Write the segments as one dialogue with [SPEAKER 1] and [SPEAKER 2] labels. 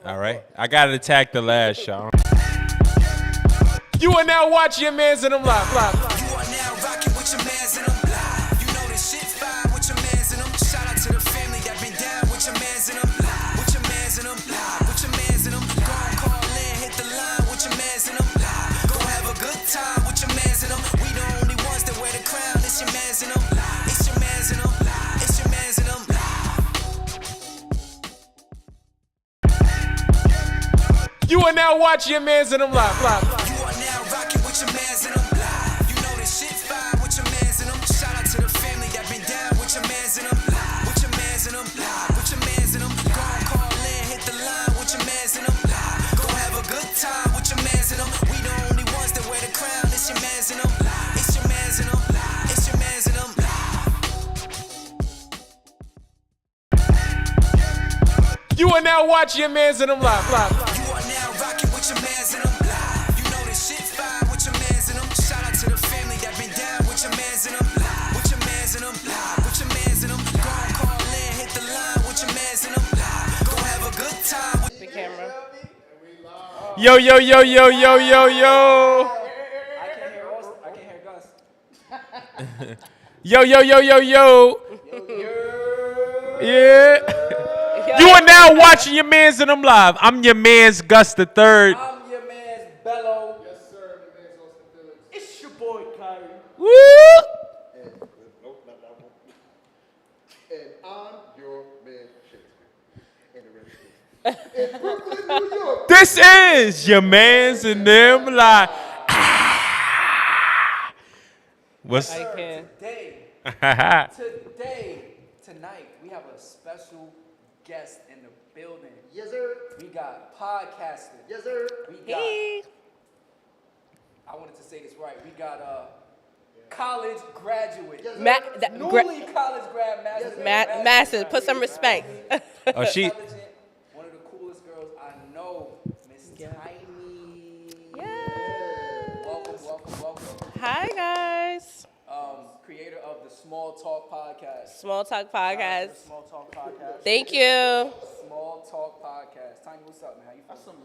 [SPEAKER 1] All right. I got to attack the last show. You are now watching your mans in them live.
[SPEAKER 2] You are now rocking with your mans in them live. You know this shit fine with your mans in them. Shout out to the family that been down with your mans in them live. With your mans in them live. With your mans in them. Go and call in, hit the line with your mans in them live. Go have a good time with your mans in them. We the only ones that wear the crown. It's your mans in them live. It's your mans in them live. It's your mans in them live.
[SPEAKER 1] You are now watching your mans in them live.
[SPEAKER 2] You are now rocking with your mans in them live. You know this shit fine with your mans in them. Shout out to the family that been down with your mans in them live. With your mans in them live. With your mans in them. Go and call in, hit the line with your mans in them live. Go have a good time with your mans in them. We the only ones that wear the crown. It's your mans in them live. It's your mans in them live. It's your mans in them live.
[SPEAKER 1] You are now watching your mans in them live.
[SPEAKER 2] You are now rocking with your mans in them live. You know this shit fine with your mans in them. Shout out to the family that been down with your mans in them live. With your mans in them live. With your mans in them. Go and call in, hit the line with your mans in them live. Go have a good time with
[SPEAKER 3] The camera.
[SPEAKER 1] Yo, yo, yo, yo, yo, yo, yo.
[SPEAKER 4] I can't hear Austin. I can't hear Gus.
[SPEAKER 1] Yo, yo, yo, yo, yo. Yeah. You are now watching your mans in them live. I'm your man's Gus the Third.
[SPEAKER 4] I'm your man's Bello. Yes, sir. My man's Austin Phillips. It's your boy, Khayri.
[SPEAKER 1] Woo!
[SPEAKER 5] And I'm your man Shakespeare. In Brooklyn, New York.
[SPEAKER 1] This is your mans in them live. Ah. What's
[SPEAKER 3] I can.
[SPEAKER 4] Tonight, we have a special guest in the building.
[SPEAKER 5] Yes, sir.
[SPEAKER 4] We got podcasting.
[SPEAKER 5] Yes, sir.
[SPEAKER 4] We got,
[SPEAKER 3] Hey.
[SPEAKER 4] I wanted to say this right. We got a college graduate.
[SPEAKER 5] Yes, sir.
[SPEAKER 4] Newly college grad master.
[SPEAKER 3] Massive. Put some respect.
[SPEAKER 1] Oh, she.
[SPEAKER 4] Intelligent, one of the coolest girls I know, Miss Tiny.
[SPEAKER 3] Yeah.
[SPEAKER 4] Welcome.
[SPEAKER 3] Hi, guys.
[SPEAKER 4] Creator of the Small Talk podcast.
[SPEAKER 3] Small Talk Podcast.
[SPEAKER 4] The Small Talk podcast.
[SPEAKER 3] Thank you.
[SPEAKER 4] Small Talk podcast. Tiny, what's up, man? How you feeling?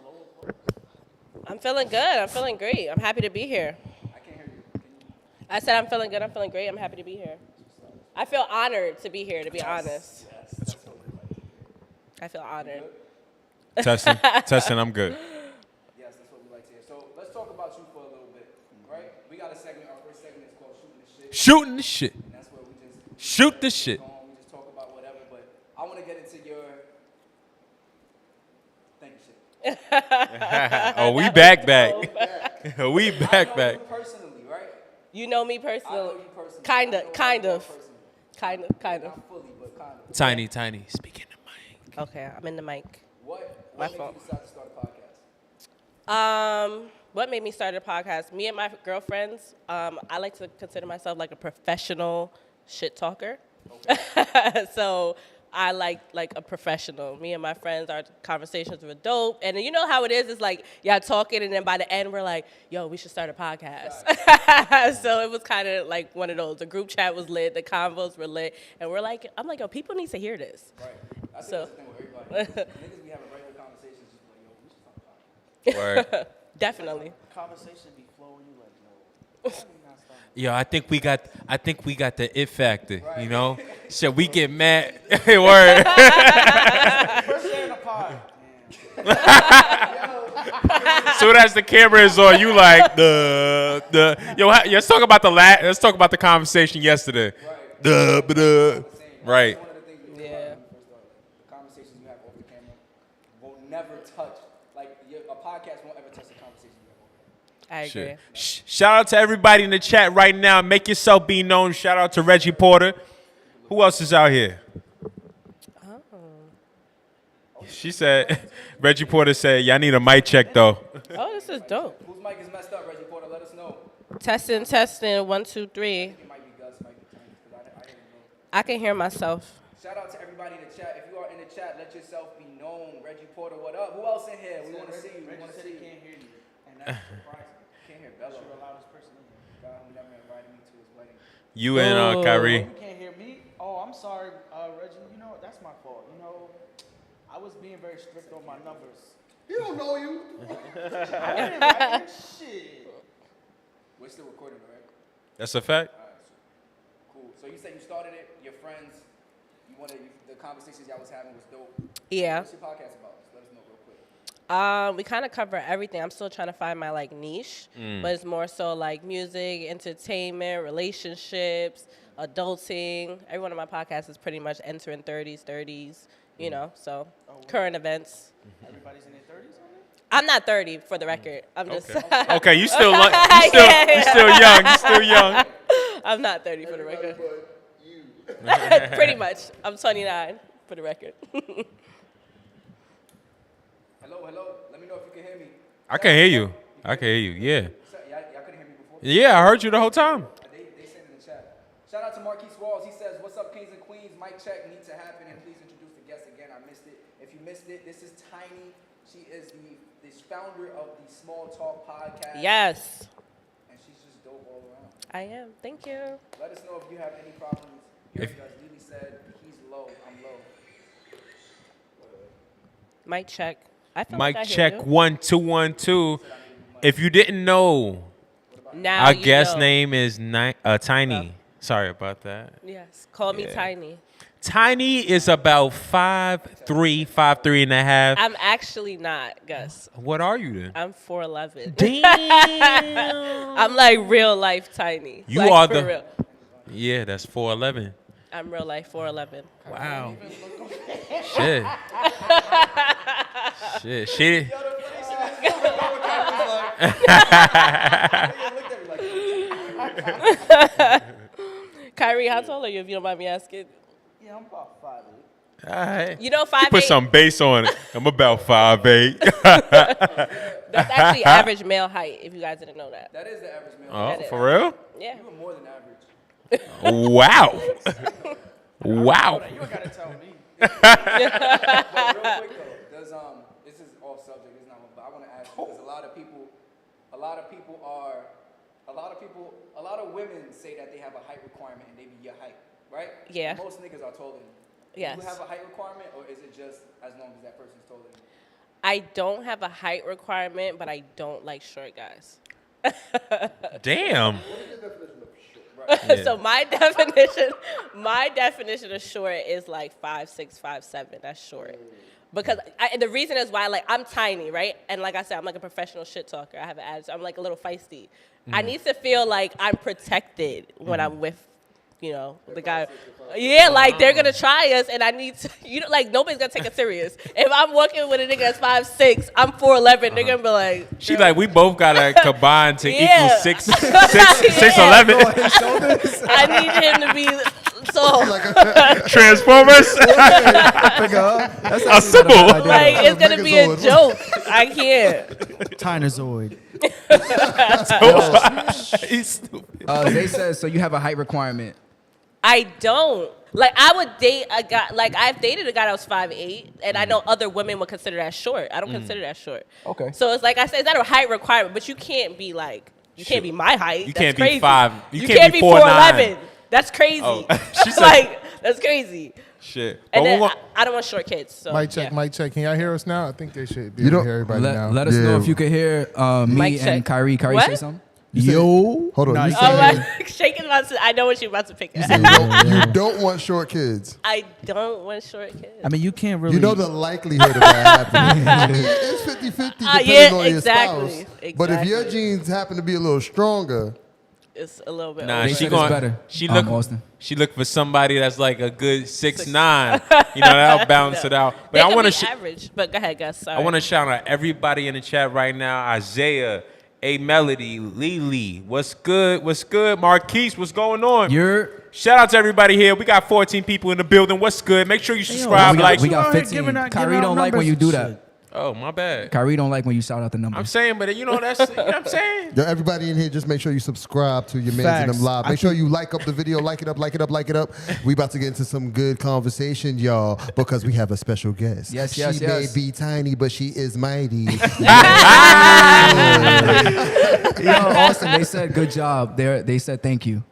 [SPEAKER 3] I'm feeling good. I'm feeling great. I'm happy to be here.
[SPEAKER 4] I can't hear you. Can you?
[SPEAKER 3] I said I'm feeling good. I'm feeling great. I'm happy to be here. I feel honored to be here, to be honest.
[SPEAKER 4] Yes, that's what we like.
[SPEAKER 3] I feel honored.
[SPEAKER 1] Testing, I'm good.
[SPEAKER 4] Yes, that's what we like to hear. So let's talk about you for a little bit, right? We got a segment. Our first segment is called Shooting the Shit.
[SPEAKER 1] Shooting the shit.
[SPEAKER 4] And that's where we just
[SPEAKER 1] Shoot the shit.
[SPEAKER 4] go on, we just talk about whatever. But I want to get into your thank you shit.
[SPEAKER 1] Oh, we back. We
[SPEAKER 4] I
[SPEAKER 1] back.
[SPEAKER 4] know you personally, right?
[SPEAKER 3] You know me
[SPEAKER 4] I know
[SPEAKER 3] personally.
[SPEAKER 4] you personally.
[SPEAKER 3] Kinda,
[SPEAKER 4] I know you
[SPEAKER 3] kind
[SPEAKER 4] more
[SPEAKER 3] of.
[SPEAKER 4] personally.
[SPEAKER 3] Kind of.
[SPEAKER 4] Not fully, but kind of.
[SPEAKER 1] Tiny. Speaking to Mike.
[SPEAKER 3] Okay, I'm in the mic.
[SPEAKER 4] What
[SPEAKER 3] My
[SPEAKER 4] made
[SPEAKER 3] fault.
[SPEAKER 4] you decide to start a podcast?
[SPEAKER 3] What made me start a podcast? Me and my girlfriends, I like to consider myself like a professional shit talker. Okay. So I like a professional. Me and my friends, our conversations were dope. And you know how it is? It's like y'all talking and then by the end we're like, yo, we should start a podcast. So it was kind of like one of those. The group chat was lit, the convos were lit. And we're like, I'm like, yo, people need to hear this.
[SPEAKER 4] Right. I think
[SPEAKER 3] So-
[SPEAKER 4] that's the thing with everybody. Niggas be having regular conversations, just like, yo, we should start a podcast.
[SPEAKER 1] Word.
[SPEAKER 3] Definitely.
[SPEAKER 4] Conversation be flowing, you like, no. why we not starting?
[SPEAKER 1] Yo, I think we got the it factor. You know, shit, we get mad. Word.
[SPEAKER 4] First day in the pod.
[SPEAKER 1] Soon as the camera is on, you like the yo. Let's talk about let's talk about the conversation yesterday. Right.
[SPEAKER 4] One of the things we
[SPEAKER 3] Yeah.
[SPEAKER 4] the conversations you have off the camera will never touch, like, a podcast won't ever touch the conversation you have off.
[SPEAKER 3] I agree.
[SPEAKER 1] Shit. Shout out to everybody in the chat right now. Make yourself be known. Shout out to Reggie Porter. Who else is out here? She said, Reggie Porter said, y'all need a mic check though.
[SPEAKER 3] Oh, this is dope.
[SPEAKER 4] Whose mic is messed up, Reggie Porter? Let us know.
[SPEAKER 3] Testing, 1, 2, 3.
[SPEAKER 4] It might be Gus, might be Tiny, because I didn't know.
[SPEAKER 3] I can hear myself.
[SPEAKER 4] Shout out to everybody in the chat. If you are in the chat, let yourself be known. Reggie Porter, what up? Who else in here? We want to see you. We want to see you. Can't hear you. And that's surprising. Can't hear Bello. You're the loudest person in here. God who never invited me to his wedding.
[SPEAKER 1] You and Khayri.
[SPEAKER 6] You can't hear me? Oh, I'm sorry, Reggie. You know, that's my fault. You know, I was being very strict on my numbers.
[SPEAKER 5] He don't know you.
[SPEAKER 6] Shit.
[SPEAKER 4] We're still recording, right?
[SPEAKER 1] That's a fact.
[SPEAKER 4] Cool. So you said you started it, your friends, the conversations y'all was having was dope.
[SPEAKER 3] Yeah.
[SPEAKER 4] What's your podcast about? Just let us know real quick.
[SPEAKER 3] We kind of cover everything. I'm still trying to find my like niche, but it's more so like music, entertainment, relationships, adulting. Every one of my podcasts is pretty much entering 30s, you know, so current events.
[SPEAKER 6] Everybody's in their 30s on it?
[SPEAKER 3] I'm not 30 for the record. I'm just
[SPEAKER 1] Okay, you still young. You still young.
[SPEAKER 3] I'm not 30 for the record.
[SPEAKER 5] But you.
[SPEAKER 3] Pretty much. I'm 29 for the record.
[SPEAKER 4] Hello. Let me know if you can hear me.
[SPEAKER 1] I can hear you. Yeah.
[SPEAKER 4] Y'all couldn't hear me before?
[SPEAKER 1] Yeah, I heard you the whole time.
[SPEAKER 4] They sent in the chat. Shout out to Marquise Walls. He says, "What's up, kings and queens? Mic check needs to happen, and please introduce the guest again. I missed it. If you missed it, this is Tiny. She is the founder of the Small Talk podcast.
[SPEAKER 3] Yes,
[SPEAKER 4] And she's just dope all around.
[SPEAKER 3] I am. Thank you.
[SPEAKER 4] Let us know if you have any problems. Here, as Lily said, he's low. I'm low.
[SPEAKER 3] Mic check. I feel
[SPEAKER 1] Mic
[SPEAKER 3] like I hear
[SPEAKER 1] check
[SPEAKER 3] you.
[SPEAKER 1] 1 2 1 2. If you didn't know,
[SPEAKER 3] Now
[SPEAKER 1] our
[SPEAKER 3] you
[SPEAKER 1] guest
[SPEAKER 3] know.
[SPEAKER 1] name is Tiny. Sorry about that.
[SPEAKER 3] Yes, call me
[SPEAKER 1] Yeah.
[SPEAKER 3] Tiny.
[SPEAKER 1] Tiny is about 5'3" and a half.
[SPEAKER 3] I'm actually not, Gus.
[SPEAKER 1] What are you then?
[SPEAKER 3] I'm 4'11".
[SPEAKER 1] Damn.
[SPEAKER 3] I'm like real life Tiny.
[SPEAKER 1] You
[SPEAKER 3] like,
[SPEAKER 1] are
[SPEAKER 3] for
[SPEAKER 1] the-
[SPEAKER 3] real.
[SPEAKER 1] Yeah, that's 4'11".
[SPEAKER 3] I'm real life 4'11".
[SPEAKER 1] Wow. Shit. Shit.
[SPEAKER 3] Khayri, how tall are you if you don't mind me asking?
[SPEAKER 6] Yeah, I'm about 5'8".
[SPEAKER 1] All right.
[SPEAKER 3] You know 5'8".
[SPEAKER 1] Put some bass on it. I'm about 5'8".
[SPEAKER 3] That's actually average male height. If you guys didn't know that.
[SPEAKER 4] That is the average male.
[SPEAKER 1] Oh,
[SPEAKER 3] That is.
[SPEAKER 1] for real?
[SPEAKER 3] Yeah.
[SPEAKER 4] You were more than average.
[SPEAKER 1] Wow. Wow.
[SPEAKER 6] You ain't gotta tell me.
[SPEAKER 4] But real quick though, does this is off subject, it's not, but I want to ask you because a lot of women say that they have a height requirement and they be your height, right?
[SPEAKER 3] Yeah.
[SPEAKER 4] Most niggas are taller than you.
[SPEAKER 3] Yes.
[SPEAKER 4] Do you have a height requirement, or is it just as long as that person's taller than you?
[SPEAKER 3] I don't have a height requirement, but I don't like short guys.
[SPEAKER 1] Damn. Yeah.
[SPEAKER 3] So my definition of short is like 5'6", 5'7". That's short. Because the reason is why, like, I'm tiny, right? And like I said, I'm like a professional shit talker. I have an attitude. I'm like a little feisty. I need to feel like I'm protected when I'm with, you know, the guy. Yeah, like they're gonna try us, and I need to, you know, like nobody's gonna take it serious. If I'm working with a nigga that's 5'6", I'm 4'11", they're gonna be like.
[SPEAKER 1] She like, we both gotta combine to
[SPEAKER 3] Yeah.
[SPEAKER 1] equal 6'11".
[SPEAKER 3] I need him to be so.
[SPEAKER 1] Transformers. A symbol.
[SPEAKER 3] Like, it's gonna be a joke. I can't.
[SPEAKER 6] Tynozoid.
[SPEAKER 1] He's stupid.
[SPEAKER 4] They said, so you have a height requirement.
[SPEAKER 3] I don't. Like, I would date a guy, like, I've dated a guy that was 5'8", and I know other women would consider that short. I don't consider that short.
[SPEAKER 4] Okay.
[SPEAKER 3] So it's like I said, it's not a height requirement, but you can't be like, you can't be my height.
[SPEAKER 1] You
[SPEAKER 3] That's
[SPEAKER 1] can't be
[SPEAKER 3] crazy.
[SPEAKER 1] 5.
[SPEAKER 3] You can't be 4'11". That's crazy.
[SPEAKER 1] Oh, she said-
[SPEAKER 3] Like, that's crazy.
[SPEAKER 1] Shit.
[SPEAKER 3] And
[SPEAKER 1] But
[SPEAKER 3] then
[SPEAKER 1] we want-
[SPEAKER 3] I don't want short kids. So,
[SPEAKER 7] Mic check,
[SPEAKER 3] yeah.
[SPEAKER 7] mic check. Can y'all hear us now? I think they should be
[SPEAKER 5] You
[SPEAKER 7] able
[SPEAKER 5] don't-
[SPEAKER 7] to hear everybody now.
[SPEAKER 4] Let us know if you could hear me
[SPEAKER 3] Mic check.
[SPEAKER 4] and Khayri. Khayri,
[SPEAKER 3] What?
[SPEAKER 4] say something.
[SPEAKER 5] Yo. Hold on.
[SPEAKER 6] Nah,
[SPEAKER 5] You
[SPEAKER 6] you
[SPEAKER 3] Oh,
[SPEAKER 5] said
[SPEAKER 3] my, shaking about to, I know what you're about to pick.
[SPEAKER 5] you don't want short kids.
[SPEAKER 3] I don't want short kids.
[SPEAKER 6] I mean, you can't really.
[SPEAKER 5] You know the likelihood of that happening. I mean, it's 50-50 depending
[SPEAKER 3] yeah,
[SPEAKER 5] on
[SPEAKER 3] exactly,
[SPEAKER 5] your spouse. But if your
[SPEAKER 3] exactly.
[SPEAKER 5] genes happen to be a little stronger,
[SPEAKER 3] It's a little bit.
[SPEAKER 1] Nah,
[SPEAKER 3] older.
[SPEAKER 1] she
[SPEAKER 4] said it's
[SPEAKER 1] going.
[SPEAKER 4] better.
[SPEAKER 1] She look.
[SPEAKER 4] Austin.
[SPEAKER 1] She look for somebody that's like a good 6'9". You know, that'll balance it out. But
[SPEAKER 3] They
[SPEAKER 1] I
[SPEAKER 3] could
[SPEAKER 1] want
[SPEAKER 3] be
[SPEAKER 1] to.
[SPEAKER 3] average. But go ahead, Gus. Sorry.
[SPEAKER 1] I want to shout out everybody in the chat right now. Isaiah, A Melody, Lily, what's good? What's good? Marquise, what's going on? Shout out to everybody here. We got 14 people in the building. What's good? Make sure you subscribe, like.
[SPEAKER 4] we got
[SPEAKER 6] out here
[SPEAKER 4] 15.
[SPEAKER 6] giving out
[SPEAKER 4] Khayri don't like when
[SPEAKER 6] numbers
[SPEAKER 4] you do
[SPEAKER 6] and
[SPEAKER 4] that.
[SPEAKER 6] shit.
[SPEAKER 1] Oh, my bad.
[SPEAKER 4] Khayri don't like when you shout out the numbers.
[SPEAKER 1] I'm saying, but you know that's. You know what I'm saying.
[SPEAKER 5] yo, everybody in here, just make sure you subscribe to your Mans and
[SPEAKER 6] Facts.
[SPEAKER 5] Them Live. Make sure you like up the video, like it up. We about to get into some good conversation, y'all, because we have a special guest.
[SPEAKER 4] Yes,
[SPEAKER 5] she
[SPEAKER 4] yes,
[SPEAKER 5] may
[SPEAKER 4] yes.
[SPEAKER 5] be tiny, but she is mighty.
[SPEAKER 4] Yo, Austin, they said good job. They said thank you.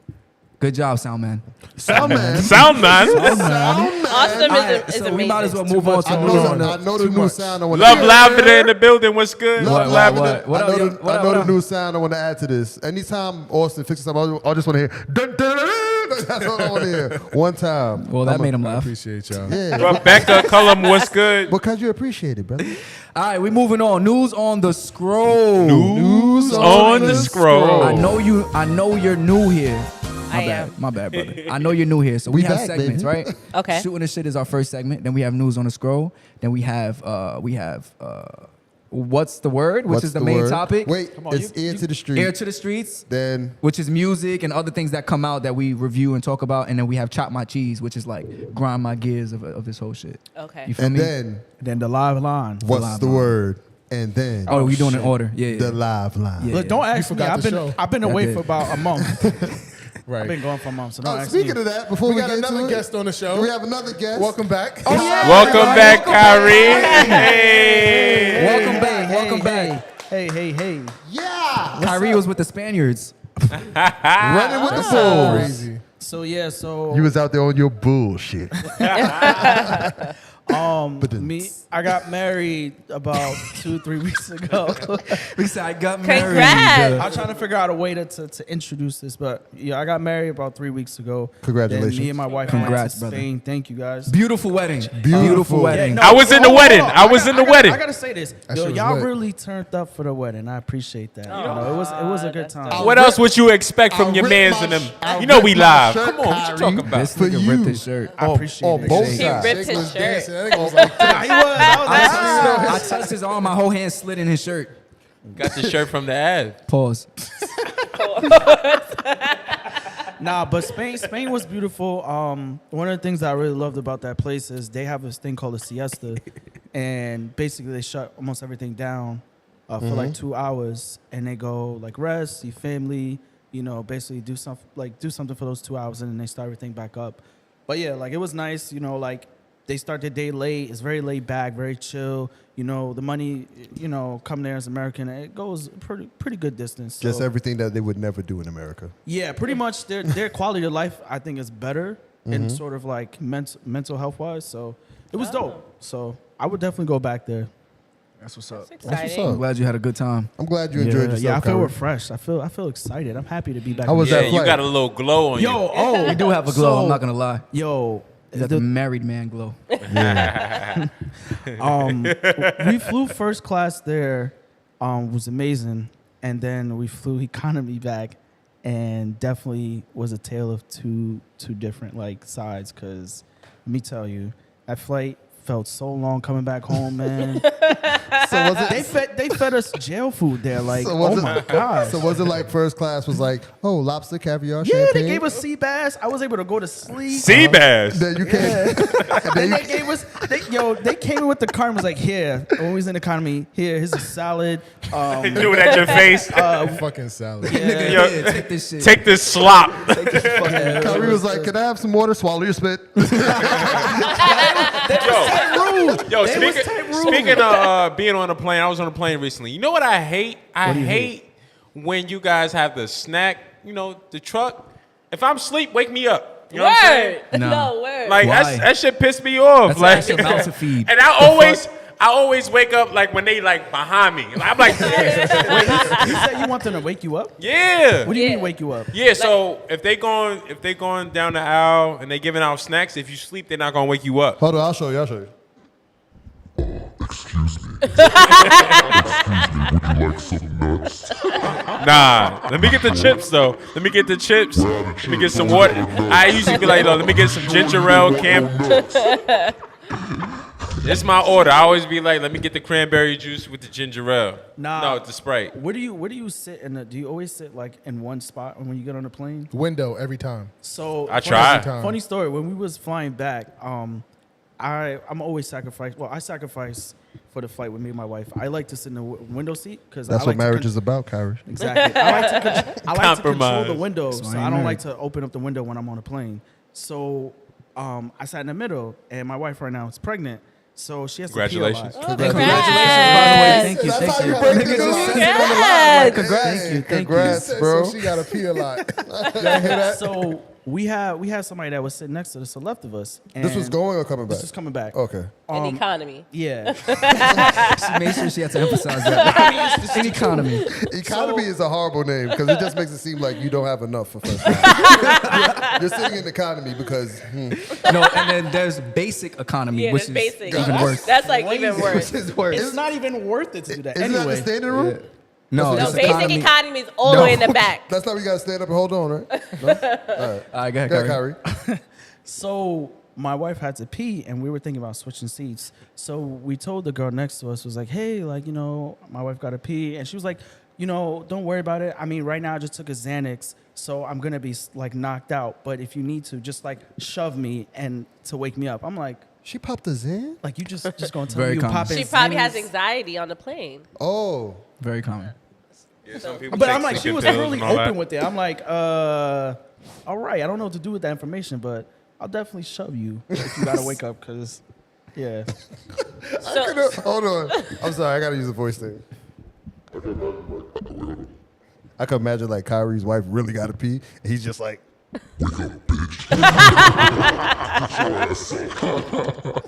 [SPEAKER 8] Good job, sound man.
[SPEAKER 5] Sound man.
[SPEAKER 1] Sound man.
[SPEAKER 3] Awesome
[SPEAKER 8] Alright,
[SPEAKER 3] is
[SPEAKER 8] so
[SPEAKER 3] amazing.
[SPEAKER 8] we might as well move on to
[SPEAKER 5] I
[SPEAKER 8] news
[SPEAKER 5] know,
[SPEAKER 8] on
[SPEAKER 5] I
[SPEAKER 8] the.
[SPEAKER 5] know the new sound I want
[SPEAKER 1] Love Lavender in the building. What's good?
[SPEAKER 5] Love
[SPEAKER 8] What,
[SPEAKER 5] Lavender.
[SPEAKER 8] what?
[SPEAKER 5] I know,
[SPEAKER 8] What up, what
[SPEAKER 5] I
[SPEAKER 8] up,
[SPEAKER 5] know
[SPEAKER 8] what
[SPEAKER 5] the
[SPEAKER 8] up?
[SPEAKER 5] new sound I want to add to this. Anytime Austin fixes something, I just want to hear. Dun, dun, dun, dun. That's all I want to hear. One time.
[SPEAKER 8] Well, that made him
[SPEAKER 7] I
[SPEAKER 8] laugh.
[SPEAKER 7] appreciate y'all.
[SPEAKER 5] Yeah.
[SPEAKER 1] Rebecca Cullum, what's good?
[SPEAKER 5] Because you appreciate it, brother.
[SPEAKER 8] All right, we moving on. News on the scroll.
[SPEAKER 1] News on the scroll.
[SPEAKER 8] I know you're new here.
[SPEAKER 3] I am.
[SPEAKER 8] My bad, brother. I know you're new here, so we have
[SPEAKER 5] back,
[SPEAKER 8] segments,
[SPEAKER 5] baby.
[SPEAKER 8] right?
[SPEAKER 3] Okay.
[SPEAKER 8] Shooting the shit is our first segment. Then we have news on the scroll. Then we have what's the word, which
[SPEAKER 5] What's
[SPEAKER 8] is the
[SPEAKER 5] the
[SPEAKER 8] main
[SPEAKER 5] word?
[SPEAKER 8] topic.
[SPEAKER 5] Wait, it's ear to the street.
[SPEAKER 8] Air to the streets.
[SPEAKER 5] Then
[SPEAKER 8] Which is music and other things that come out that we review and talk about, and then we have Chop My Cheese, which is like grind my gears of this whole shit.
[SPEAKER 3] Okay.
[SPEAKER 8] You feel
[SPEAKER 5] and
[SPEAKER 8] me?
[SPEAKER 5] then
[SPEAKER 6] the live line.
[SPEAKER 5] what's
[SPEAKER 8] live
[SPEAKER 5] the
[SPEAKER 8] line.
[SPEAKER 5] word? And then
[SPEAKER 8] Oh, we doing it in order. Yeah.
[SPEAKER 5] the live line.
[SPEAKER 8] Yeah.
[SPEAKER 6] Look, don't ask me.
[SPEAKER 7] forgot the show.
[SPEAKER 6] I've been
[SPEAKER 8] Yeah, I
[SPEAKER 6] away
[SPEAKER 8] did.
[SPEAKER 6] for about a month.
[SPEAKER 7] Right.
[SPEAKER 6] I've been gone for a month, so don't ask
[SPEAKER 5] Speaking
[SPEAKER 6] me.
[SPEAKER 5] of that, before
[SPEAKER 7] We
[SPEAKER 5] we
[SPEAKER 7] got
[SPEAKER 5] get
[SPEAKER 7] another
[SPEAKER 5] into
[SPEAKER 7] guest
[SPEAKER 5] it,
[SPEAKER 7] on the show.
[SPEAKER 5] we have another guest.
[SPEAKER 7] Welcome back.
[SPEAKER 8] Oh, yeah.
[SPEAKER 1] Welcome back, Khayri. Hey.
[SPEAKER 8] Welcome back. Welcome back.
[SPEAKER 6] Hey.
[SPEAKER 5] Yeah.
[SPEAKER 8] Khayri was with the Spaniards.
[SPEAKER 5] Running with the
[SPEAKER 7] So
[SPEAKER 5] bulls.
[SPEAKER 7] crazy.
[SPEAKER 6] So yeah, so
[SPEAKER 5] You was out there on your bullshit.
[SPEAKER 6] I got married about 2-3 weeks ago.
[SPEAKER 8] We said I got married.
[SPEAKER 3] Congrats.
[SPEAKER 6] I'm trying to figure out a way to introduce this, but yeah, I got married about 3 weeks ago.
[SPEAKER 5] Congratulations.
[SPEAKER 6] Then me and my wife
[SPEAKER 8] Congrats,
[SPEAKER 6] went to
[SPEAKER 8] brother.
[SPEAKER 6] Spain. Thank you guys.
[SPEAKER 8] Beautiful wedding.
[SPEAKER 5] Beautiful.
[SPEAKER 8] wedding.
[SPEAKER 6] Yeah,
[SPEAKER 1] I was in the wedding. I was in the wedding.
[SPEAKER 6] I gotta say this.
[SPEAKER 7] That
[SPEAKER 6] Yo,
[SPEAKER 7] shit was
[SPEAKER 6] y'all
[SPEAKER 7] lit.
[SPEAKER 6] really turned up for the wedding. I appreciate that. You know, it was a good
[SPEAKER 3] that's
[SPEAKER 6] time.
[SPEAKER 3] dope.
[SPEAKER 1] What else would you expect from
[SPEAKER 5] I
[SPEAKER 1] your
[SPEAKER 5] ripped
[SPEAKER 1] mans
[SPEAKER 5] my
[SPEAKER 1] and them?
[SPEAKER 5] sh- I
[SPEAKER 1] You know we
[SPEAKER 5] ripped my
[SPEAKER 1] live.
[SPEAKER 5] shirt,
[SPEAKER 1] Come on, what you
[SPEAKER 5] Khayri.
[SPEAKER 1] talking about?
[SPEAKER 8] This
[SPEAKER 5] For
[SPEAKER 8] nigga
[SPEAKER 5] you.
[SPEAKER 8] ripped his shirt.
[SPEAKER 6] I appreciate
[SPEAKER 5] on
[SPEAKER 6] it.
[SPEAKER 5] both
[SPEAKER 3] He
[SPEAKER 5] sides.
[SPEAKER 3] ripped
[SPEAKER 7] Jake was
[SPEAKER 3] his shirt.
[SPEAKER 7] dancing. That nigga was like,
[SPEAKER 6] Nah, he was.
[SPEAKER 8] I touched his arm. My whole hand slid in his shirt.
[SPEAKER 1] Got the shirt from the ad.
[SPEAKER 8] Pause.
[SPEAKER 6] Nah, but Spain was beautiful. One of the things that I really loved about that place is they have this thing called a siesta, and basically they shut almost everything down for like 2 hours, and they go like rest, see family, you know, basically do something for those 2 hours, and then they start everything back up. But yeah, like it was nice, you know, like they start their day late. It's very laid back, very chill. You know, the money, you know, come there as American, it goes pretty good distance.
[SPEAKER 5] Just
[SPEAKER 6] So-
[SPEAKER 5] everything that they would never do in America.
[SPEAKER 6] yeah, pretty much their quality of life I think is better and sort of like mental health wise. So it was dope. So I would definitely go back there.
[SPEAKER 8] That's what's up.
[SPEAKER 3] That's
[SPEAKER 5] That's what's
[SPEAKER 3] exciting.
[SPEAKER 5] up.
[SPEAKER 8] I'm glad you had a good time.
[SPEAKER 5] I'm glad you enjoyed yourself.
[SPEAKER 6] Yeah, I feel
[SPEAKER 5] Khayri.
[SPEAKER 6] refreshed. I feel excited. I'm happy to be back.
[SPEAKER 5] How was
[SPEAKER 1] Yeah,
[SPEAKER 5] that
[SPEAKER 1] you
[SPEAKER 5] flight?
[SPEAKER 1] got a little glow on you.
[SPEAKER 8] You do have a glow.
[SPEAKER 6] So-
[SPEAKER 8] I'm not gonna lie.
[SPEAKER 6] Yo,
[SPEAKER 8] You got the married man glow.
[SPEAKER 6] we flew first class there, was amazing, and then we flew economy back, and definitely was a tale of two different like sides. Cause let me tell you, that flight felt so long coming back home, man.
[SPEAKER 5] So was it?
[SPEAKER 6] they fed us jail food there, like
[SPEAKER 5] So was
[SPEAKER 6] oh
[SPEAKER 5] it-
[SPEAKER 6] my god.
[SPEAKER 5] So was it like first class was like, oh, lobster, caviar,
[SPEAKER 6] Yeah,
[SPEAKER 5] champagne?
[SPEAKER 6] they gave us sea bass. I was able to go to sleep.
[SPEAKER 1] Sea bass.
[SPEAKER 5] Then you came.
[SPEAKER 6] And they gave us, they came in with the card and was like, here, when we was in economy, here's a salad.
[SPEAKER 1] Do it at your face.
[SPEAKER 7] fucking salad.
[SPEAKER 8] Nigga,
[SPEAKER 1] Yo,
[SPEAKER 8] yeah, take this shit.
[SPEAKER 1] Take this slop.
[SPEAKER 5] Kyrie was like, can I have some water? Swallow your spit.
[SPEAKER 1] Yo, speaking of being on a plane, I was on a plane recently. You know what I hate? I hate when you guys have the snack, you know, the truck. If I'm asleep, wake me up. You know what I'm saying?
[SPEAKER 3] Word.
[SPEAKER 8] Nah.
[SPEAKER 3] No, word.
[SPEAKER 1] Like
[SPEAKER 8] Why?
[SPEAKER 1] that shit pissed me off.
[SPEAKER 8] That's
[SPEAKER 1] like
[SPEAKER 8] actually mouth to feed.
[SPEAKER 1] And I always wake up like when they like behind me. I'm like, yeah.
[SPEAKER 6] You said you want them to wake you up?
[SPEAKER 1] Yeah.
[SPEAKER 6] What do you
[SPEAKER 3] Yeah.
[SPEAKER 6] mean wake you up?
[SPEAKER 1] Yeah, so if they going down the aisle and they giving out snacks, if you sleep, they're not gonna wake you up.
[SPEAKER 5] Hold on, I'll show you.
[SPEAKER 1] Nah, let me get the chips though. Let me get the chips. Let me get some water. I usually be like, let me get some ginger ale, camp. It's my order. I always be like, let me get the cranberry juice with the ginger ale.
[SPEAKER 6] Nah.
[SPEAKER 1] No, the Sprite.
[SPEAKER 6] Where do you sit do you always sit like in one spot when you get on a plane?
[SPEAKER 7] Window every time.
[SPEAKER 6] So
[SPEAKER 1] I
[SPEAKER 6] funny-
[SPEAKER 1] try.
[SPEAKER 6] Funny story. When we was flying back, I'm always sacrifice. Well, I sacrifice for the flight with me and my wife. I like to sit in the window seat because
[SPEAKER 5] That's what marriage is about, Kyrie.
[SPEAKER 6] Exactly. I like to control
[SPEAKER 1] Compromise.
[SPEAKER 6] the window,
[SPEAKER 8] That's why
[SPEAKER 6] so
[SPEAKER 8] you
[SPEAKER 6] I don't
[SPEAKER 8] married.
[SPEAKER 6] like to open up the window when I'm on a plane. So I sat in the middle, and my wife right now is pregnant. So she has to pee a lot.
[SPEAKER 1] Congratulations.
[SPEAKER 3] Oh,
[SPEAKER 8] Congratulations, by the way. Thank you.
[SPEAKER 5] That's how you
[SPEAKER 8] Thank
[SPEAKER 5] break
[SPEAKER 8] you.
[SPEAKER 5] the news.
[SPEAKER 3] Congrats.
[SPEAKER 8] Congrats.
[SPEAKER 6] Thank you.
[SPEAKER 5] Congrats, bro.
[SPEAKER 7] So she got to pee a lot. Y'all hear that?
[SPEAKER 6] So we had somebody that was sitting next to us, the left of us. And
[SPEAKER 5] This was going or coming back?
[SPEAKER 6] This was coming back.
[SPEAKER 5] Okay.
[SPEAKER 3] An economy.
[SPEAKER 6] Yeah.
[SPEAKER 8] She made sure she had to emphasize that. In economy.
[SPEAKER 5] Economy is a horrible name because it just makes it seem like you don't have enough for first class. You're sitting in economy because
[SPEAKER 8] No, and then there's basic economy,
[SPEAKER 3] Yeah,
[SPEAKER 8] which
[SPEAKER 3] that's
[SPEAKER 8] is
[SPEAKER 3] basic.
[SPEAKER 8] even worse.
[SPEAKER 3] That's like even worse.
[SPEAKER 8] Which is worse.
[SPEAKER 6] It's not even worth it to do that.
[SPEAKER 5] isn't that the
[SPEAKER 6] Anyway,
[SPEAKER 5] standing room?
[SPEAKER 8] No,
[SPEAKER 3] No,
[SPEAKER 8] it's
[SPEAKER 3] basic economy is all the way in the back.
[SPEAKER 5] That's not where you gotta stand up and hold on, right? No? All right.
[SPEAKER 8] All right, go ahead,
[SPEAKER 5] Go ahead,
[SPEAKER 8] Khayri.
[SPEAKER 5] Kyrie.
[SPEAKER 6] so my wife had to pee, and we were thinking about switching seats. So we told the girl next to us, was like, hey, like, you know, my wife got to pee. And she was like, you know, don't worry about it. I mean, right now I just took a Xanax, so I'm going to be, like, knocked out. But if you need to, just, like, shove me and to wake me up. I'm like,
[SPEAKER 5] She popped a Zan?
[SPEAKER 6] like, you just going to tell
[SPEAKER 8] Very
[SPEAKER 6] me you
[SPEAKER 8] common.
[SPEAKER 6] popping
[SPEAKER 3] She probably has
[SPEAKER 6] Xannies?
[SPEAKER 3] anxiety on the plane.
[SPEAKER 5] Oh.
[SPEAKER 8] Very common.
[SPEAKER 1] Yeah, some people
[SPEAKER 6] But
[SPEAKER 1] take
[SPEAKER 6] I'm like, she
[SPEAKER 1] sleeping
[SPEAKER 6] was
[SPEAKER 1] pills
[SPEAKER 6] really
[SPEAKER 1] and all
[SPEAKER 6] open
[SPEAKER 1] that.
[SPEAKER 6] with it. I'm like, all right, I don't know what to do with that information, but I'll definitely shove you if you got to wake up, because, yeah.
[SPEAKER 3] So,
[SPEAKER 5] Hold on. I'm sorry, I gotta use a voice thing. I could imagine like Kyrie's wife really gotta pee, and he's just like,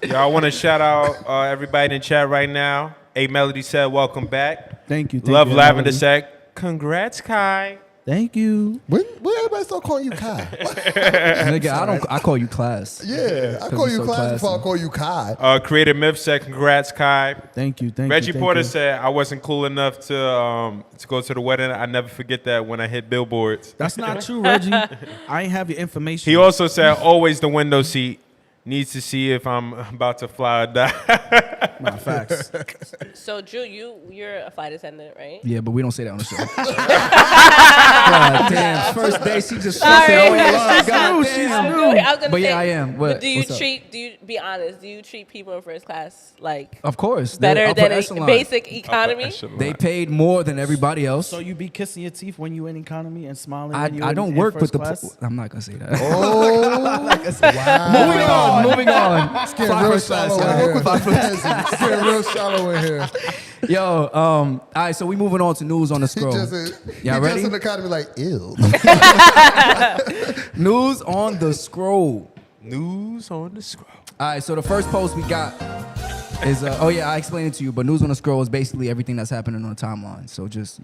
[SPEAKER 1] Yeah, I want to shout out everybody in the chat right now. A Melody said, welcome back.
[SPEAKER 6] Thank you.
[SPEAKER 1] Love
[SPEAKER 6] you,
[SPEAKER 1] Lavender
[SPEAKER 6] Melody.
[SPEAKER 1] said, congrats, Kai.
[SPEAKER 6] Thank you.
[SPEAKER 5] when everybody start calling you Kai?
[SPEAKER 8] Nigga, I call you class.
[SPEAKER 5] Yeah, I
[SPEAKER 8] 'Cause
[SPEAKER 5] call
[SPEAKER 8] you're
[SPEAKER 5] you
[SPEAKER 8] so
[SPEAKER 5] class
[SPEAKER 8] classy.
[SPEAKER 5] before I call you Kai.
[SPEAKER 1] Creative Myth said, congrats, Kai.
[SPEAKER 6] Thank you. Thank
[SPEAKER 1] Reggie
[SPEAKER 6] you. thank
[SPEAKER 1] Porter
[SPEAKER 6] you.
[SPEAKER 1] said, I wasn't cool enough to go to the wedding. I never forget that when I hit billboards.
[SPEAKER 6] That's not true, Reggie. I ain't have your information.
[SPEAKER 1] He also said, always the window seat. Needs to see if I'm about to fly or die.
[SPEAKER 6] Nah, facts.
[SPEAKER 3] so Drew, you're a flight attendant, right?
[SPEAKER 8] Yeah, but we don't say that on the show. God damn. First day, she just
[SPEAKER 3] Sorry.
[SPEAKER 8] fucked it all up.
[SPEAKER 3] She's
[SPEAKER 8] God
[SPEAKER 3] new,
[SPEAKER 8] damn.
[SPEAKER 3] I was gonna
[SPEAKER 8] But
[SPEAKER 3] say,
[SPEAKER 8] yeah, I am. What-
[SPEAKER 3] But do you
[SPEAKER 8] what's up?
[SPEAKER 3] be honest, do you treat people in first class like
[SPEAKER 8] Of course. they're
[SPEAKER 3] better
[SPEAKER 8] upper
[SPEAKER 3] than a
[SPEAKER 8] echelon.
[SPEAKER 3] basic economy?
[SPEAKER 8] They paid more than everybody else.
[SPEAKER 6] So you be kissing your teeth when you in economy and smiling
[SPEAKER 8] I
[SPEAKER 6] when you
[SPEAKER 8] don't
[SPEAKER 6] in
[SPEAKER 8] work
[SPEAKER 6] first
[SPEAKER 8] with the.
[SPEAKER 6] class?
[SPEAKER 8] I'm not gonna say that.
[SPEAKER 5] Wow.
[SPEAKER 8] Moving on.
[SPEAKER 7] It's getting
[SPEAKER 8] Fly
[SPEAKER 7] real
[SPEAKER 8] first class,
[SPEAKER 7] shallow
[SPEAKER 8] y'all.
[SPEAKER 7] in here. It's getting real shallow in here.
[SPEAKER 8] Yo, all right, so we moving on to news on the
[SPEAKER 5] He
[SPEAKER 8] scroll.
[SPEAKER 5] just,
[SPEAKER 8] Y'all
[SPEAKER 5] he
[SPEAKER 8] ready?
[SPEAKER 5] just in the economy like, ew.
[SPEAKER 8] News on the scroll.
[SPEAKER 1] News on the scroll.
[SPEAKER 8] All right, so the first post we got is, I explained it to you, but news on the scroll is basically everything that's happening on the timeline. So just,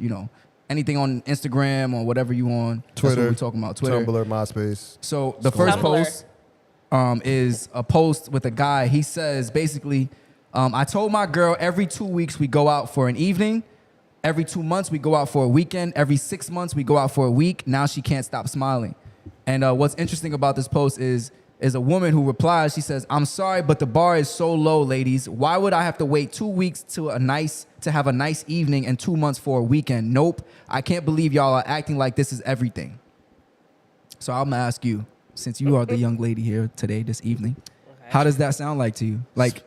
[SPEAKER 8] anything on Instagram or whatever you on. That's
[SPEAKER 5] Twitter,
[SPEAKER 8] what we're talking about. Twitter.
[SPEAKER 5] Tumblr, MySpace.
[SPEAKER 8] So the first
[SPEAKER 3] Tumblr.
[SPEAKER 8] post is a post with a guy. He says basically, I told my girl every 2 weeks we go out for an evening. Every 2 months we go out for a weekend. Every 6 months we go out for a week. Now she can't stop smiling. And what's interesting about this post is a woman who replies. She says, "I'm sorry, but the bar is so low, ladies. Why would I have to wait 2 weeks to have a nice evening and 2 months for a weekend? Nope. I can't believe y'all are acting like this is everything." So I'm gonna ask you, since you are the young lady here today, this evening, how does that sound like to you? Like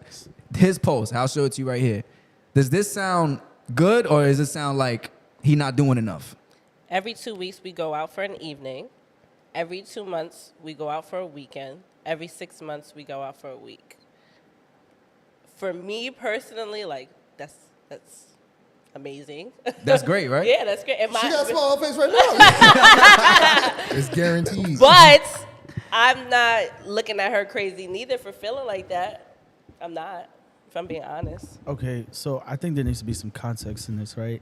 [SPEAKER 8] his post, I'll show it to you right here. Does this sound good, or does it sound like he not doing enough?
[SPEAKER 3] Every 2 weeks we go out for an evening. Every 2 months we go out for a weekend. Every 6 months we go out for a week. For me personally, like that's amazing.
[SPEAKER 8] That's great, right?
[SPEAKER 3] Yeah, that's great. And
[SPEAKER 5] She got a
[SPEAKER 3] my,
[SPEAKER 5] small face right now.
[SPEAKER 7] It's guaranteed.
[SPEAKER 3] but I'm not looking at her crazy neither for feeling like that. I'm not, if I'm being honest.
[SPEAKER 6] Okay, so I think there needs to be some context in this, right?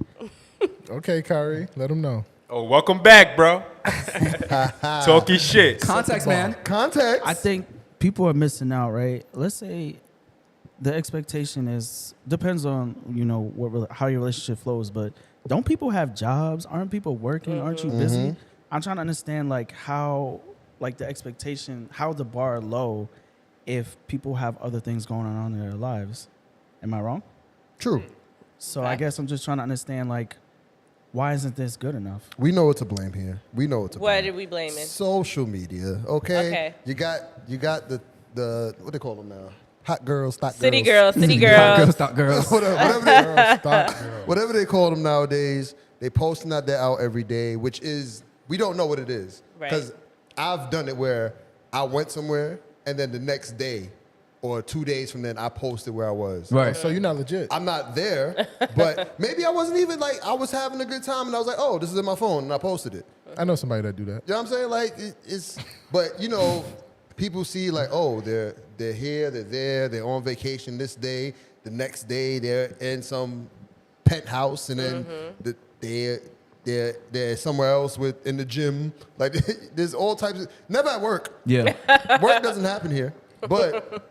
[SPEAKER 7] Okay, Khayri, let him know.
[SPEAKER 1] Oh, welcome back, bro. Talking shit.
[SPEAKER 8] Context, man.
[SPEAKER 5] Context.
[SPEAKER 6] I think people are missing out, right? Let's say the expectation depends on how your relationship flows, but don't people have jobs? Aren't people working? Aren't you busy? I'm trying to understand how the expectation, how the bar low if people have other things going on in their lives. Am I wrong?
[SPEAKER 5] True.
[SPEAKER 6] So I guess I'm just trying to understand why isn't this good enough?
[SPEAKER 5] We know what to blame here. We know what to blame.
[SPEAKER 3] What are we blaming?
[SPEAKER 5] Social media, okay?
[SPEAKER 3] Okay.
[SPEAKER 5] You got the what they call them now? Hot girls, stock
[SPEAKER 3] City
[SPEAKER 5] girls.
[SPEAKER 3] girls, city
[SPEAKER 8] Girls,
[SPEAKER 3] girls.
[SPEAKER 8] stop, girls.
[SPEAKER 5] Whatever they call them nowadays, they posting that they're out every day, which is, we don't know what it is.
[SPEAKER 3] Right.
[SPEAKER 5] Because I've done it where I went somewhere and then the next day or 2 days from then, I posted where I was.
[SPEAKER 8] Right.
[SPEAKER 7] So you're not legit.
[SPEAKER 5] I'm not there, but maybe I wasn't even like, I was having a good time and I was like, oh, this is in my phone and I posted it.
[SPEAKER 7] I know somebody that do that.
[SPEAKER 5] You know what I'm saying? Like, it's, but you know, people see like, oh, they're here, they're there, they're on vacation this day. The next day, they're in some penthouse, and then they're somewhere else in the gym. Like, there's all types of, never at work.
[SPEAKER 8] Yeah.
[SPEAKER 5] Work doesn't happen here. But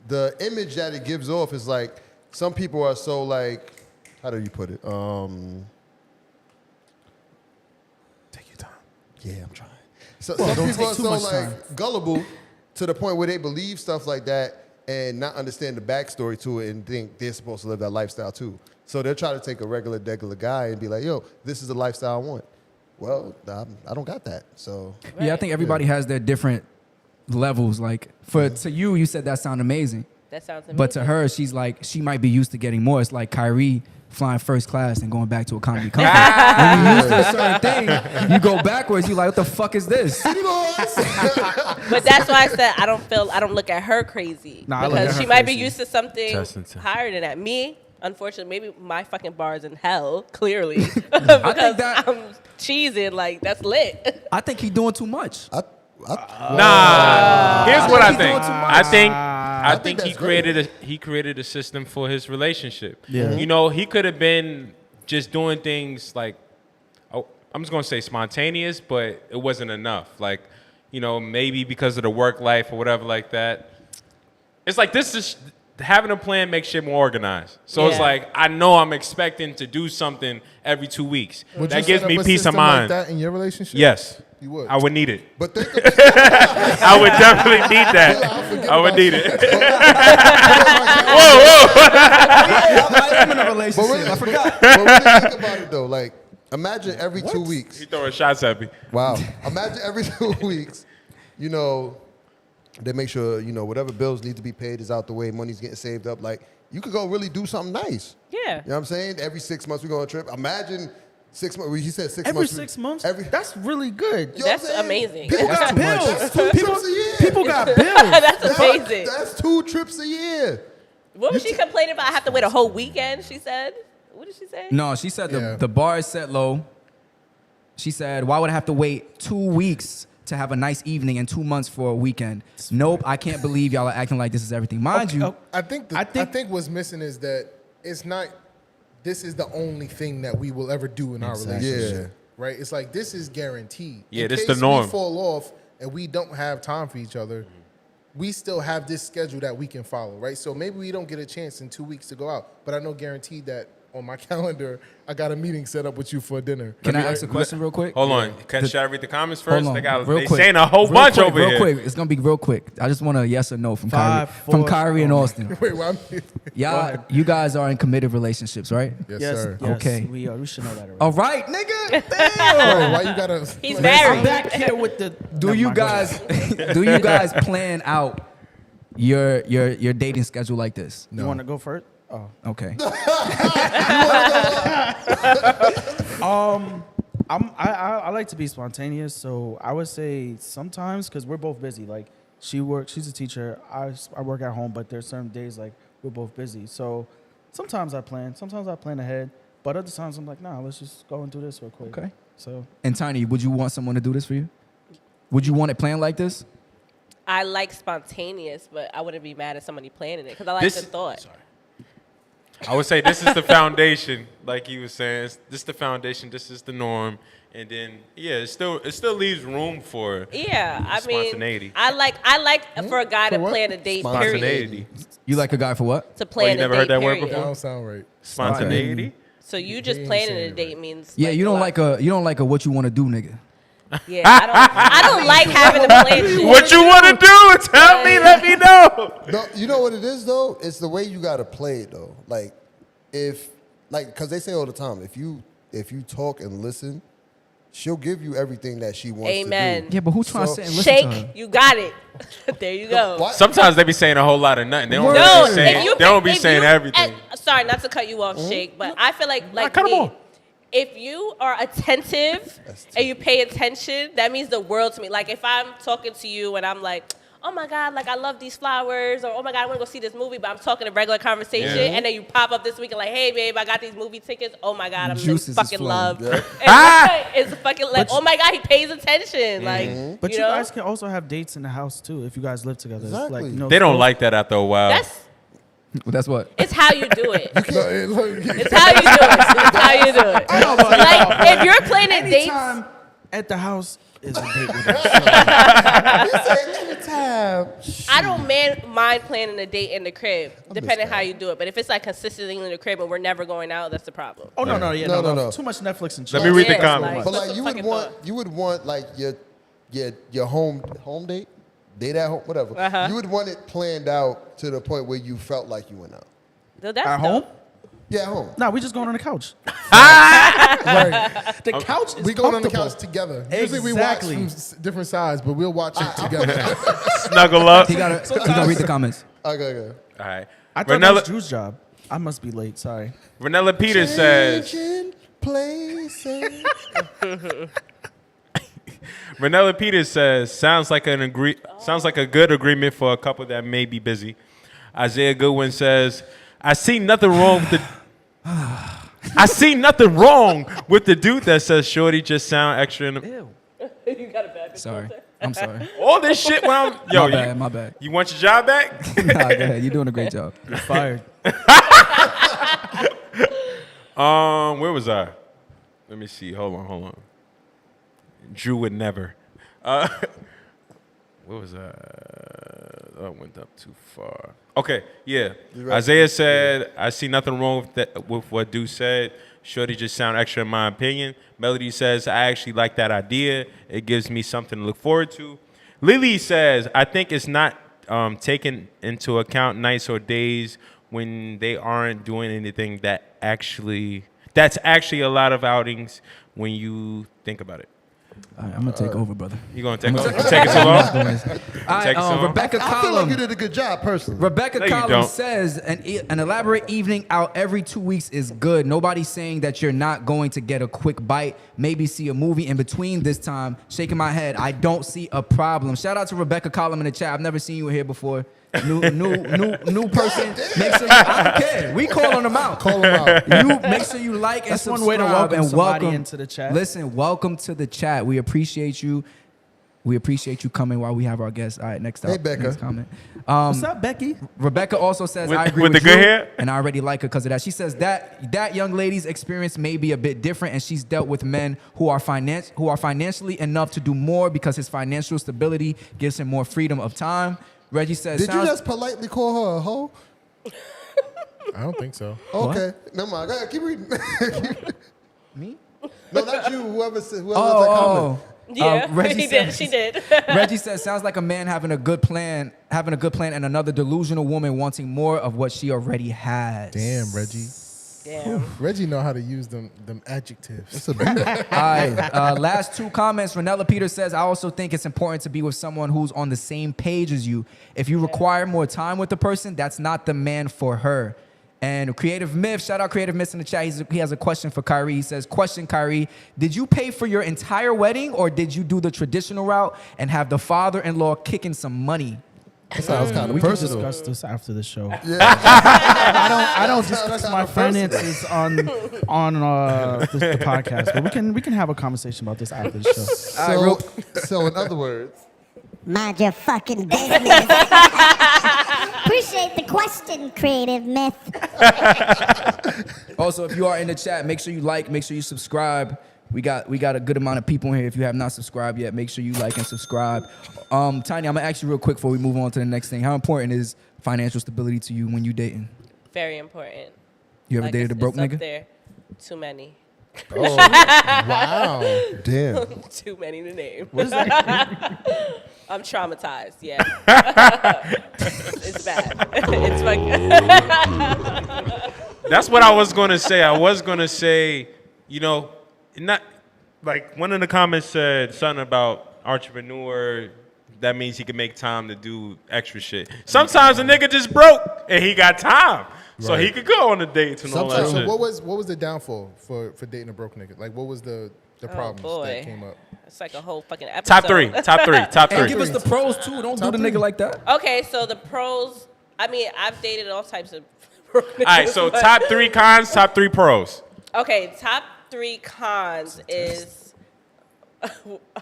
[SPEAKER 5] the image that it gives off is like, some people are so like, how do you put it? Take your time. Yeah, I'm trying. So some people are so like gullible to the point where they believe stuff like that and not understand the backstory to it and think they're supposed to live that lifestyle too. So they'll try to take a regular guy and be like, yo, this is the lifestyle I want. Well, I don't got that. So
[SPEAKER 8] Yeah, I think everybody has their different levels. Like to you said that sounded amazing.
[SPEAKER 3] That sounds amazing.
[SPEAKER 8] But to her, she's like, she might be used to getting more. It's like Khayri flying first class and going back to economy comfort. When you're used to a certain thing, you go backwards. You like, what the fuck is this?
[SPEAKER 3] But that's why I said I don't look at her crazy.
[SPEAKER 6] Nah, I look at
[SPEAKER 3] because
[SPEAKER 6] her
[SPEAKER 3] she might be
[SPEAKER 6] crazy.
[SPEAKER 3] used to something higher than that. Me, unfortunately, maybe my fucking bar is in hell, clearly. because I'm cheesing, like, that's lit.
[SPEAKER 8] I think he's doing too much.
[SPEAKER 1] Nah. Here's what I think. I think
[SPEAKER 5] that's
[SPEAKER 1] he created a system for his relationship.
[SPEAKER 6] Yeah.
[SPEAKER 1] You know, he could have been just doing things like, I'm just gonna say spontaneous, but it wasn't enough. Like, you know, maybe because of the work life or whatever like that. It's like this is having a plan makes shit more organized. So it's
[SPEAKER 3] Yeah.
[SPEAKER 1] like I know I'm expecting to do something every 2 weeks.
[SPEAKER 7] Would
[SPEAKER 1] That
[SPEAKER 7] you
[SPEAKER 1] gives
[SPEAKER 7] set
[SPEAKER 1] me
[SPEAKER 7] up a
[SPEAKER 1] peace of
[SPEAKER 7] system like
[SPEAKER 1] mind.
[SPEAKER 7] that in your relationship?
[SPEAKER 1] Yes.
[SPEAKER 7] You would.
[SPEAKER 1] I would need it.
[SPEAKER 5] But think
[SPEAKER 1] I would definitely need that. I would need it.
[SPEAKER 8] I'm in a relationship. I forgot.
[SPEAKER 5] But really think about it though. Like, imagine every 2 weeks.
[SPEAKER 1] He throwing shots at me.
[SPEAKER 5] Wow. Imagine every 2 weeks, you know, they make sure, you know, whatever bills need to be paid is out the way, money's getting saved up. Like, you could go really do something nice.
[SPEAKER 3] Yeah.
[SPEAKER 5] You know what I'm saying? Every 6 months we go on a trip. Imagine 6 months. He said 6
[SPEAKER 6] Every
[SPEAKER 5] months.
[SPEAKER 6] 6 months?
[SPEAKER 5] Every,
[SPEAKER 6] That's really good.
[SPEAKER 5] you know what I'm
[SPEAKER 3] That's
[SPEAKER 5] saying?
[SPEAKER 3] amazing.
[SPEAKER 5] People
[SPEAKER 3] That's
[SPEAKER 5] got
[SPEAKER 6] too much.
[SPEAKER 5] bills. That's 2 trips a year.
[SPEAKER 6] People got bills.
[SPEAKER 3] That's amazing.
[SPEAKER 5] That's 2 trips a year.
[SPEAKER 3] What was she complaining about? I have to wait a whole weekend, she said. What did she say?
[SPEAKER 8] No, she said
[SPEAKER 7] Yeah.
[SPEAKER 8] the bar is set low. She said, why would I have to wait 2 weeks to have a nice evening and 2 months for a weekend? Nope, I can't believe y'all are acting like this is everything. Mind you,
[SPEAKER 7] I think what's missing is that it's not. This is the only thing that we will ever do in our relationship.
[SPEAKER 5] Yeah.
[SPEAKER 7] Right? It's like this is guaranteed.
[SPEAKER 1] Yeah,
[SPEAKER 7] In
[SPEAKER 1] this
[SPEAKER 7] case
[SPEAKER 1] the norm.
[SPEAKER 7] We fall off and we don't have time for each other. We still have this schedule that we can follow, right? So maybe we don't get a chance in 2 weeks to go out, but I know guaranteed that on my calendar, I got a meeting set up with you for dinner.
[SPEAKER 8] can I ask a question real quick?
[SPEAKER 1] Hold on. Should I read the comments
[SPEAKER 8] Hold
[SPEAKER 1] first?
[SPEAKER 8] on,
[SPEAKER 1] They saying a whole bunch
[SPEAKER 8] quick,
[SPEAKER 1] over
[SPEAKER 8] real
[SPEAKER 1] here.
[SPEAKER 8] quick. It's gonna be real quick. I just want a yes or no from
[SPEAKER 6] 5,
[SPEAKER 8] Khayri, from
[SPEAKER 6] 4,
[SPEAKER 8] Khayri and Austin.
[SPEAKER 7] Wait, well,
[SPEAKER 8] Y'all, you guys are in committed relationships, right?
[SPEAKER 7] yes,
[SPEAKER 6] Yes,
[SPEAKER 7] sir.
[SPEAKER 6] yes,
[SPEAKER 8] Okay.
[SPEAKER 6] We should know that already.
[SPEAKER 8] All right, nigga.
[SPEAKER 7] Wait,
[SPEAKER 8] Damn.
[SPEAKER 7] why you gotta?
[SPEAKER 3] He's
[SPEAKER 6] I'm
[SPEAKER 3] married.
[SPEAKER 6] back here with the.
[SPEAKER 8] do
[SPEAKER 6] Never
[SPEAKER 8] you
[SPEAKER 6] mind, go ahead.
[SPEAKER 8] guys do you guys plan out your dating schedule like this?
[SPEAKER 6] You want to go first? Oh.
[SPEAKER 8] Okay.
[SPEAKER 6] I like to be spontaneous, so I would say sometimes because we're both busy. Like she works, she's a teacher. I work at home, but there's certain days like we're both busy. So sometimes I plan ahead, but other times I'm like, nah, let's just go and do this real quick.
[SPEAKER 8] Okay.
[SPEAKER 6] So
[SPEAKER 8] And Tiny, would you want someone to do this for you? Would you want it planned like this?
[SPEAKER 3] I like spontaneous, but I wouldn't be mad at somebody planning it because I like the thought.
[SPEAKER 1] Sorry. I would say this is the foundation, like he was saying. This is the foundation. This is the norm, and then it still leaves room for
[SPEAKER 3] Yeah, I
[SPEAKER 1] spontaneity.
[SPEAKER 3] mean, I like for a guy to
[SPEAKER 7] what?
[SPEAKER 3] plan a date. Period.
[SPEAKER 1] Spontaneity.
[SPEAKER 8] You like a guy for what?
[SPEAKER 3] To plan
[SPEAKER 1] you
[SPEAKER 3] a
[SPEAKER 1] never
[SPEAKER 3] date.
[SPEAKER 1] heard that word
[SPEAKER 3] period.
[SPEAKER 7] That
[SPEAKER 1] before?
[SPEAKER 7] don't sound right.
[SPEAKER 1] Spontaneity.
[SPEAKER 3] So you just planning a date means
[SPEAKER 8] Yeah, you don't
[SPEAKER 3] a
[SPEAKER 8] like
[SPEAKER 3] lot.
[SPEAKER 8] a what you want to do, nigga.
[SPEAKER 3] Yeah, I don't like having to plan shit.
[SPEAKER 1] What you want to do? Tell me. Let me know.
[SPEAKER 5] No, you know what it is though? It's the way you gotta play it though. Like, because they say all the time, if you talk and listen, she'll give you everything that she wants
[SPEAKER 3] Amen.
[SPEAKER 5] to do.
[SPEAKER 8] Yeah, but who trying to
[SPEAKER 5] So-
[SPEAKER 8] sit and listen to her?
[SPEAKER 3] Shake, you got it. There you go.
[SPEAKER 5] What?
[SPEAKER 1] Sometimes they be saying a whole lot of nothing. They don't
[SPEAKER 3] No,
[SPEAKER 1] be saying.
[SPEAKER 3] if you
[SPEAKER 1] They don't be
[SPEAKER 3] if
[SPEAKER 1] saying
[SPEAKER 3] you-
[SPEAKER 1] everything.
[SPEAKER 3] sorry, not to cut you off, Shake, but I feel like
[SPEAKER 1] cut him
[SPEAKER 3] me,
[SPEAKER 1] off.
[SPEAKER 3] if you are attentive and you pay attention, that means the world to me. Like if I'm talking to you and I'm like, oh my God, like I love these flowers, or oh my God, I want to go see this movie, but I'm talking a regular conversation,
[SPEAKER 1] Yeah.
[SPEAKER 3] and then you pop up this week and like, hey babe, I got these movie tickets. Oh my God, I'm in
[SPEAKER 8] Juices is
[SPEAKER 3] fucking
[SPEAKER 8] flowing.
[SPEAKER 3] love.
[SPEAKER 1] Ah!
[SPEAKER 3] It's fucking like, oh my God, he pays attention. Like,
[SPEAKER 6] But you
[SPEAKER 3] know?
[SPEAKER 6] guys can also have dates in the house too if you guys live together.
[SPEAKER 5] Exactly.
[SPEAKER 6] Like, you know,
[SPEAKER 1] They don't like that after a while.
[SPEAKER 8] That's what.
[SPEAKER 3] It's how you do it.
[SPEAKER 7] No,
[SPEAKER 3] It's how you do it. It's how you do it. Like if you're planning dates,
[SPEAKER 6] anytime at the house is a date with us.
[SPEAKER 3] I don't mind planning a date in the crib, depending how you do it. But if it's like consistently in the crib and we're never going out, that's the problem.
[SPEAKER 6] Oh no,
[SPEAKER 5] No.
[SPEAKER 6] Too much Netflix and chill.
[SPEAKER 1] Let me read the
[SPEAKER 3] Yeah,
[SPEAKER 1] comments.
[SPEAKER 3] like-
[SPEAKER 5] But
[SPEAKER 3] What's
[SPEAKER 5] like
[SPEAKER 3] the fucking thought?
[SPEAKER 5] you would want like your home date at home, whatever. You would want it planned out to the point where you felt like you went out.
[SPEAKER 3] So that's
[SPEAKER 6] At home?
[SPEAKER 3] dope.
[SPEAKER 5] Yeah, at home.
[SPEAKER 6] No, we just going on the couch. The couch is
[SPEAKER 7] we going on the
[SPEAKER 6] comfortable.
[SPEAKER 7] couch together. Usually we watch
[SPEAKER 6] Exactly.
[SPEAKER 7] from different sides, but we'll watch it together.
[SPEAKER 1] Snuggle up.
[SPEAKER 8] He gonna read the comments.
[SPEAKER 5] Okay.
[SPEAKER 1] All right.
[SPEAKER 6] I thought that was
[SPEAKER 1] Renella,
[SPEAKER 6] Drew's job. I must be late. Sorry.
[SPEAKER 1] Renella Peters says.
[SPEAKER 5] Changing places.
[SPEAKER 1] Renella Peters says, sounds like a good agreement for a couple that may be busy. Isaiah Goodwin says, I see nothing wrong with the dude that says shorty just sound extra in the
[SPEAKER 3] You got a bad
[SPEAKER 8] Sorry. I'm sorry.
[SPEAKER 1] all this shit when I'm
[SPEAKER 8] My bad.
[SPEAKER 1] you want your job back?
[SPEAKER 8] Nah, go ahead. You're doing a great job.
[SPEAKER 6] You're fired.
[SPEAKER 1] Where was I? Let me see. Hold on. Drew would never. Where was I? I went up too far. Okay, yeah. Isaiah said, I see nothing wrong with what dude said. Shorty just sound extra in my opinion. Melody says, I actually like that idea. It gives me something to look forward to. Lily says, I think it's not taking into account nights or days when they aren't doing anything that's actually a lot of outings when you think about it.
[SPEAKER 8] All right, I'm gonna take over, brother.
[SPEAKER 1] You gonna take over? You taking too long?
[SPEAKER 8] All right, Rebecca
[SPEAKER 5] I feel like
[SPEAKER 8] Collum.
[SPEAKER 5] you did a good job, personally.
[SPEAKER 8] Rebecca
[SPEAKER 1] No, you
[SPEAKER 8] Collins
[SPEAKER 1] don't.
[SPEAKER 8] says an elaborate evening out every 2 weeks is good. Nobody's saying that you're not going to get a quick bite, maybe see a movie in between this time. Shaking my head, I don't see a problem. Shout out to Rebecca Collins in the chat. I've never seen you here before. New person. Make sure I don't care. We calling them out.
[SPEAKER 7] Call them out.
[SPEAKER 8] You make sure you like and
[SPEAKER 6] That's
[SPEAKER 8] subscribe
[SPEAKER 6] one way to welcome
[SPEAKER 8] and
[SPEAKER 6] somebody
[SPEAKER 8] welcome
[SPEAKER 6] into the chat.
[SPEAKER 8] Listen, welcome to the chat. We appreciate you. We appreciate you coming while we have our guests. All right, next up.
[SPEAKER 5] Hey, Becca.
[SPEAKER 8] Next comment.
[SPEAKER 6] What's up, Becky?
[SPEAKER 8] Rebecca also says,
[SPEAKER 1] With-
[SPEAKER 8] I agree
[SPEAKER 1] with
[SPEAKER 8] with
[SPEAKER 1] the good
[SPEAKER 8] you,
[SPEAKER 1] hair?
[SPEAKER 8] and I already like her because of that. She says that young lady's experience may be a bit different, and she's dealt with men who are financially enough to do more because his financial stability gives him more freedom of time. Reggie says,
[SPEAKER 5] Did you just politely call her a hoe?
[SPEAKER 7] I don't think so.
[SPEAKER 5] Okay. Never mind. Go ahead, keep reading.
[SPEAKER 8] Me?
[SPEAKER 5] No, not you. Whoever left that comment.
[SPEAKER 3] Yeah,
[SPEAKER 8] Reggie
[SPEAKER 3] he did.
[SPEAKER 8] says-
[SPEAKER 3] She did.
[SPEAKER 8] Reggie says, sounds like a man having a good plan, and another delusional woman wanting more of what she already has.
[SPEAKER 7] Damn, Reggie.
[SPEAKER 3] Damn.
[SPEAKER 7] Reggie know how to use them adjectives.
[SPEAKER 8] All right, last two comments. Renella Peters says, I also think it's important to be with someone who's on the same page as you. If you require more time with the person, that's not the man for her. And Creative Myth, shout out Creative Myth in the chat. He has a question for Khayri. He says, question, Khayri, did you pay for your entire wedding or did you do the traditional route and have the father-in-law kicking some money?
[SPEAKER 5] That sounds kind of
[SPEAKER 6] We can
[SPEAKER 5] personal.
[SPEAKER 6] discuss this after the show.
[SPEAKER 5] Yeah.
[SPEAKER 6] I don't discuss my finances on the podcast, but we can have a conversation about this after the show.
[SPEAKER 5] So in other words,
[SPEAKER 9] Mind your fucking business. Appreciate the question, Creative Myth.
[SPEAKER 8] Also, if you are in the chat, make sure you like, make sure you subscribe. We got a good amount of people in here. If you have not subscribed yet, make sure you like and subscribe. Tiny, I'm gonna ask you real quick before we move on to the next thing. How important is financial stability to you when you dating?
[SPEAKER 3] Very important.
[SPEAKER 8] You ever
[SPEAKER 3] Like,
[SPEAKER 8] dated a broke
[SPEAKER 3] it's up
[SPEAKER 8] nigga?
[SPEAKER 3] there. Too many.
[SPEAKER 7] Oh, wow.
[SPEAKER 5] damn.
[SPEAKER 3] Too many to name. I'm traumatized. Yeah. It's bad. It's fucking.
[SPEAKER 1] That's what I was gonna say. I was gonna say, you know, not like one of the comments said something about entrepreneur. That means he can make time to do extra shit. Sometimes a nigga just broke and he got time, so he could go on the dates and all that
[SPEAKER 7] So
[SPEAKER 1] shit.
[SPEAKER 7] what was the downfall for dating a broke nigga? Like, what was the the problems that came up.
[SPEAKER 3] It's like a whole fucking episode.
[SPEAKER 1] Top three.
[SPEAKER 8] And give us the pros too. Don't do the nigga like that.
[SPEAKER 3] Okay, so the pros. I mean, I've dated all types of. All
[SPEAKER 1] right, so top 3 cons, top 3 pros.
[SPEAKER 3] Okay, top 3 cons is.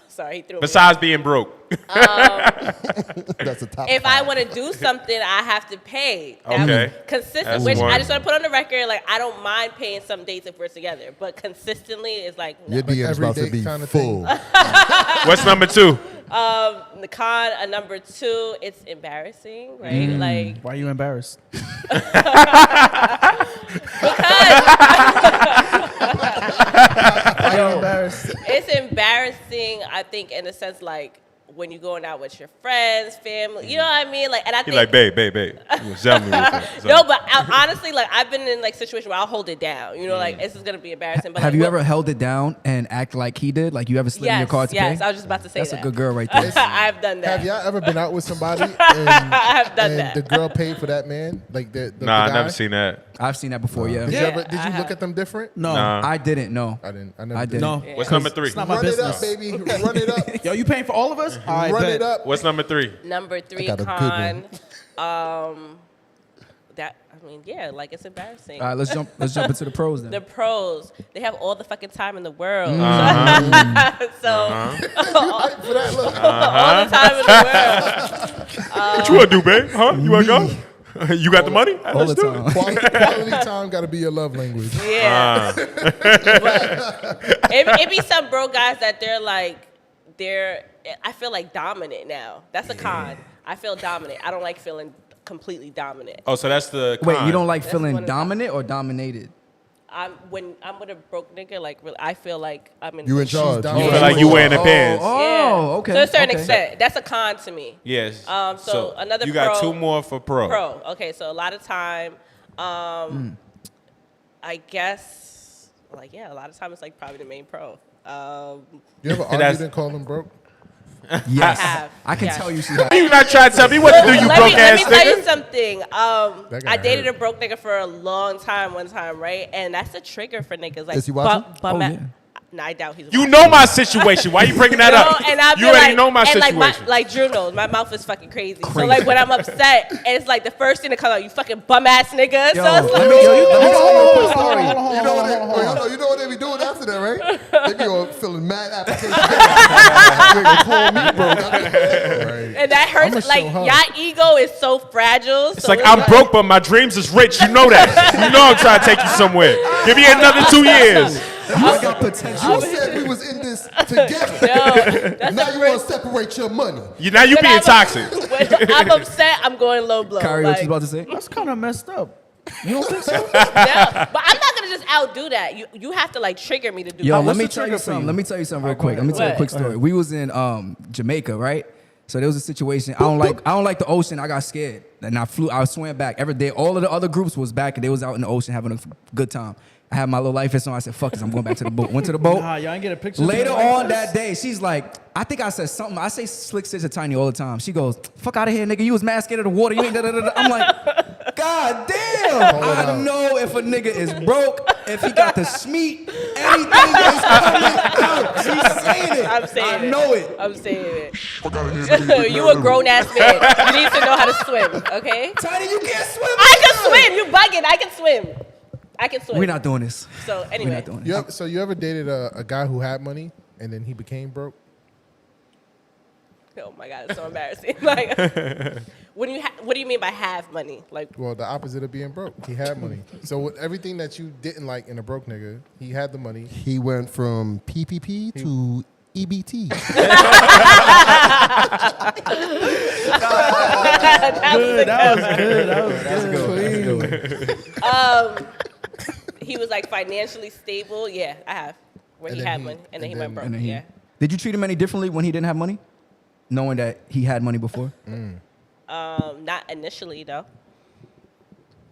[SPEAKER 3] Sorry, he threw.
[SPEAKER 1] Besides being broke.
[SPEAKER 5] That's a top.
[SPEAKER 3] If I want to do something, I have to pay.
[SPEAKER 1] Okay.
[SPEAKER 3] Consistent,
[SPEAKER 1] That's
[SPEAKER 3] which
[SPEAKER 1] one.
[SPEAKER 3] I just want to put on the record. Like, I don't mind paying some dates if we're together, but consistently is like no.
[SPEAKER 5] Your DM's about to
[SPEAKER 7] every
[SPEAKER 5] be
[SPEAKER 7] date kinda
[SPEAKER 5] full.
[SPEAKER 1] What's number 2?
[SPEAKER 3] The con, number 2, it's embarrassing, right? Like,
[SPEAKER 6] Why are you embarrassed? Why are you embarrassed?
[SPEAKER 3] it's embarrassing, I think, in a sense, like, when you're going out with your friends, family, you know what I mean? Like, and I
[SPEAKER 1] He's
[SPEAKER 3] think,
[SPEAKER 1] like, babe. You zell me with that.
[SPEAKER 3] no, but honestly, like, I've been in like situations where I'll hold it down. You know, like, this is gonna be embarrassing. But
[SPEAKER 8] Have
[SPEAKER 3] like,
[SPEAKER 8] you ever held it down and act like he did? Like you ever slid in your car to
[SPEAKER 3] yes,
[SPEAKER 8] pay?
[SPEAKER 3] I was just about to say
[SPEAKER 8] That's
[SPEAKER 3] that.
[SPEAKER 8] a good girl right there.
[SPEAKER 3] I've done that.
[SPEAKER 7] Have y'all ever been out with somebody and,
[SPEAKER 3] I have done
[SPEAKER 7] and
[SPEAKER 3] that.
[SPEAKER 7] the girl paid for that man? Like the
[SPEAKER 1] Nah,
[SPEAKER 7] guy?
[SPEAKER 1] I've never seen that.
[SPEAKER 8] I've seen that before. Yeah.
[SPEAKER 7] Did you
[SPEAKER 3] I
[SPEAKER 7] look at them different?
[SPEAKER 6] No.
[SPEAKER 1] Nah.
[SPEAKER 8] I didn't. No.
[SPEAKER 7] I didn't. I never
[SPEAKER 8] I
[SPEAKER 7] did.
[SPEAKER 8] didn't.
[SPEAKER 6] No.
[SPEAKER 1] What's number 3?
[SPEAKER 6] It's not my
[SPEAKER 7] Run it
[SPEAKER 6] business.
[SPEAKER 7] up, baby. Run it up.
[SPEAKER 6] Yo, you paying for all of us? All right,
[SPEAKER 7] Run
[SPEAKER 6] bet.
[SPEAKER 7] it up.
[SPEAKER 1] What's number 3?
[SPEAKER 3] Number 3
[SPEAKER 5] got a
[SPEAKER 3] con.
[SPEAKER 5] good
[SPEAKER 3] That I mean, yeah, like it's embarrassing.
[SPEAKER 8] All right, let's jump into the pros then.
[SPEAKER 3] The pros, they have all the fucking time in the world. So
[SPEAKER 7] For that look.
[SPEAKER 3] all the time in the world.
[SPEAKER 1] What you want to do, babe? Huh? You want to go? You got the money?
[SPEAKER 8] All the time.
[SPEAKER 7] Quality time got to be your love language.
[SPEAKER 3] Yeah. But it be some bro guys that I feel like dominant now. That's a con. I feel dominant. I don't like feeling completely dominant.
[SPEAKER 1] Oh, so that's the con.
[SPEAKER 8] Wait, you don't like
[SPEAKER 3] That's one
[SPEAKER 8] feeling
[SPEAKER 3] of the-
[SPEAKER 8] dominant or dominated?
[SPEAKER 3] When I'm with a broke nigga, like really, I feel like I'm in.
[SPEAKER 5] You in charge.
[SPEAKER 7] down.
[SPEAKER 1] You feel like you wearing the pants.
[SPEAKER 8] Oh, okay.
[SPEAKER 3] To a certain
[SPEAKER 8] okay.
[SPEAKER 3] extent, that's a con to me.
[SPEAKER 1] Yes.
[SPEAKER 3] So another
[SPEAKER 1] You got
[SPEAKER 3] pro-
[SPEAKER 1] 2 more for pro.
[SPEAKER 3] Pro. Okay, so a lot of time, I guess, like a lot of time it's like probably the main pro.
[SPEAKER 7] You ever argued and call them broke?
[SPEAKER 8] Yes.
[SPEAKER 3] have,
[SPEAKER 8] I can
[SPEAKER 3] yes.
[SPEAKER 8] tell you she has.
[SPEAKER 1] You not trying to tell me what to do, you broke
[SPEAKER 3] let
[SPEAKER 1] ass
[SPEAKER 3] me tell you
[SPEAKER 1] nigga.
[SPEAKER 3] something.
[SPEAKER 7] That guy
[SPEAKER 3] I dated
[SPEAKER 7] hurt.
[SPEAKER 3] a broke nigga for a long time one time, right? And that's a trigger for niggas. Like,
[SPEAKER 5] Is he watching?
[SPEAKER 3] bum
[SPEAKER 8] Oh,
[SPEAKER 3] at-
[SPEAKER 8] yeah.
[SPEAKER 3] Nah, I doubt he's
[SPEAKER 1] You
[SPEAKER 3] watching.
[SPEAKER 1] know my situation. Why you bringing that up?
[SPEAKER 3] And I'll be
[SPEAKER 1] You already
[SPEAKER 3] like,
[SPEAKER 1] know my
[SPEAKER 3] and
[SPEAKER 1] situation.
[SPEAKER 3] like Drew knows, my mouth is fucking crazy. So like when I'm upset, it's like the first thing that comes out, you fucking bum ass nigga. So it's like,
[SPEAKER 5] You know what they be doing after that, right? They be all filling mad applications. They gonna call me, bro.
[SPEAKER 3] and that
[SPEAKER 7] I'ma
[SPEAKER 3] hurts.
[SPEAKER 7] show
[SPEAKER 3] Like
[SPEAKER 7] her.
[SPEAKER 3] your ego is so fragile.
[SPEAKER 1] It's like I'm broke, but my dreams is rich. You know that. You know I'm trying to take you somewhere. Give me another 2 years.
[SPEAKER 8] I got potential.
[SPEAKER 5] You said we was in this together.
[SPEAKER 3] That's
[SPEAKER 5] Now
[SPEAKER 3] the
[SPEAKER 5] you
[SPEAKER 3] first-
[SPEAKER 5] want to separate your money.
[SPEAKER 1] Now you
[SPEAKER 3] When
[SPEAKER 1] being
[SPEAKER 3] I'm
[SPEAKER 1] toxic.
[SPEAKER 3] When I'm upset, I'm going low blow.
[SPEAKER 8] Khayri, what
[SPEAKER 3] like,
[SPEAKER 8] you about to say?
[SPEAKER 6] That's kind of messed up. You don't think so?
[SPEAKER 3] yeah. But I'm not gonna just outdo that. You have to like trigger me to do.
[SPEAKER 8] Yo,
[SPEAKER 3] that.
[SPEAKER 8] let
[SPEAKER 6] what's
[SPEAKER 8] me
[SPEAKER 6] the
[SPEAKER 8] tell you
[SPEAKER 6] trigger for
[SPEAKER 8] something.
[SPEAKER 6] you?
[SPEAKER 8] Let me tell you something real quick. Let me tell you a
[SPEAKER 3] What?
[SPEAKER 8] quick story. We was in Jamaica, right? So there was a situation. I don't like the ocean. I got scared, and I swam back every day. All of the other groups was back, and they was out in the ocean having a good time. I had my little life vest on. I said, "Fuck this, I'm going back to the boat." Went to the boat.
[SPEAKER 6] Nah, y'all ain't get a picture.
[SPEAKER 8] Later on that day, she's like, I think I said something. I say slick sis to Tiny all the time. She goes, "Fuck out of here, nigga. You was mad scared of the water. You ain't da da da." I'm like, God damn. I know if a nigga is broke, if he got the smeat, anything is coming out. She's saying it.
[SPEAKER 3] I'm saying
[SPEAKER 8] I
[SPEAKER 3] it.
[SPEAKER 8] know it.
[SPEAKER 3] I'm saying it. You a grown ass man. You need to know how to swim. Okay.
[SPEAKER 8] Tiny, you can't swim.
[SPEAKER 3] I can swim. You bugging. I can swim. I can swim.
[SPEAKER 8] We're not doing this.
[SPEAKER 3] So
[SPEAKER 8] We're
[SPEAKER 3] anyway.
[SPEAKER 8] not doing this.
[SPEAKER 7] So you ever dated a guy who had money and then he became broke?
[SPEAKER 3] Oh my god, it's so embarrassing. Like, what do you mean by have money? Like,
[SPEAKER 7] Well, the opposite of being broke. He had money. So with everything that you didn't like in a broke nigga, he had the money.
[SPEAKER 5] He went from PPP to EBT.
[SPEAKER 3] he was like financially stable. Yeah, I have. Where
[SPEAKER 7] And
[SPEAKER 3] he
[SPEAKER 7] then
[SPEAKER 3] had
[SPEAKER 7] he-
[SPEAKER 3] money, and then he
[SPEAKER 7] and
[SPEAKER 3] went
[SPEAKER 7] then-
[SPEAKER 3] broke.
[SPEAKER 8] And then he-
[SPEAKER 3] Yeah.
[SPEAKER 8] Did you treat him any differently when he didn't have money? Knowing that he had money before?
[SPEAKER 3] Not initially though.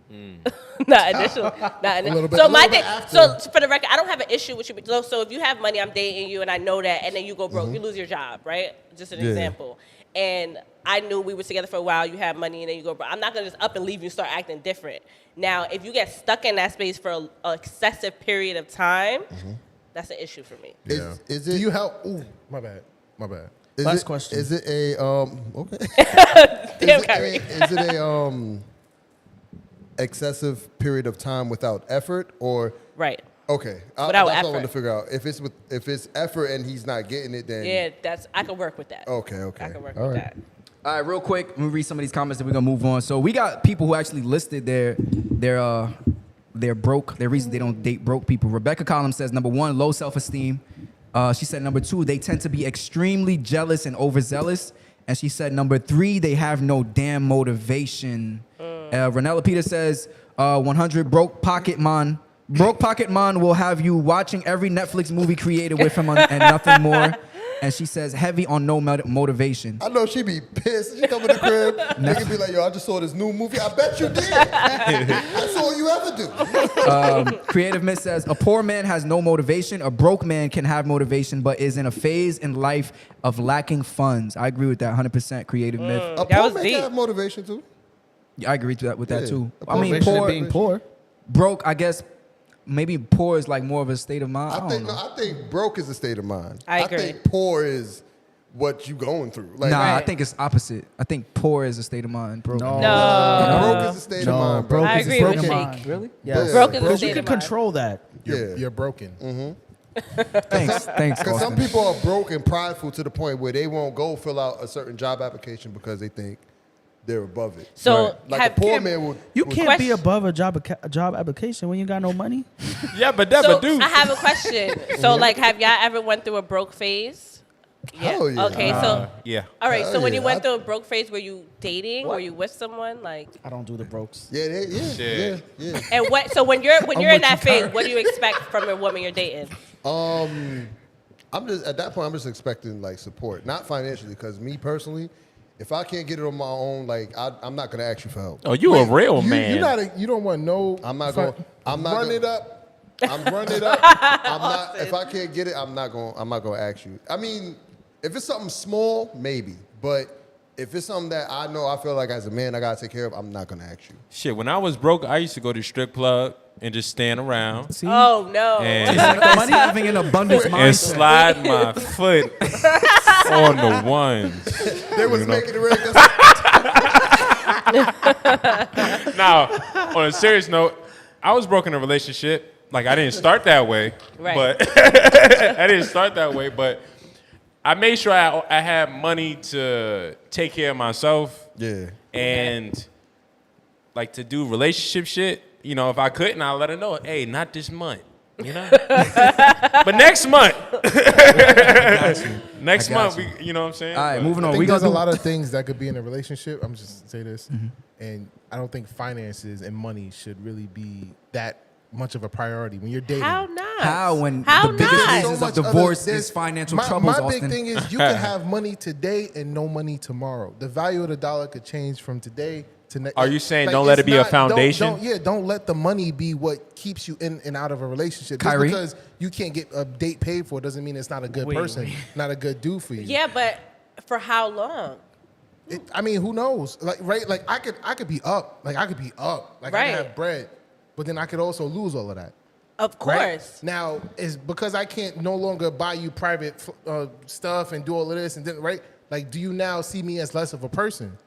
[SPEAKER 3] Not initially. Not initially.
[SPEAKER 7] little bit-
[SPEAKER 3] So
[SPEAKER 7] a
[SPEAKER 3] my
[SPEAKER 7] little
[SPEAKER 3] thing.
[SPEAKER 7] bit after.
[SPEAKER 3] So for the record, I don't have an issue with you. So if you have money, I'm dating you, and I know that, and then you go broke, you lose your job, right? Just an
[SPEAKER 5] Yeah.
[SPEAKER 3] example. And I knew we were together for a while. You have money, and then you go broke. I'm not gonna just up and leave you and start acting different. Now, if you get stuck in that space for an excessive period of time. That's an issue for me.
[SPEAKER 5] Is it?
[SPEAKER 7] Do you help? Ooh, my bad.
[SPEAKER 6] Last question.
[SPEAKER 5] Is it a okay?
[SPEAKER 3] Damn, Khayri.
[SPEAKER 5] Is it a excessive period of time without effort or
[SPEAKER 3] Right.
[SPEAKER 5] okay?
[SPEAKER 3] Without
[SPEAKER 5] that's what I
[SPEAKER 3] effort.
[SPEAKER 5] want to figure out. If it's effort and he's not getting it, then
[SPEAKER 3] Yeah, I can work with that.
[SPEAKER 5] Okay.
[SPEAKER 3] I can work
[SPEAKER 5] All
[SPEAKER 3] with
[SPEAKER 5] right.
[SPEAKER 3] that.
[SPEAKER 8] All right, real quick, I'm gonna read some of these comments and we're gonna move on. So we got people who actually listed their broke, their reasons they don't date broke people. Rebecca Collins says, number 1, low self-esteem. She said number 2, they tend to be extremely jealous and overzealous. And she said number 3, they have no damn motivation. Renella Peter says, 100 broke pocket man. Broke pocket man will have you watching every Netflix movie created with him and nothing more. And she says heavy on no motivation.
[SPEAKER 5] I know she be pissed. She come in the crib, nigga be like, yo, I just saw this new movie. I bet you did. That's all you ever do.
[SPEAKER 8] Creative Myth says, a poor man has no motivation. A broke man can have motivation, but is in a phase in life of lacking funds. I agree with that 100%, Creative Myth.
[SPEAKER 5] A poor man can have motivation too.
[SPEAKER 8] I agree with that too. I mean,
[SPEAKER 6] Motivation of
[SPEAKER 8] poor,
[SPEAKER 6] being poor.
[SPEAKER 8] broke, I guess maybe poor is like more of a state of mind.
[SPEAKER 5] I think broke is a state of mind.
[SPEAKER 3] I agree.
[SPEAKER 5] think poor is what you going through. Like,
[SPEAKER 8] Nah, I
[SPEAKER 3] Right.
[SPEAKER 8] think it's opposite. I think poor is a state of mind. Broke.
[SPEAKER 6] No.
[SPEAKER 5] broke is a state of mind, bro.
[SPEAKER 6] broke
[SPEAKER 3] I
[SPEAKER 6] is a
[SPEAKER 3] agree
[SPEAKER 6] state
[SPEAKER 3] with
[SPEAKER 6] of
[SPEAKER 3] Shake.
[SPEAKER 6] mind.
[SPEAKER 8] Really?
[SPEAKER 6] Yes.
[SPEAKER 3] Broke is a
[SPEAKER 6] Because
[SPEAKER 3] state
[SPEAKER 6] you can
[SPEAKER 3] of mind.
[SPEAKER 6] control that.
[SPEAKER 7] You're broken.
[SPEAKER 8] Thanks.
[SPEAKER 5] Because some
[SPEAKER 8] Austin.
[SPEAKER 5] people are broke and prideful to the point where they won't go fill out a certain job application because they think they're above it.
[SPEAKER 3] So
[SPEAKER 5] Like a poor man would.
[SPEAKER 6] You
[SPEAKER 5] would-
[SPEAKER 6] can't be
[SPEAKER 3] Question.
[SPEAKER 6] above a job application when you got no money.
[SPEAKER 1] Yeah, but
[SPEAKER 3] So
[SPEAKER 1] do.
[SPEAKER 3] I have a question. So like, have y'all ever went through a broke phase?
[SPEAKER 5] Hell yeah.
[SPEAKER 3] Okay, so
[SPEAKER 1] Yeah.
[SPEAKER 3] all right.
[SPEAKER 5] Hell
[SPEAKER 3] So when you
[SPEAKER 5] yeah.
[SPEAKER 3] went through a broke phase, were you dating? Were you with someone? Like,
[SPEAKER 6] I don't do the brokes.
[SPEAKER 5] Yeah.
[SPEAKER 3] and what? So when you're in
[SPEAKER 6] with
[SPEAKER 3] that
[SPEAKER 6] you,
[SPEAKER 3] phase,
[SPEAKER 6] Khayri.
[SPEAKER 3] what do you expect from a woman you're dating?
[SPEAKER 5] I'm just at that point. I'm just expecting like support, not financially. Because me personally, if I can't get it on my own, like I'm not gonna ask you for help.
[SPEAKER 1] Oh, you a real man.
[SPEAKER 7] You don't want no.
[SPEAKER 5] I'm not going. I'm not
[SPEAKER 7] run
[SPEAKER 5] gonna,
[SPEAKER 7] it up.
[SPEAKER 5] I'm running it up. I'm not. If I can't get it, I'm not going. I'm not going to ask you. I mean, if it's something small, maybe. But if it's something that I know, I feel like as a man, I gotta take care of. I'm not going to ask you.
[SPEAKER 1] Shit, when I was broke, I used to go to strip club and just stand around
[SPEAKER 6] See?
[SPEAKER 3] Oh no!
[SPEAKER 1] and,
[SPEAKER 8] Money having an abundance
[SPEAKER 1] and
[SPEAKER 8] mindset.
[SPEAKER 1] slide my foot on the ones.
[SPEAKER 5] They was making it right.
[SPEAKER 1] Now, on a serious note, I was broke in a relationship. Like, I didn't start that way.
[SPEAKER 3] Right.
[SPEAKER 1] But I didn't start that way, but I made sure I had money to take care of myself.
[SPEAKER 5] Yeah.
[SPEAKER 1] And, like, to do relationship shit. You know, if I couldn't, I'll let her know, hey, not this month. You know? But next month. Next month, you know what I'm saying?
[SPEAKER 8] All right,
[SPEAKER 1] But-
[SPEAKER 8] moving
[SPEAKER 7] I
[SPEAKER 8] on.
[SPEAKER 7] think
[SPEAKER 8] We
[SPEAKER 7] there's
[SPEAKER 8] gonna
[SPEAKER 7] a
[SPEAKER 8] do
[SPEAKER 7] lot of things that could be in a relationship. I'm just say this, and I don't think finances and money should really be that much of a priority when you're dating.
[SPEAKER 3] How not?
[SPEAKER 8] How when
[SPEAKER 3] How
[SPEAKER 8] the biggest
[SPEAKER 3] not?
[SPEAKER 8] reasons
[SPEAKER 7] So
[SPEAKER 8] of
[SPEAKER 7] much
[SPEAKER 8] divorce
[SPEAKER 7] other-
[SPEAKER 8] is financial
[SPEAKER 7] my,
[SPEAKER 8] troubles,
[SPEAKER 7] My big
[SPEAKER 8] Austin.
[SPEAKER 7] thing is you can have money today and no money tomorrow. The value of the dollar could change from today to next.
[SPEAKER 1] Are you saying don't let it be a foundation?
[SPEAKER 7] Don't let the money be what keeps you in and out of a relationship. Just
[SPEAKER 8] Khayri?
[SPEAKER 7] because you can't get a date paid for doesn't mean it's not a good person, not a good dude for you.
[SPEAKER 3] Yeah, but for how long?
[SPEAKER 7] I mean, who knows? Like, right? Like, I could be up. Like, I could be up. Like, I
[SPEAKER 3] Right.
[SPEAKER 7] could have bread, but then I could also lose all of that.
[SPEAKER 3] Of
[SPEAKER 7] Right?
[SPEAKER 3] course.
[SPEAKER 7] Now, is because I can't no longer buy you private stuff and do all of this and then, right? Like, do you now see me as less of a person?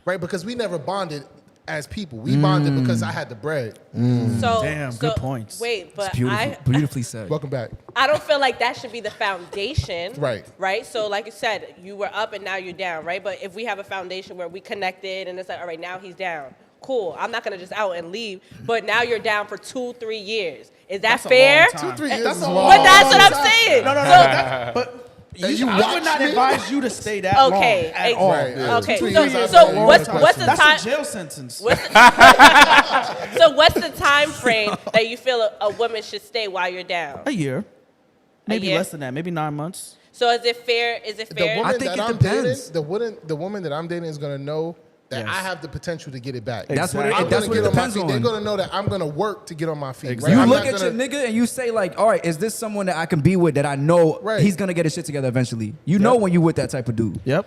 [SPEAKER 7] Right? Because we never bonded as people. We bonded because I had the bread.
[SPEAKER 3] So
[SPEAKER 6] Damn, good points.
[SPEAKER 3] Wait, but
[SPEAKER 8] Beautifully said.
[SPEAKER 7] Welcome back.
[SPEAKER 3] I don't feel like that should be the foundation.
[SPEAKER 7] Right.
[SPEAKER 3] Right. So like you said, you were up and now you're down, right? But if we have a foundation where we connected and it's like, all right, now he's down. Cool. I'm not gonna just out and leave. But now you're down for 2-3 years. Is that fair?
[SPEAKER 7] 2-3 years is
[SPEAKER 6] a
[SPEAKER 7] long.
[SPEAKER 6] long
[SPEAKER 3] But that's what I'm saying.
[SPEAKER 6] No.
[SPEAKER 3] So,
[SPEAKER 6] But
[SPEAKER 5] you
[SPEAKER 6] I would
[SPEAKER 5] watch
[SPEAKER 6] not
[SPEAKER 5] me?
[SPEAKER 6] advise you to stay that long
[SPEAKER 3] okay.
[SPEAKER 6] at all.
[SPEAKER 7] Right, yeah.
[SPEAKER 3] Okay.
[SPEAKER 7] 2-3
[SPEAKER 3] So,
[SPEAKER 7] years is
[SPEAKER 3] so
[SPEAKER 7] a long
[SPEAKER 3] what's
[SPEAKER 7] time.
[SPEAKER 3] the
[SPEAKER 6] That's
[SPEAKER 3] time?
[SPEAKER 6] a jail sentence.
[SPEAKER 3] So what's the time frame that you feel a woman should stay while you're down?
[SPEAKER 6] A year. Maybe
[SPEAKER 3] year?
[SPEAKER 6] less than that. Maybe 9 months.
[SPEAKER 3] So is it fair? Is it
[SPEAKER 7] The
[SPEAKER 3] fair?
[SPEAKER 7] woman
[SPEAKER 8] I think
[SPEAKER 7] that
[SPEAKER 8] it
[SPEAKER 7] I'm
[SPEAKER 8] depends.
[SPEAKER 7] dating, the woman that I'm dating is gonna know that
[SPEAKER 6] Yes.
[SPEAKER 7] I have the potential to get it back.
[SPEAKER 8] That's what it-
[SPEAKER 7] I'm
[SPEAKER 8] that's
[SPEAKER 7] gonna
[SPEAKER 8] what
[SPEAKER 7] get
[SPEAKER 8] it
[SPEAKER 7] on my
[SPEAKER 8] depends
[SPEAKER 7] feet.
[SPEAKER 8] on.
[SPEAKER 7] They're gonna know that I'm gonna work to get on my feet.
[SPEAKER 6] Exactly.
[SPEAKER 7] Right?
[SPEAKER 8] You
[SPEAKER 7] I'm
[SPEAKER 8] look
[SPEAKER 7] not
[SPEAKER 8] at
[SPEAKER 7] gonna-
[SPEAKER 8] your nigga and you say like, all right, is this someone that I can be with that I know
[SPEAKER 7] Right.
[SPEAKER 8] he's gonna get his shit together eventually? You know when you with that type of dude.
[SPEAKER 6] Yep.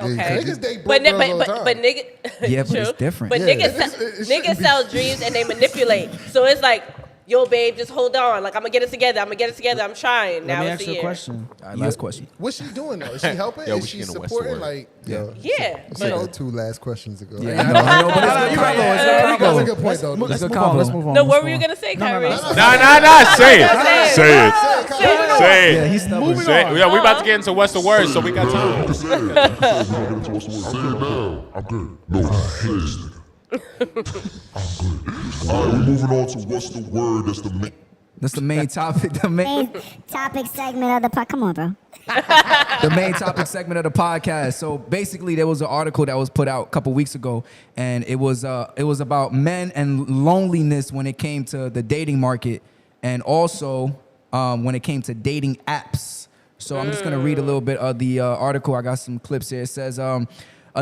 [SPEAKER 3] Okay.
[SPEAKER 7] Niggas date
[SPEAKER 3] But
[SPEAKER 7] broke girls all the time.
[SPEAKER 3] nigga,
[SPEAKER 8] Yeah, but
[SPEAKER 3] true.
[SPEAKER 8] it's different.
[SPEAKER 3] But
[SPEAKER 7] Yeah.
[SPEAKER 3] niggas
[SPEAKER 7] It shouldn't
[SPEAKER 3] niggas
[SPEAKER 7] be.
[SPEAKER 3] sell dreams and they manipulate. So it's like yo, babe, just hold on. Like, I'm going to get it together. I'm trying.
[SPEAKER 6] Let
[SPEAKER 3] Now
[SPEAKER 6] me
[SPEAKER 3] it's
[SPEAKER 6] ask
[SPEAKER 3] the
[SPEAKER 6] you a
[SPEAKER 3] year.
[SPEAKER 6] question.
[SPEAKER 8] All right, last question.
[SPEAKER 7] What's she doing though? Is she helping?
[SPEAKER 1] Yo,
[SPEAKER 7] Is
[SPEAKER 1] we
[SPEAKER 7] she
[SPEAKER 1] should get a West
[SPEAKER 7] supporting?
[SPEAKER 1] Word.
[SPEAKER 7] Like,
[SPEAKER 5] Yo,
[SPEAKER 3] Yeah.
[SPEAKER 5] you know, 2 last questions ago.
[SPEAKER 8] Yeah, I know, but it's
[SPEAKER 6] You
[SPEAKER 8] good
[SPEAKER 6] right,
[SPEAKER 8] convo.
[SPEAKER 6] Lord.
[SPEAKER 7] that's a good point though.
[SPEAKER 6] Let's
[SPEAKER 8] good
[SPEAKER 6] move on.
[SPEAKER 8] convo.
[SPEAKER 6] Let's move on.
[SPEAKER 3] No,
[SPEAKER 6] let's
[SPEAKER 3] what
[SPEAKER 6] move
[SPEAKER 3] were you
[SPEAKER 6] on.
[SPEAKER 3] going to say,
[SPEAKER 6] No, no,
[SPEAKER 3] Khayri?
[SPEAKER 6] no.
[SPEAKER 1] Nah. Say it.
[SPEAKER 3] Say
[SPEAKER 1] Say it.
[SPEAKER 3] it.
[SPEAKER 1] Say it.
[SPEAKER 8] Yeah, he's stubborn.
[SPEAKER 6] Moving
[SPEAKER 1] Say it.
[SPEAKER 6] on.
[SPEAKER 1] Yeah, we about to get into what's the word, so we got time.
[SPEAKER 10] Say it now. I'm good. No, please. I'm good. All right, we're moving on to what's the word.
[SPEAKER 8] That's the main topic.
[SPEAKER 9] Main topic segment of the Come on, bro.
[SPEAKER 8] The main topic segment of the podcast. So basically, there was an article that was put out a couple weeks ago, and it was about men and loneliness when it came to the dating market, and also when it came to dating apps. So I'm just gonna read a little bit of the article. I got some clips here. It says, a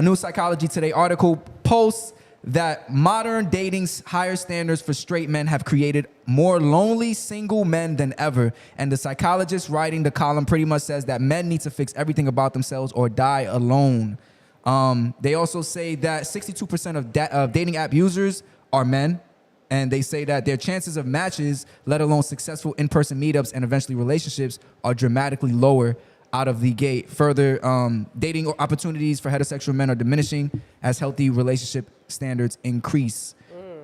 [SPEAKER 8] new Psychology Today article posts that modern dating's higher standards for straight men have created more lonely single men than ever. And the psychologist writing the column pretty much says that men need to fix everything about themselves or die alone. They also say that 62% of dating app users are men. And they say that their chances of matches, let alone successful in-person meetups and eventually relationships, are dramatically lower out of the gate. Further, dating opportunities for heterosexual men are diminishing as healthy relationship standards increase.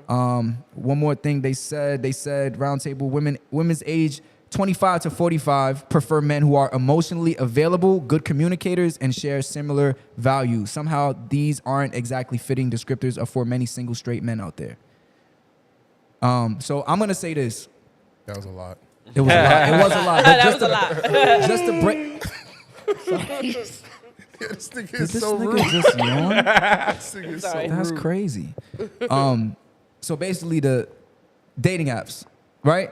[SPEAKER 8] One more thing they said roundtable, women's age 25 to 45 prefer men who are emotionally available, good communicators, and share similar values. Somehow these aren't exactly fitting descriptors for many single straight men out there. So I'm gonna say this.
[SPEAKER 7] that was a lot.
[SPEAKER 8] It was a lot. It was a lot. But
[SPEAKER 3] That
[SPEAKER 8] just
[SPEAKER 3] was a lot.
[SPEAKER 8] just to break.
[SPEAKER 7] This nigga
[SPEAKER 8] Did
[SPEAKER 7] is
[SPEAKER 8] this
[SPEAKER 7] so
[SPEAKER 8] nigga
[SPEAKER 7] rude.
[SPEAKER 8] just yawn?
[SPEAKER 7] This nigga is so
[SPEAKER 3] Sorry.
[SPEAKER 8] That's
[SPEAKER 7] rude.
[SPEAKER 8] crazy. So basically, the dating apps, right?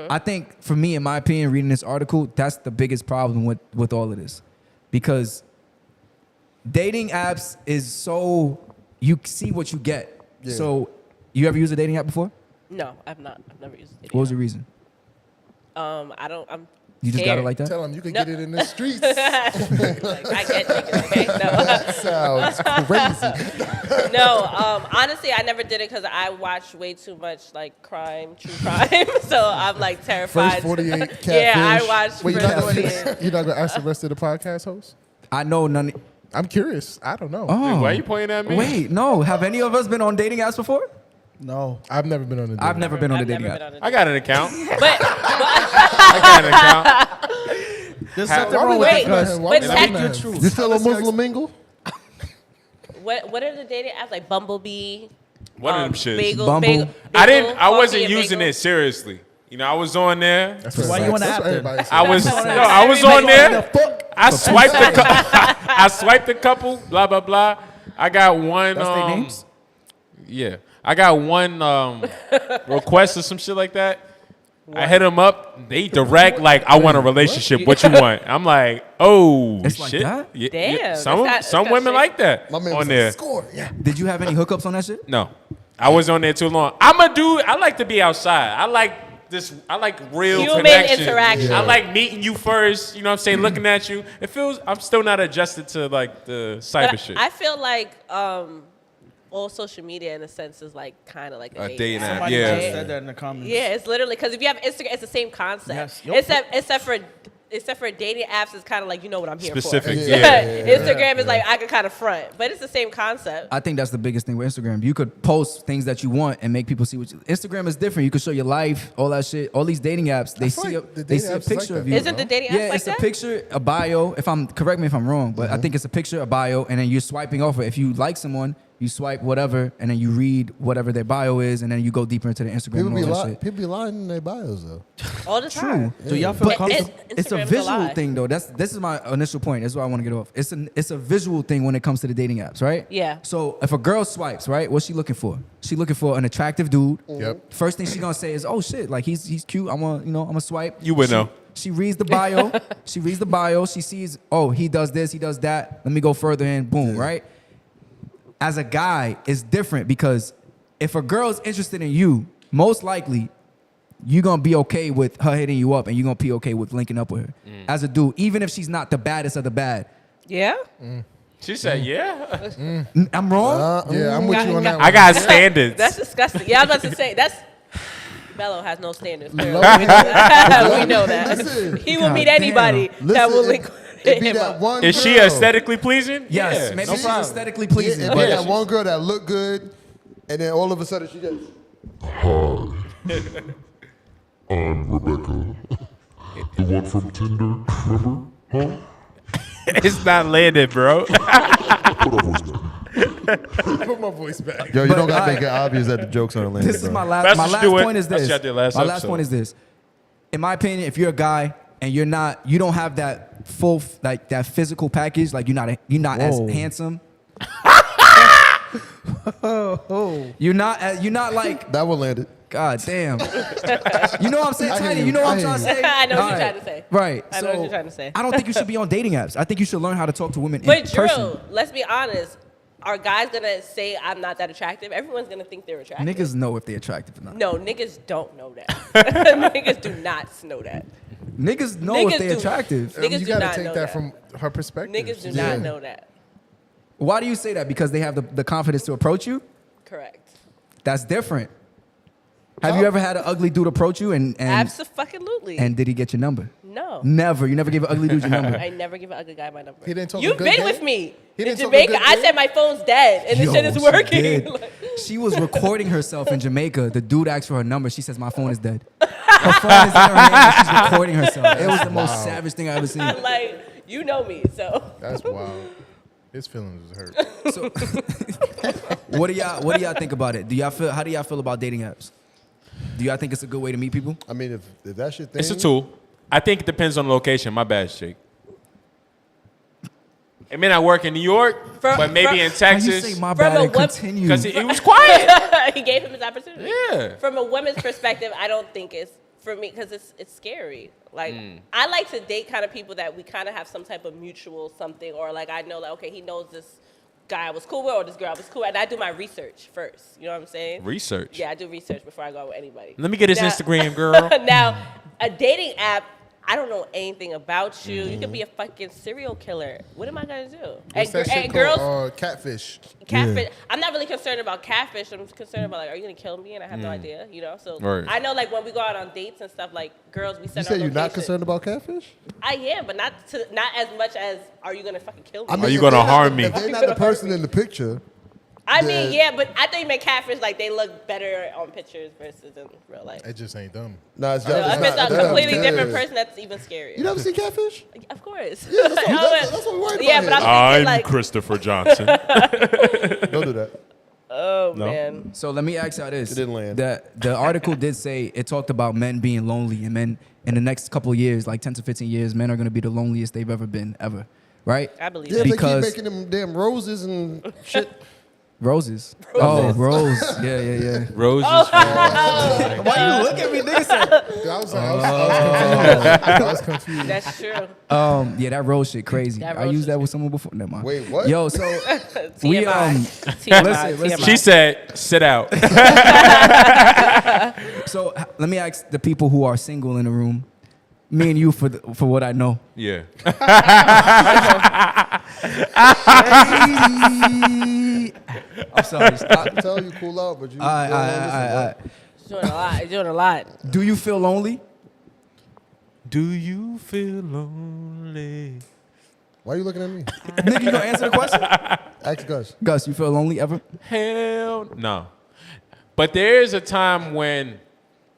[SPEAKER 8] I think for me, in my opinion, reading this article, that's the biggest problem with all of this, because dating apps is so you see what you get.
[SPEAKER 5] Yeah.
[SPEAKER 8] So you ever used a dating app before?
[SPEAKER 3] No, I've not. I've never used it.
[SPEAKER 8] What was the reason?
[SPEAKER 3] I'm
[SPEAKER 8] You just got it
[SPEAKER 3] scared.
[SPEAKER 8] like that?
[SPEAKER 7] Tell him you can
[SPEAKER 3] No.
[SPEAKER 7] get it in the streets.
[SPEAKER 3] Like, I get niggas, okay? No.
[SPEAKER 5] Sounds crazy.
[SPEAKER 3] No, honestly, I never did it because I watch way too much like crime, true crime. So I'm like terrified.
[SPEAKER 7] First 48 catfish.
[SPEAKER 3] Yeah, I watch
[SPEAKER 7] Wait,
[SPEAKER 3] First 48.
[SPEAKER 7] you're not gonna ask the rest of the podcast hosts?
[SPEAKER 8] I know none.
[SPEAKER 7] I'm curious. I don't know.
[SPEAKER 8] Oh,
[SPEAKER 1] Why are you pointing at me?
[SPEAKER 8] wait, no. Have any of us been on dating apps before?
[SPEAKER 6] No.
[SPEAKER 7] I've never been on a date.
[SPEAKER 8] I've never been on a
[SPEAKER 3] I've
[SPEAKER 8] dating
[SPEAKER 3] never
[SPEAKER 8] app.
[SPEAKER 3] been on a
[SPEAKER 1] I got an account.
[SPEAKER 3] But
[SPEAKER 1] I got an account.
[SPEAKER 6] There's something
[SPEAKER 7] Why
[SPEAKER 6] wrong
[SPEAKER 7] we
[SPEAKER 6] with
[SPEAKER 3] Wait,
[SPEAKER 6] it
[SPEAKER 7] laughing at
[SPEAKER 6] because
[SPEAKER 7] him? Why we
[SPEAKER 3] but
[SPEAKER 7] laughing
[SPEAKER 3] tech-
[SPEAKER 7] at him?
[SPEAKER 5] You still a Muslim mingle?
[SPEAKER 3] what are the dating apps like Bumblebee?
[SPEAKER 1] One of them shits.
[SPEAKER 3] Bagel,
[SPEAKER 8] Bumble.
[SPEAKER 3] bagel,
[SPEAKER 1] I
[SPEAKER 3] Bagel,
[SPEAKER 1] wasn't
[SPEAKER 3] Coffee and
[SPEAKER 1] using
[SPEAKER 3] Bagel.
[SPEAKER 1] it seriously. You know, I was on there.
[SPEAKER 7] That's
[SPEAKER 6] So
[SPEAKER 7] what
[SPEAKER 6] why you
[SPEAKER 7] everybody-
[SPEAKER 6] on the
[SPEAKER 7] that's
[SPEAKER 6] app
[SPEAKER 7] what
[SPEAKER 6] then?
[SPEAKER 7] everybody says.
[SPEAKER 1] I was on there. I swiped I swiped a couple, blah blah blah. I got one
[SPEAKER 6] That's their names?
[SPEAKER 1] yeah. I got one request or some shit like that. I hit them up. They direct like, I want a relationship. What you want? I'm like, oh
[SPEAKER 8] It's like
[SPEAKER 1] shit.
[SPEAKER 8] that?
[SPEAKER 1] Yeah,
[SPEAKER 3] Damn,
[SPEAKER 1] yeah.
[SPEAKER 3] it's
[SPEAKER 1] Some
[SPEAKER 3] got
[SPEAKER 1] women
[SPEAKER 3] shit.
[SPEAKER 1] like that
[SPEAKER 5] My man
[SPEAKER 1] on
[SPEAKER 5] was
[SPEAKER 1] there.
[SPEAKER 5] like, score. Yeah.
[SPEAKER 8] Did you have any hookups on that shit?
[SPEAKER 1] No, I was on there too long. I'm a dude. I like to be outside. I like this. I like real
[SPEAKER 3] Human
[SPEAKER 1] connection.
[SPEAKER 3] interaction.
[SPEAKER 1] I like meeting you first. You know what I'm saying? Looking at you. It feels. I'm still not adjusted to like the cyber
[SPEAKER 3] But
[SPEAKER 1] shit.
[SPEAKER 3] I feel like all social media in a sense is like kind of like a
[SPEAKER 1] dating app.
[SPEAKER 6] somebody
[SPEAKER 1] Yeah.
[SPEAKER 6] just said that in the comments.
[SPEAKER 3] Yeah, it's literally because if you have Instagram, it's the same concept.
[SPEAKER 6] Yes. Yup.
[SPEAKER 3] Except for dating apps, it's kind of like you know what I'm here
[SPEAKER 1] Specific.
[SPEAKER 3] for.
[SPEAKER 1] Yeah.
[SPEAKER 3] Instagram is like I can kind of front, but it's the same concept.
[SPEAKER 8] I think that's the biggest thing with Instagram. You could post things that you want and make people see what you. Instagram is different. You can show your life, all that shit. All these dating apps, they
[SPEAKER 7] feel
[SPEAKER 8] see
[SPEAKER 7] like the
[SPEAKER 8] they
[SPEAKER 7] dating
[SPEAKER 8] see a
[SPEAKER 7] apps is like
[SPEAKER 8] picture
[SPEAKER 7] that,
[SPEAKER 8] of you.
[SPEAKER 3] Isn't the dating apps
[SPEAKER 8] Yeah,
[SPEAKER 3] like
[SPEAKER 8] it's
[SPEAKER 3] that?
[SPEAKER 8] a picture, a bio. Correct me if I'm wrong, but I think it's a picture, a bio, and then you're swiping over. If you like someone, you swipe whatever, and then you read whatever their bio is, and then you go deeper into the Instagram
[SPEAKER 5] People
[SPEAKER 8] and
[SPEAKER 5] be,
[SPEAKER 8] all that shit.
[SPEAKER 5] people be lying in their bios, though.
[SPEAKER 3] All the time.
[SPEAKER 8] True.
[SPEAKER 6] Do y'all feel
[SPEAKER 8] But
[SPEAKER 6] comfortable?
[SPEAKER 8] it's a
[SPEAKER 3] Instagram's a
[SPEAKER 8] visual
[SPEAKER 3] lie.
[SPEAKER 8] thing though. This is my initial point. That's why I want to get off. It's a visual thing when it comes to the dating apps, right?
[SPEAKER 3] Yeah.
[SPEAKER 8] So if a girl swipes, right, what's she looking for? She looking for an attractive dude.
[SPEAKER 7] Yep.
[SPEAKER 8] First thing she gonna say is, "Oh shit, like he's cute. I'm gonna swipe."
[SPEAKER 1] You would know.
[SPEAKER 8] She reads the bio. She reads the bio. She sees, oh, he does this, he does that. Let me go further in. Boom, right? As a guy, it's different because if a girl's interested in you, most likely you're gonna be okay with her hitting you up and you're gonna be okay with linking up with her. As a dude, even if she's not the baddest of the bad.
[SPEAKER 3] Yeah.
[SPEAKER 1] She said, yeah.
[SPEAKER 8] I'm wrong?
[SPEAKER 7] Yeah, I'm with you on that one.
[SPEAKER 1] I got standards.
[SPEAKER 3] That's disgusting. Yeah, I was about to say that's Bello has no standards.
[SPEAKER 7] Low
[SPEAKER 3] We know that. We know that.
[SPEAKER 5] Listen.
[SPEAKER 3] He will meet
[SPEAKER 8] God
[SPEAKER 3] anybody that will link
[SPEAKER 5] It be
[SPEAKER 3] him
[SPEAKER 5] that
[SPEAKER 3] up.
[SPEAKER 5] one
[SPEAKER 1] Is she
[SPEAKER 5] girl.
[SPEAKER 1] aesthetically pleasing?
[SPEAKER 8] Yes,
[SPEAKER 1] Yeah,
[SPEAKER 8] maybe
[SPEAKER 1] no
[SPEAKER 8] she's
[SPEAKER 1] problem.
[SPEAKER 8] aesthetically
[SPEAKER 5] Yeah,
[SPEAKER 8] pleasing.
[SPEAKER 5] it
[SPEAKER 8] but
[SPEAKER 5] be that one girl that look good, and then all of a sudden she just.
[SPEAKER 10] I'm Rebecca. The one from Tinder, remember? Huh?
[SPEAKER 1] It's not landed, bro.
[SPEAKER 10] Put our voice down.
[SPEAKER 7] Put my voice back.
[SPEAKER 5] Yo, you
[SPEAKER 8] But
[SPEAKER 5] don't gotta
[SPEAKER 8] I-
[SPEAKER 5] make it obvious that the jokes aren't landing.
[SPEAKER 8] This is my
[SPEAKER 1] That's
[SPEAKER 8] last.
[SPEAKER 1] what
[SPEAKER 8] My
[SPEAKER 1] you do
[SPEAKER 8] last
[SPEAKER 1] it.
[SPEAKER 8] point is
[SPEAKER 1] That's
[SPEAKER 8] this.
[SPEAKER 1] what y'all did last
[SPEAKER 8] My last
[SPEAKER 1] episode.
[SPEAKER 8] point is this. In my opinion, if you're a guy and you don't have that full like that physical package, like you're not as
[SPEAKER 6] Whoa.
[SPEAKER 8] handsome. You're not like
[SPEAKER 5] That one landed.
[SPEAKER 8] God damn. You know what I'm saying,
[SPEAKER 5] I hear
[SPEAKER 8] Tiny?
[SPEAKER 5] you.
[SPEAKER 8] You know what
[SPEAKER 5] I
[SPEAKER 8] I'm
[SPEAKER 5] hear
[SPEAKER 8] trying to
[SPEAKER 5] you.
[SPEAKER 8] say?
[SPEAKER 3] I know what you're
[SPEAKER 8] All
[SPEAKER 3] trying to say.
[SPEAKER 8] Right.
[SPEAKER 3] I know what you're trying to say.
[SPEAKER 8] I don't think you should be on dating apps. I think you should learn how to talk to women in
[SPEAKER 3] But
[SPEAKER 8] person.
[SPEAKER 3] Drew, let's be honest. Are guys gonna say I'm not that attractive? Everyone's gonna think they're attractive.
[SPEAKER 8] Niggas know if they're attractive or not.
[SPEAKER 3] No, niggas don't know that. Niggas do not know that.
[SPEAKER 8] Niggas know
[SPEAKER 3] Niggas
[SPEAKER 8] if they're
[SPEAKER 3] do.
[SPEAKER 8] attractive.
[SPEAKER 3] Niggas
[SPEAKER 7] You
[SPEAKER 3] do
[SPEAKER 7] gotta
[SPEAKER 3] not
[SPEAKER 7] take
[SPEAKER 3] know
[SPEAKER 7] that from her perspective.
[SPEAKER 3] Niggas do not know that.
[SPEAKER 8] Why do you say that? Because they have the confidence to approach you?
[SPEAKER 3] Correct.
[SPEAKER 8] That's different. Have you ever had an ugly dude approach you and
[SPEAKER 3] Absolutely.
[SPEAKER 8] and did he get your number?
[SPEAKER 3] No.
[SPEAKER 8] Never. You never gave an ugly dude your number.
[SPEAKER 3] I never give an ugly guy my number.
[SPEAKER 7] He didn't talk a
[SPEAKER 3] You've
[SPEAKER 7] good
[SPEAKER 3] been
[SPEAKER 7] game?
[SPEAKER 3] with me
[SPEAKER 7] He
[SPEAKER 3] in
[SPEAKER 7] didn't talk a
[SPEAKER 3] Jamaica.
[SPEAKER 7] good
[SPEAKER 3] I
[SPEAKER 7] game?
[SPEAKER 3] said my phone's dead and this shit is
[SPEAKER 8] she
[SPEAKER 3] working.
[SPEAKER 8] did.
[SPEAKER 3] Like,
[SPEAKER 8] She was recording herself in Jamaica. The dude asked for her number. She says, my phone is dead. Her phone is in her hand and she's recording herself. It was the most savage thing I ever seen.
[SPEAKER 3] like, you know me, so.
[SPEAKER 7] That's wild. His feelings was hurt.
[SPEAKER 8] So, what do y'all think about it? How do y'all feel about dating apps? Do y'all think it's a good way to meet people?
[SPEAKER 5] I mean, if that's your thing,
[SPEAKER 1] It's a tool. I think it depends on the location. My bad, Jake. It may not work in New York, but maybe in
[SPEAKER 8] How you
[SPEAKER 1] Texas.
[SPEAKER 8] say my
[SPEAKER 3] From
[SPEAKER 8] bad
[SPEAKER 3] a
[SPEAKER 8] and
[SPEAKER 3] what-
[SPEAKER 8] continue?
[SPEAKER 1] Because he was quiet.
[SPEAKER 3] He gave him his opportunity.
[SPEAKER 1] Yeah.
[SPEAKER 3] From a woman's perspective, I don't think it's for me because it's scary. Like I like to date kind of people that we kind of have some type of mutual something, or like I know like okay, he knows this guy I was cool with or this girl I was cool with, and I do my research first. You know what I'm saying?
[SPEAKER 1] Research.
[SPEAKER 3] Yeah, I do research before I go out with anybody.
[SPEAKER 1] Let me get his
[SPEAKER 3] Now-
[SPEAKER 1] Instagram, girl.
[SPEAKER 3] Now, a dating app, I don't know anything about you. You could be a fucking serial killer. What am I gonna do?
[SPEAKER 7] What's that shit
[SPEAKER 3] girls,
[SPEAKER 7] called? Catfish.
[SPEAKER 3] catfish. I'm not really concerned about catfish. I'm concerned about like, are you gonna kill me? And I have no idea, you know. So
[SPEAKER 1] Right.
[SPEAKER 3] I know like when we go out on dates and stuff, like girls, we
[SPEAKER 5] you
[SPEAKER 3] send
[SPEAKER 5] say
[SPEAKER 3] our
[SPEAKER 5] you're not
[SPEAKER 3] location.
[SPEAKER 5] concerned about catfish?
[SPEAKER 3] I am, but not as much as are you gonna fucking kill me?
[SPEAKER 5] I mean,
[SPEAKER 1] Are you
[SPEAKER 5] if
[SPEAKER 1] gonna
[SPEAKER 5] they're not
[SPEAKER 1] harm
[SPEAKER 5] the-
[SPEAKER 1] me?
[SPEAKER 5] If they're not the person in the picture,
[SPEAKER 3] I mean,
[SPEAKER 5] then-
[SPEAKER 3] yeah, but I think you meant catfish like they look better on pictures versus in real life.
[SPEAKER 7] It just ain't them.
[SPEAKER 5] no, it's
[SPEAKER 3] So
[SPEAKER 5] just
[SPEAKER 3] if it's a
[SPEAKER 5] them.
[SPEAKER 3] completely different
[SPEAKER 5] Yeah.
[SPEAKER 3] person, that's even scarier.
[SPEAKER 5] You never see catfish?
[SPEAKER 3] Of course.
[SPEAKER 5] Yeah, that's what we worried
[SPEAKER 3] Yeah,
[SPEAKER 5] about
[SPEAKER 3] but
[SPEAKER 5] here.
[SPEAKER 3] I'm thinking
[SPEAKER 1] I'm
[SPEAKER 3] like,
[SPEAKER 1] Christopher Johnson.
[SPEAKER 5] Don't do that.
[SPEAKER 3] oh
[SPEAKER 1] No.
[SPEAKER 3] man.
[SPEAKER 8] So let me ask y'all this.
[SPEAKER 5] It didn't land.
[SPEAKER 8] The article did say it talked about men being lonely, and men in the next couple of years, like 10 to 15 years, men are going to be the loneliest they've ever been, ever. Right?
[SPEAKER 3] I believe
[SPEAKER 5] Yeah,
[SPEAKER 3] it.
[SPEAKER 5] if they
[SPEAKER 8] Because-
[SPEAKER 5] keep making them damn roses and shit.
[SPEAKER 8] Roses. Oh, rose. Yeah, yeah, yeah.
[SPEAKER 1] Roses.
[SPEAKER 8] Why you look at me, nigga?
[SPEAKER 7] I was confused.
[SPEAKER 3] That's true.
[SPEAKER 8] Yeah, that rose shit crazy.
[SPEAKER 3] That
[SPEAKER 8] I
[SPEAKER 3] rose
[SPEAKER 8] used
[SPEAKER 3] shit
[SPEAKER 8] that with someone before. Never mind.
[SPEAKER 5] Wait, what?
[SPEAKER 8] Yo, so we
[SPEAKER 3] TMI.
[SPEAKER 8] listen, listen.
[SPEAKER 1] She said, sit out.
[SPEAKER 8] So let me ask the people who are single in the room, me and you for what I know.
[SPEAKER 1] Yeah.
[SPEAKER 8] I'm sorry. Stop.
[SPEAKER 5] I tell you cool out, but you.
[SPEAKER 8] All right,
[SPEAKER 5] you don't listen, bro.
[SPEAKER 3] He's doing a lot. He's doing a lot.
[SPEAKER 8] Do you feel lonely?
[SPEAKER 1] Do you feel lonely?
[SPEAKER 5] Why are you looking at me?
[SPEAKER 8] Nigga, you gonna answer the question?
[SPEAKER 5] Ask Gus.
[SPEAKER 8] Gus, you feel lonely ever?
[SPEAKER 1] Hell no. But there is a time when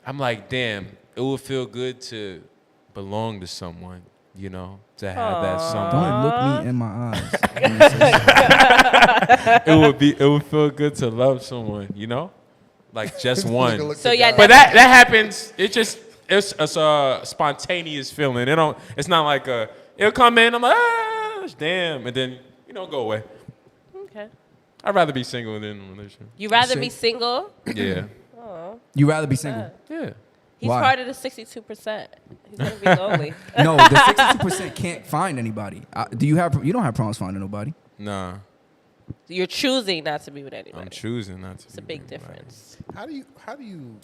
[SPEAKER 1] I'm like, damn, it would feel good to belong to someone, you know, to have that someone.
[SPEAKER 8] Don't look me in my eyes.
[SPEAKER 1] It would feel good to love someone, you know? Like just one.
[SPEAKER 3] So yeah,
[SPEAKER 1] But that happens. It's a spontaneous feeling. It's not like it'll come in, I'm like, damn, and then, go away.
[SPEAKER 3] Okay.
[SPEAKER 1] I'd rather be single than in a relationship.
[SPEAKER 3] You rather be single?
[SPEAKER 1] Yeah.
[SPEAKER 8] You rather be single?
[SPEAKER 1] Yeah.
[SPEAKER 3] He's
[SPEAKER 8] Why?
[SPEAKER 3] part of the 62%. He's gonna be lonely.
[SPEAKER 8] No, the 62% can't find anybody. You don't have problems finding nobody.
[SPEAKER 1] Nah.
[SPEAKER 3] You're choosing not to be with anybody.
[SPEAKER 1] I'm choosing not to.
[SPEAKER 3] It's a big difference.
[SPEAKER 7] How do you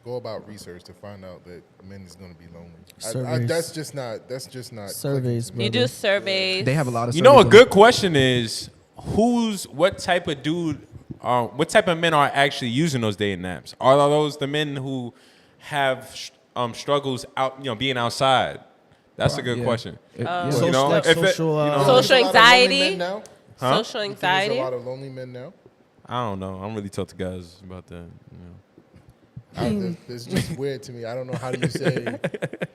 [SPEAKER 7] go about research to find out that men is going to be lonely?
[SPEAKER 6] Surveys.
[SPEAKER 7] That's just not
[SPEAKER 6] Surveys,
[SPEAKER 3] You do surveys.
[SPEAKER 8] They have a lot of.
[SPEAKER 1] You know, a
[SPEAKER 8] surveys.
[SPEAKER 1] good question is what type of men are actually using those dating apps? Are those the men who have struggles out, being outside? That's a good question.
[SPEAKER 6] Social,
[SPEAKER 1] You know,
[SPEAKER 6] like
[SPEAKER 1] if it-
[SPEAKER 6] social,
[SPEAKER 1] you know,
[SPEAKER 3] Social
[SPEAKER 7] There's a lot of lonely
[SPEAKER 3] anxiety.
[SPEAKER 7] men now.
[SPEAKER 1] Huh?
[SPEAKER 3] Social
[SPEAKER 7] There's a
[SPEAKER 3] anxiety.
[SPEAKER 7] lot of lonely men now.
[SPEAKER 1] I don't know. I don't really talk to guys about that.
[SPEAKER 7] It's just weird to me. I don't know how do you say.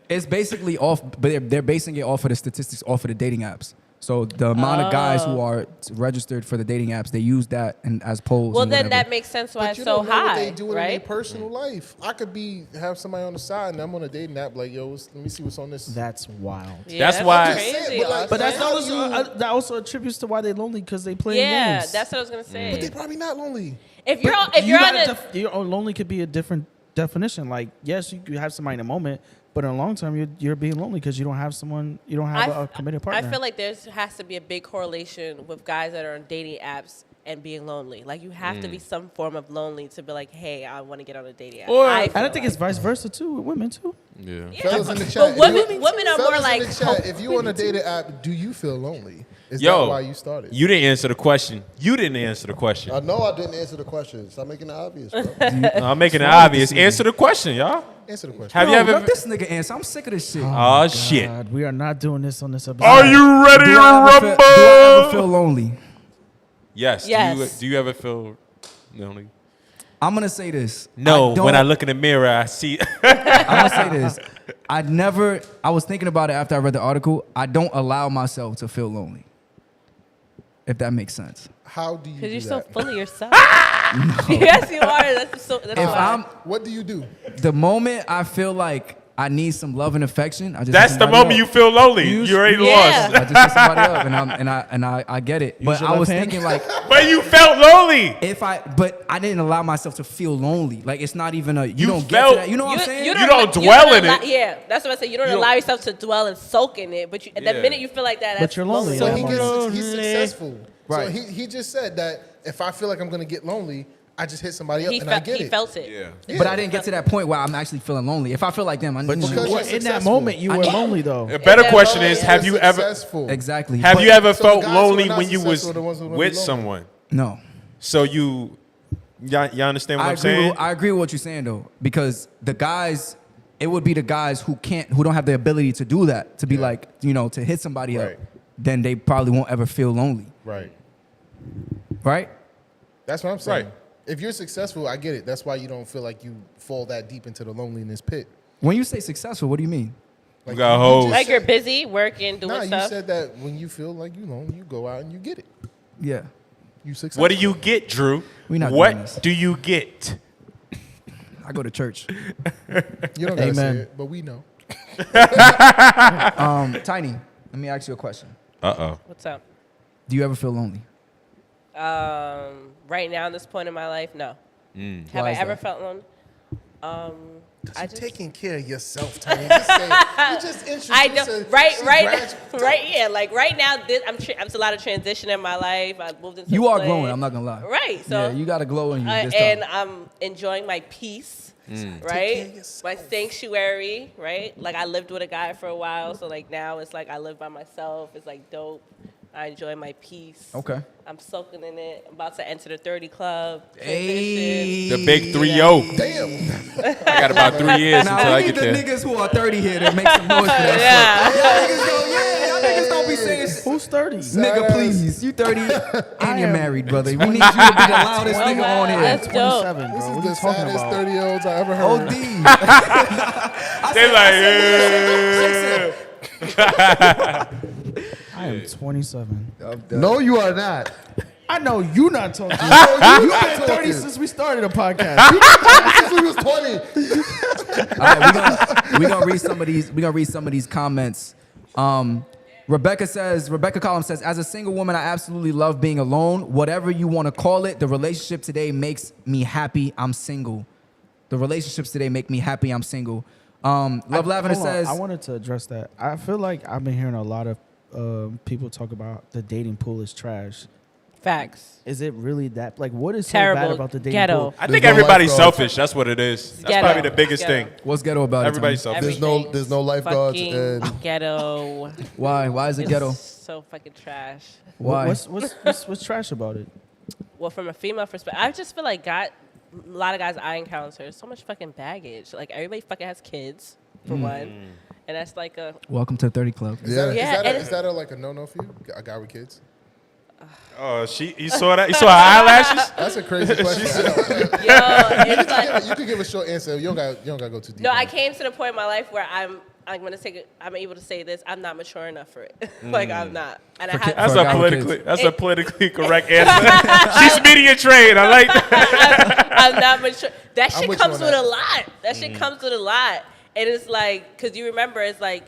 [SPEAKER 8] It's basically off, but they're basing it off of the statistics off of the dating apps. So the amount of guys who are registered for the dating apps, they use that and as polls.
[SPEAKER 3] Well,
[SPEAKER 8] and
[SPEAKER 3] then
[SPEAKER 8] whatever.
[SPEAKER 3] that makes sense why
[SPEAKER 7] But
[SPEAKER 3] it's
[SPEAKER 7] you
[SPEAKER 3] so
[SPEAKER 7] don't know what
[SPEAKER 3] high,
[SPEAKER 7] they do in their
[SPEAKER 3] right?
[SPEAKER 7] personal life. I could have somebody on the side and I'm on a dating app like, yo, let me see what's on this.
[SPEAKER 6] That's wild.
[SPEAKER 3] Yeah,
[SPEAKER 1] That's why-
[SPEAKER 3] crazy.
[SPEAKER 6] But that's
[SPEAKER 7] how
[SPEAKER 6] also
[SPEAKER 7] you-
[SPEAKER 6] that also attributes to why they're lonely because they play
[SPEAKER 3] yeah,
[SPEAKER 6] games.
[SPEAKER 3] that's what I was gonna say.
[SPEAKER 7] But they're probably not lonely.
[SPEAKER 3] If you're on a
[SPEAKER 6] lonely could be a different definition. Like, yes, you could have somebody in a moment, but in the long term, you're being lonely because you don't have someone, you don't have a committed partner.
[SPEAKER 3] I feel like has to be a big correlation with guys that are on dating apps and being lonely. Like you have to be some form of lonely to be like, hey, I want to get on a dating app.
[SPEAKER 6] I think it's vice versa too with women too.
[SPEAKER 1] Yeah.
[SPEAKER 7] Fellas in the chat.
[SPEAKER 3] But
[SPEAKER 7] if you-
[SPEAKER 3] women are more
[SPEAKER 7] fellas
[SPEAKER 3] like,
[SPEAKER 7] in the chat, if you on a dating app, do you feel lonely? Is that
[SPEAKER 1] Yo,
[SPEAKER 7] why you started?
[SPEAKER 1] you didn't answer the question. You didn't answer the question.
[SPEAKER 5] I know I didn't answer the question. Stop making it obvious, bro.
[SPEAKER 1] I'm making it obvious. Answer the question, y'all.
[SPEAKER 7] Answer the question.
[SPEAKER 1] Have you
[SPEAKER 8] Yo,
[SPEAKER 1] ever?
[SPEAKER 8] let this nigga answer. I'm sick of this shit.
[SPEAKER 1] Oh shit!
[SPEAKER 6] God, we are not doing this on this episode.
[SPEAKER 1] Are you ready to
[SPEAKER 8] do I ever feel
[SPEAKER 1] rumble?
[SPEAKER 8] lonely?
[SPEAKER 1] Yes.
[SPEAKER 3] Yes.
[SPEAKER 1] Do you ever feel lonely?
[SPEAKER 8] I'm gonna say this.
[SPEAKER 1] No.
[SPEAKER 8] don't-
[SPEAKER 1] When I look in the mirror, I see.
[SPEAKER 8] I'm gonna say this. I was thinking about it after I read the article. I don't allow myself to feel lonely. If that makes sense.
[SPEAKER 7] How do you do
[SPEAKER 3] because you're so
[SPEAKER 7] that?
[SPEAKER 3] full of yourself. Yes, you are. That's
[SPEAKER 8] If
[SPEAKER 3] why.
[SPEAKER 7] What do you do?
[SPEAKER 8] The moment I feel like I need some love and affection, I just
[SPEAKER 1] That's
[SPEAKER 8] hit
[SPEAKER 1] the
[SPEAKER 8] somebody
[SPEAKER 1] moment
[SPEAKER 8] up.
[SPEAKER 1] you feel lonely. You already
[SPEAKER 3] Yeah.
[SPEAKER 1] lost.
[SPEAKER 8] I just hit somebody up and I get it. But
[SPEAKER 6] your
[SPEAKER 8] I was
[SPEAKER 6] left hand?
[SPEAKER 8] thinking like
[SPEAKER 1] But you felt lonely.
[SPEAKER 8] but I didn't allow myself to feel lonely. Like it's not even you don't get
[SPEAKER 1] felt-
[SPEAKER 8] to that. You know what I'm saying?
[SPEAKER 1] You don't dwell in it.
[SPEAKER 3] Yeah, that's what I say. You don't allow yourself to dwell and soak in it. But the
[SPEAKER 1] Yeah.
[SPEAKER 3] minute you feel like that,
[SPEAKER 6] But
[SPEAKER 3] that's
[SPEAKER 6] you're lonely.
[SPEAKER 7] So
[SPEAKER 6] Yeah.
[SPEAKER 7] he's successful.
[SPEAKER 8] Right.
[SPEAKER 7] So he just said that if I feel like I'm gonna get lonely, I just hit somebody up and I get
[SPEAKER 3] he
[SPEAKER 7] it.
[SPEAKER 3] felt it.
[SPEAKER 1] Yeah.
[SPEAKER 8] But I didn't get to that point where I'm actually feeling lonely. If I feel like them, I
[SPEAKER 7] But
[SPEAKER 8] need
[SPEAKER 7] because
[SPEAKER 6] Well,
[SPEAKER 7] you're
[SPEAKER 6] in that
[SPEAKER 7] successful.
[SPEAKER 6] moment, you were lonely though.
[SPEAKER 1] A better
[SPEAKER 3] that
[SPEAKER 1] question
[SPEAKER 3] moment,
[SPEAKER 1] is:
[SPEAKER 3] yeah.
[SPEAKER 1] Have you ever?
[SPEAKER 7] Successful.
[SPEAKER 8] exactly.
[SPEAKER 1] Have
[SPEAKER 8] But
[SPEAKER 1] you ever
[SPEAKER 7] So the
[SPEAKER 1] felt
[SPEAKER 7] guys who are
[SPEAKER 1] lonely
[SPEAKER 7] not
[SPEAKER 1] when you was
[SPEAKER 7] successful are the ones who are
[SPEAKER 1] with
[SPEAKER 7] lonely.
[SPEAKER 1] someone?
[SPEAKER 8] No.
[SPEAKER 1] So y'all understand what I'm saying?
[SPEAKER 8] I agree with what you're saying though, because the guys, it would be the guys who don't have the ability to do that, to be like, to hit somebody up,
[SPEAKER 7] Right.
[SPEAKER 8] then they probably won't ever feel lonely,
[SPEAKER 7] Right.
[SPEAKER 8] right?
[SPEAKER 7] That's what I'm saying.
[SPEAKER 1] Right.
[SPEAKER 7] If you're successful, I get it. That's why you don't feel like you fall that deep into the loneliness pit.
[SPEAKER 8] When you say successful, what do you mean?
[SPEAKER 1] You got hoes.
[SPEAKER 7] just
[SPEAKER 3] Like
[SPEAKER 7] said-
[SPEAKER 3] you're busy working, doing
[SPEAKER 7] Nah, you
[SPEAKER 3] stuff.
[SPEAKER 7] said that when you feel like you lonely, you go out and you get it.
[SPEAKER 8] Yeah.
[SPEAKER 7] You successful.
[SPEAKER 1] What do you get, Drew?
[SPEAKER 8] We not doing
[SPEAKER 1] What
[SPEAKER 8] this.
[SPEAKER 1] do you get?
[SPEAKER 8] I go to church.
[SPEAKER 7] You don't gotta say
[SPEAKER 6] Amen.
[SPEAKER 7] it, but we know.
[SPEAKER 8] Tiny, let me ask you a question.
[SPEAKER 3] What's up?
[SPEAKER 8] Do you ever feel lonely?
[SPEAKER 3] Right now, at this point in my life, no. Have
[SPEAKER 8] Why
[SPEAKER 3] I
[SPEAKER 8] is
[SPEAKER 3] ever
[SPEAKER 8] that?
[SPEAKER 3] felt lonely?
[SPEAKER 7] You're taking care of yourself, Tony. Just say it. You just introduced
[SPEAKER 3] I know,
[SPEAKER 7] her.
[SPEAKER 3] right,
[SPEAKER 7] She
[SPEAKER 3] right,
[SPEAKER 7] graduated.
[SPEAKER 3] right. Yeah, like right now, I'm a lot of transition in my life. I moved into.
[SPEAKER 8] You are
[SPEAKER 3] play.
[SPEAKER 8] glowing. I'm not gonna lie.
[SPEAKER 3] Right. So
[SPEAKER 8] yeah, you got a glow in you. This
[SPEAKER 3] and
[SPEAKER 8] time.
[SPEAKER 3] I'm enjoying my peace,
[SPEAKER 7] Take care
[SPEAKER 3] right?
[SPEAKER 7] of yourself.
[SPEAKER 3] My sanctuary, right? Like I lived with a guy for a while, so like now it's like I live by myself. It's like dope. I enjoy my peace.
[SPEAKER 8] Okay.
[SPEAKER 3] I'm soaking in it. I'm about to enter the 30 club.
[SPEAKER 8] Hey.
[SPEAKER 1] The big 3-0.
[SPEAKER 7] Damn.
[SPEAKER 1] I got about 3 years
[SPEAKER 8] Now
[SPEAKER 1] until I
[SPEAKER 8] we need
[SPEAKER 1] get
[SPEAKER 8] the
[SPEAKER 1] there.
[SPEAKER 8] niggas who are 30 here to make some noise for that
[SPEAKER 3] Yeah.
[SPEAKER 8] Y'all niggas don't be saying shit.
[SPEAKER 6] Who's 30?
[SPEAKER 8] Nigga, please. You 30 and you're married, brother. We need you to be the loudest nigga
[SPEAKER 3] wow.
[SPEAKER 8] on here.
[SPEAKER 3] That's dope.
[SPEAKER 6] 27,
[SPEAKER 7] This
[SPEAKER 6] bro.
[SPEAKER 7] is
[SPEAKER 6] What
[SPEAKER 7] the
[SPEAKER 6] are you talking
[SPEAKER 7] saddest
[SPEAKER 6] about?
[SPEAKER 7] 30-year-olds I ever heard.
[SPEAKER 8] OD.
[SPEAKER 1] They like,
[SPEAKER 6] I am 27.
[SPEAKER 5] No, you are not.
[SPEAKER 6] I know you not talking.
[SPEAKER 5] You've
[SPEAKER 6] You've been 30 since we started a podcast.
[SPEAKER 5] Since we was 20.
[SPEAKER 8] All right, we gonna read some of these. We gonna read some of these comments. Rebecca Collins says, as a single woman, I absolutely love being alone. Whatever you want to call it, the relationship today makes me happy. I'm single. The relationships today make me happy. I'm single. Love Lavender
[SPEAKER 6] Hold on,
[SPEAKER 8] says,
[SPEAKER 6] I wanted to address that. I feel like I've been hearing a lot of people talk about the dating pool is trash.
[SPEAKER 3] Facts.
[SPEAKER 6] Is it really that? Like, what is so
[SPEAKER 3] Terrible.
[SPEAKER 6] bad about the dating
[SPEAKER 3] Ghetto.
[SPEAKER 6] pool?
[SPEAKER 1] I think
[SPEAKER 5] There's no
[SPEAKER 1] everybody's
[SPEAKER 5] lifeguard.
[SPEAKER 1] selfish. That's what it is. That's
[SPEAKER 3] Ghetto.
[SPEAKER 1] probably the biggest
[SPEAKER 3] Ghetto.
[SPEAKER 1] thing.
[SPEAKER 8] what's ghetto about
[SPEAKER 1] Everybody's
[SPEAKER 8] it? Tony?
[SPEAKER 1] selfish.
[SPEAKER 5] There's no lifeguards
[SPEAKER 3] Fucking
[SPEAKER 5] and
[SPEAKER 3] ghetto.
[SPEAKER 8] Why? Why is it
[SPEAKER 3] It's
[SPEAKER 8] ghetto?
[SPEAKER 3] so fucking trash.
[SPEAKER 8] Why?
[SPEAKER 6] What's trash about it?
[SPEAKER 3] Well, from a female perspective, I just feel like a lot of guys I encounter, so much fucking baggage. Like everybody fucking has kids for one, and that's like a
[SPEAKER 8] Welcome to 30 Club.
[SPEAKER 7] Is that like a no-no for you? A guy with kids?
[SPEAKER 1] Oh, you saw that? You saw her eyelashes?
[SPEAKER 7] That's a crazy question. You could give a short answer. You don't got to go too deep.
[SPEAKER 3] No, I came to the point in my life where I'm able to say this. I'm not mature enough for it. Like I'm not, and
[SPEAKER 1] That's a politically correct answer. She's media trained. I like that.
[SPEAKER 3] I'm not mature. That shit comes with a lot. That shit comes with a lot, and it's like, cause you remember, it's like,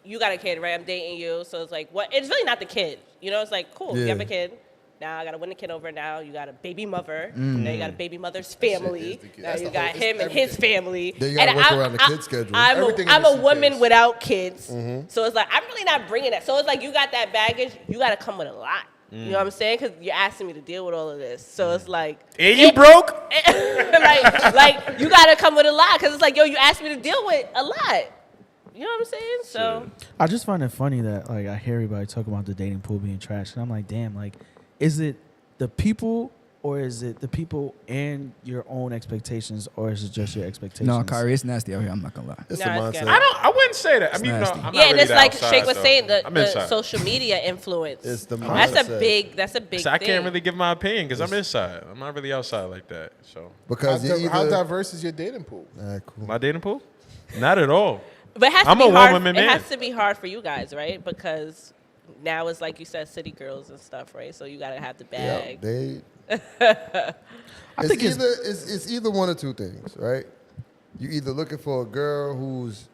[SPEAKER 3] you got a kid, right? I'm dating you, so it's like, what? It's really not the kid. You know, it's like, cool, you have a kid. Now I gotta win the kid over. Now you got a baby mother. Now you got a baby mother's family. Now you got him and his family.
[SPEAKER 5] Then you gotta work around the kid's schedule.
[SPEAKER 3] I'm a woman without kids, so it's like I'm really not bringing that. So it's like you got that baggage. You gotta come with a lot. You know what I'm saying? Because you're asking me to deal with all of this. So it's like,
[SPEAKER 1] and you broke?
[SPEAKER 3] like you gotta come with a lot. Because it's like, yo, you asked me to deal with a lot. You know what I'm saying? So
[SPEAKER 6] I just find it funny that like I hear everybody talk about the dating pool being trash, and I'm like, damn, like, is it the people or is it the people and your own expectations, or is it just your expectations?
[SPEAKER 8] No, Khayri, it's nasty out here. I'm not gonna lie.
[SPEAKER 5] It's
[SPEAKER 3] Nah,
[SPEAKER 5] the
[SPEAKER 3] it's
[SPEAKER 5] mindset.
[SPEAKER 3] good.
[SPEAKER 1] I wouldn't say that. I mean, no,
[SPEAKER 8] nasty.
[SPEAKER 1] I'm not
[SPEAKER 3] yeah, and
[SPEAKER 1] really
[SPEAKER 3] it's
[SPEAKER 1] that
[SPEAKER 3] like
[SPEAKER 1] outside,
[SPEAKER 3] Shake was
[SPEAKER 1] though.
[SPEAKER 3] saying,
[SPEAKER 1] I'm
[SPEAKER 3] the
[SPEAKER 1] inside.
[SPEAKER 3] social media influence.
[SPEAKER 5] It's the
[SPEAKER 3] That's
[SPEAKER 5] mindset.
[SPEAKER 3] a big
[SPEAKER 1] So I
[SPEAKER 3] thing.
[SPEAKER 1] can't really give my opinion because I'm inside. I'm not really outside like that. So
[SPEAKER 5] Because you
[SPEAKER 7] How
[SPEAKER 5] either.
[SPEAKER 7] diverse is your dating pool?
[SPEAKER 5] Cool.
[SPEAKER 1] my dating pool, not at all.
[SPEAKER 3] But it has
[SPEAKER 1] I'm
[SPEAKER 3] to be
[SPEAKER 1] a
[SPEAKER 3] hard.
[SPEAKER 1] woman,
[SPEAKER 3] It
[SPEAKER 1] man.
[SPEAKER 3] has to be hard for you guys, right? Because now it's like you said, city girls and stuff, right? So you gotta have the bag.
[SPEAKER 5] I think it's either one or two things, right? You either looking for a girl who's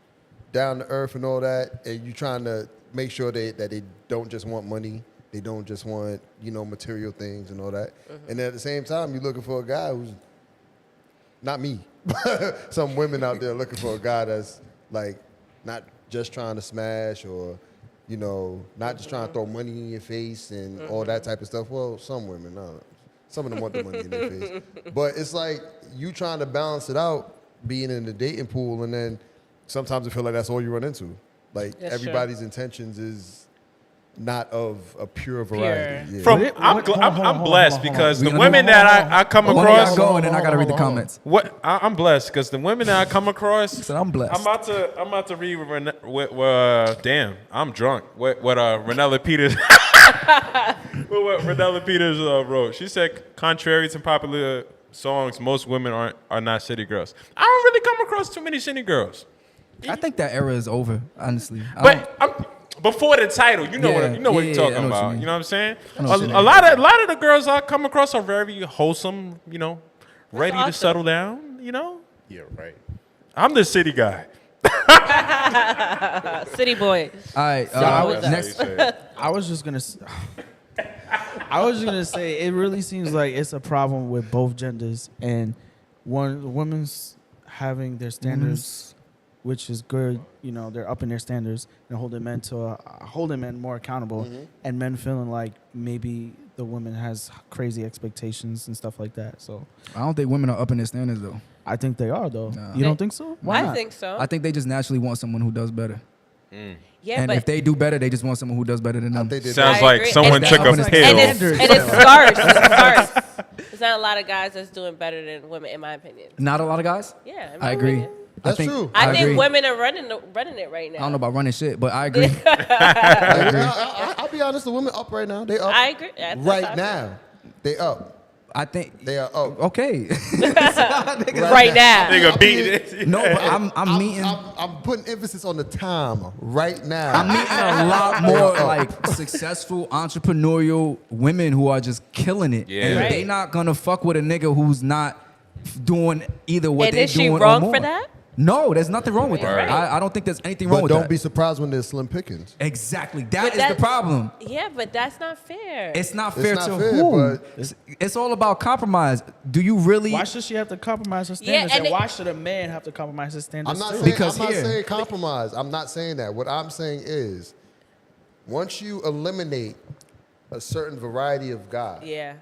[SPEAKER 5] down to earth and all that, and you trying to make sure that they don't just want money, they don't just want material things and all that, and at the same time you're looking for a guy who's not me. Some women out there looking for a guy that's like not just trying to smash or not just trying to throw money in your face and all that type of stuff. Well, some women, no. Some of them want the money in their face. But it's like you trying to balance it out, being in the dating pool, and then sometimes I feel like that's all you run into. Like
[SPEAKER 3] That's
[SPEAKER 5] everybody's intentions is not of a pure variety.
[SPEAKER 3] Pure.
[SPEAKER 5] Yeah.
[SPEAKER 1] I'm blessed because the
[SPEAKER 8] Hold
[SPEAKER 1] women
[SPEAKER 8] on,
[SPEAKER 1] that I come
[SPEAKER 8] One of
[SPEAKER 1] across.
[SPEAKER 8] y'all go, and then I gotta read the comments.
[SPEAKER 1] I'm blessed because the women that I come across.
[SPEAKER 8] So I'm blessed.
[SPEAKER 1] I'm about to read damn, I'm drunk. What Renella Peters what Renella Peters wrote. She said, contrary to popular songs, most women are not city girls. I don't really come across too many city girls.
[SPEAKER 8] I think that era is over, honestly.
[SPEAKER 1] But before the title, what you're talking
[SPEAKER 8] I know what you
[SPEAKER 1] about.
[SPEAKER 8] mean.
[SPEAKER 1] You know what I'm saying?
[SPEAKER 8] I know what you mean.
[SPEAKER 1] A lot of the girls I come across are very wholesome, ready to
[SPEAKER 3] awesome.
[SPEAKER 1] settle down,
[SPEAKER 7] Yeah, right.
[SPEAKER 1] I'm the city guy.
[SPEAKER 3] City boy.
[SPEAKER 8] All right, next.
[SPEAKER 6] I was just gonna say it really seems like it's a problem with both genders, and women's having their standards, which is good. They're upping their standards and holding men more accountable, and men feeling like maybe the woman has crazy expectations and stuff like that. So
[SPEAKER 8] I don't think women are upping their standards though.
[SPEAKER 6] I think they are though.
[SPEAKER 8] Nah.
[SPEAKER 6] You don't think so? Why
[SPEAKER 3] I
[SPEAKER 6] not?
[SPEAKER 3] think so.
[SPEAKER 8] I think they just naturally want someone who does better.
[SPEAKER 3] Yeah,
[SPEAKER 8] And
[SPEAKER 3] but
[SPEAKER 8] if they do better, they just want someone who does better than them.
[SPEAKER 1] Sounds
[SPEAKER 3] I
[SPEAKER 1] like
[SPEAKER 3] agree.
[SPEAKER 1] someone
[SPEAKER 3] And
[SPEAKER 1] took a
[SPEAKER 8] it's-
[SPEAKER 1] pill.
[SPEAKER 3] and it's scarce. It's scarce. There's not a lot of guys that's doing better than women, in my opinion.
[SPEAKER 8] Not a lot of guys?
[SPEAKER 3] Yeah, in my
[SPEAKER 8] I agree.
[SPEAKER 3] opinion.
[SPEAKER 5] That's true.
[SPEAKER 3] I think
[SPEAKER 8] agree.
[SPEAKER 3] women are running it right now.
[SPEAKER 8] I don't know about running shit, but I agree.
[SPEAKER 5] I'll be honest, the women up right now. They up.
[SPEAKER 3] I agree. That's
[SPEAKER 5] Right
[SPEAKER 3] awesome.
[SPEAKER 5] now. They up.
[SPEAKER 8] I think
[SPEAKER 5] They are up.
[SPEAKER 8] okay.
[SPEAKER 3] Right now.
[SPEAKER 1] Nigga beat it.
[SPEAKER 8] No, but I'm meeting.
[SPEAKER 5] I'm putting emphasis on the time right now.
[SPEAKER 8] I'm meeting a lot more like successful entrepreneurial women who are just killing it.
[SPEAKER 1] Yeah.
[SPEAKER 8] And
[SPEAKER 3] Right.
[SPEAKER 8] they not gonna fuck with a nigga who's not doing either what
[SPEAKER 3] And
[SPEAKER 8] they
[SPEAKER 3] is she
[SPEAKER 8] doing
[SPEAKER 3] wrong
[SPEAKER 8] or more.
[SPEAKER 3] for that?
[SPEAKER 8] No, there's nothing wrong with that.
[SPEAKER 3] Right.
[SPEAKER 8] I don't think there's anything wrong
[SPEAKER 5] But
[SPEAKER 8] with
[SPEAKER 5] don't
[SPEAKER 8] that.
[SPEAKER 5] be surprised when there's slim pickings.
[SPEAKER 8] Exactly. That
[SPEAKER 3] But
[SPEAKER 8] is the
[SPEAKER 3] that-
[SPEAKER 8] problem.
[SPEAKER 3] Yeah, but that's not fair.
[SPEAKER 8] It's not
[SPEAKER 5] It's
[SPEAKER 8] fair
[SPEAKER 5] not
[SPEAKER 8] to
[SPEAKER 5] fair,
[SPEAKER 8] who.
[SPEAKER 5] but-
[SPEAKER 8] It's all about compromise. Do you really?
[SPEAKER 6] Why should she have to compromise her
[SPEAKER 3] Yeah,
[SPEAKER 6] standards?
[SPEAKER 3] and
[SPEAKER 6] and why should a man have to compromise his standards
[SPEAKER 5] I'm not
[SPEAKER 6] too?
[SPEAKER 5] saying,
[SPEAKER 8] Because
[SPEAKER 5] I'm not
[SPEAKER 8] here-
[SPEAKER 5] saying compromise. I'm not saying that. What I'm saying is, once you eliminate a certain variety of guys,
[SPEAKER 3] Yeah.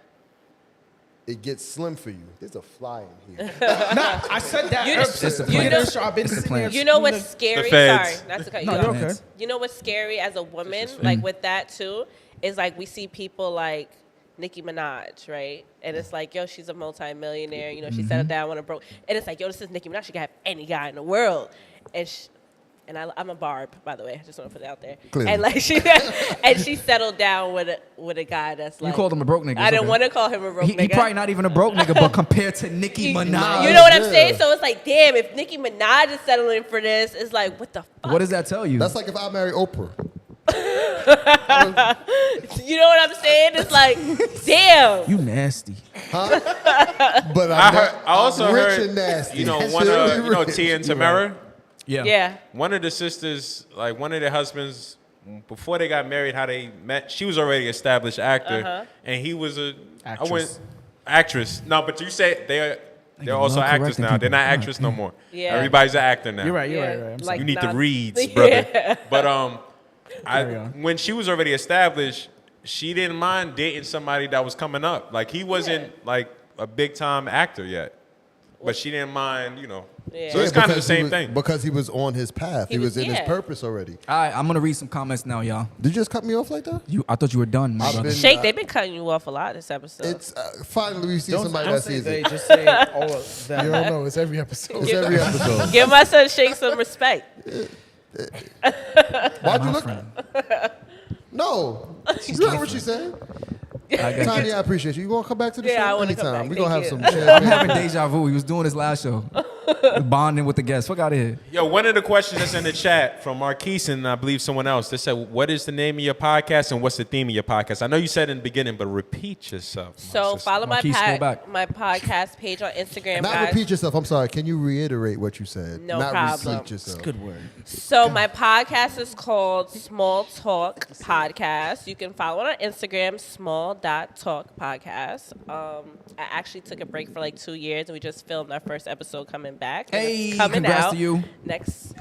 [SPEAKER 5] it gets slim for you. There's a fly in here.
[SPEAKER 6] I said that.
[SPEAKER 3] You-
[SPEAKER 6] earlier.
[SPEAKER 3] It's
[SPEAKER 8] a
[SPEAKER 6] You
[SPEAKER 8] plan.
[SPEAKER 6] know, sure, I've been
[SPEAKER 8] It's a
[SPEAKER 6] sitting
[SPEAKER 8] plan.
[SPEAKER 6] there.
[SPEAKER 3] You know what's scary?
[SPEAKER 1] The feds.
[SPEAKER 3] Sorry, not to cut you
[SPEAKER 6] No,
[SPEAKER 3] off.
[SPEAKER 6] you're okay.
[SPEAKER 3] You know what's scary as a woman, like with that too, is like we see people like Nicki Minaj, right? And it's like, yo, she's a multimillionaire. You know, she settled down when a broke. And it's like, yo, this is Nicki Minaj. She can have any guy in the world. And I'm a barb, by the way. I just want to put it out there.
[SPEAKER 5] Clearly.
[SPEAKER 3] And like she settled down with a guy that's like.
[SPEAKER 8] You called him a broke nigga.
[SPEAKER 3] I didn't want to call him a broke nigga.
[SPEAKER 8] He probably not even a broke nigga, but compared to Nicki Minaj.
[SPEAKER 3] You know what I'm saying? So it's like, damn, if Nicki Minaj is settling for this, it's like, what the fuck?
[SPEAKER 8] What does that tell you?
[SPEAKER 5] That's like if I marry Oprah.
[SPEAKER 3] You know what I'm saying? It's like, damn.
[SPEAKER 6] You nasty.
[SPEAKER 5] Huh? But
[SPEAKER 1] I also
[SPEAKER 5] I'm rich
[SPEAKER 1] heard,
[SPEAKER 5] and nasty.
[SPEAKER 1] you know,
[SPEAKER 5] That's
[SPEAKER 1] one
[SPEAKER 5] really rich.
[SPEAKER 1] Tia and Tamara.
[SPEAKER 3] Yeah.
[SPEAKER 1] One of the sisters, like one of their husbands, before they got married, how they met, she was already an established actor, and he was actress. No, but you say they're also actors now. They're not actress no more.
[SPEAKER 3] Yeah.
[SPEAKER 1] Everybody's an actor now.
[SPEAKER 6] You're right. I'm
[SPEAKER 3] Like
[SPEAKER 1] You need
[SPEAKER 3] not-
[SPEAKER 1] the reads, brother.
[SPEAKER 3] Yeah.
[SPEAKER 1] But when she was already established, she didn't mind dating somebody that was coming up. Like he wasn't like a big time actor yet, but she didn't mind, you know.
[SPEAKER 3] Yeah.
[SPEAKER 1] So it's kind of the
[SPEAKER 5] because
[SPEAKER 1] same thing.
[SPEAKER 5] Because he was on his path. He was in his
[SPEAKER 3] yeah.
[SPEAKER 5] purpose already.
[SPEAKER 8] All right, I'm gonna read some comments now, y'all.
[SPEAKER 5] Did you just cut me off like that?
[SPEAKER 8] I thought you were done, my
[SPEAKER 5] I've
[SPEAKER 8] brother.
[SPEAKER 5] been-
[SPEAKER 3] Shake, they've been cutting you off a lot this episode.
[SPEAKER 5] It's finally we see somebody
[SPEAKER 6] don't
[SPEAKER 5] that
[SPEAKER 6] say
[SPEAKER 5] sees
[SPEAKER 6] they,
[SPEAKER 5] it.
[SPEAKER 6] just say all of them.
[SPEAKER 7] You don't know. It's every episode.
[SPEAKER 5] It's every episode.
[SPEAKER 3] Give my son Shake some respect.
[SPEAKER 5] Why'd you look? No, you heard what she said. Tiny, I appreciate you. You gonna come back to the
[SPEAKER 3] Yeah, I
[SPEAKER 5] show
[SPEAKER 3] wanna come
[SPEAKER 5] anytime?
[SPEAKER 3] back.
[SPEAKER 5] We gonna have
[SPEAKER 3] Thank
[SPEAKER 5] some.
[SPEAKER 3] you.
[SPEAKER 5] champagne.
[SPEAKER 8] I'm having deja vu. He was doing his last show, bonding with the guests. Fuck out of here.
[SPEAKER 1] Yo, one of the questions that's in the chat from Marquise and I believe someone else, they said, what is the name of your podcast and what's the theme of your podcast? I know you said in the beginning, but repeat yourself.
[SPEAKER 3] So follow my
[SPEAKER 8] Marquise, go back.
[SPEAKER 3] my podcast page on Instagram,
[SPEAKER 5] Not
[SPEAKER 3] guys.
[SPEAKER 5] repeat yourself. I'm sorry. Can you reiterate what you said?
[SPEAKER 3] No
[SPEAKER 5] Not
[SPEAKER 3] problem.
[SPEAKER 5] repeat yourself.
[SPEAKER 6] Good word.
[SPEAKER 3] So my podcast is called Small Talk Podcast. You can follow it on Instagram, small.talk podcast. I actually took a break for like 2 years, and we just filmed our first episode coming back. And it's
[SPEAKER 8] Hey,
[SPEAKER 3] coming
[SPEAKER 8] congrats
[SPEAKER 3] out
[SPEAKER 8] to you.
[SPEAKER 3] next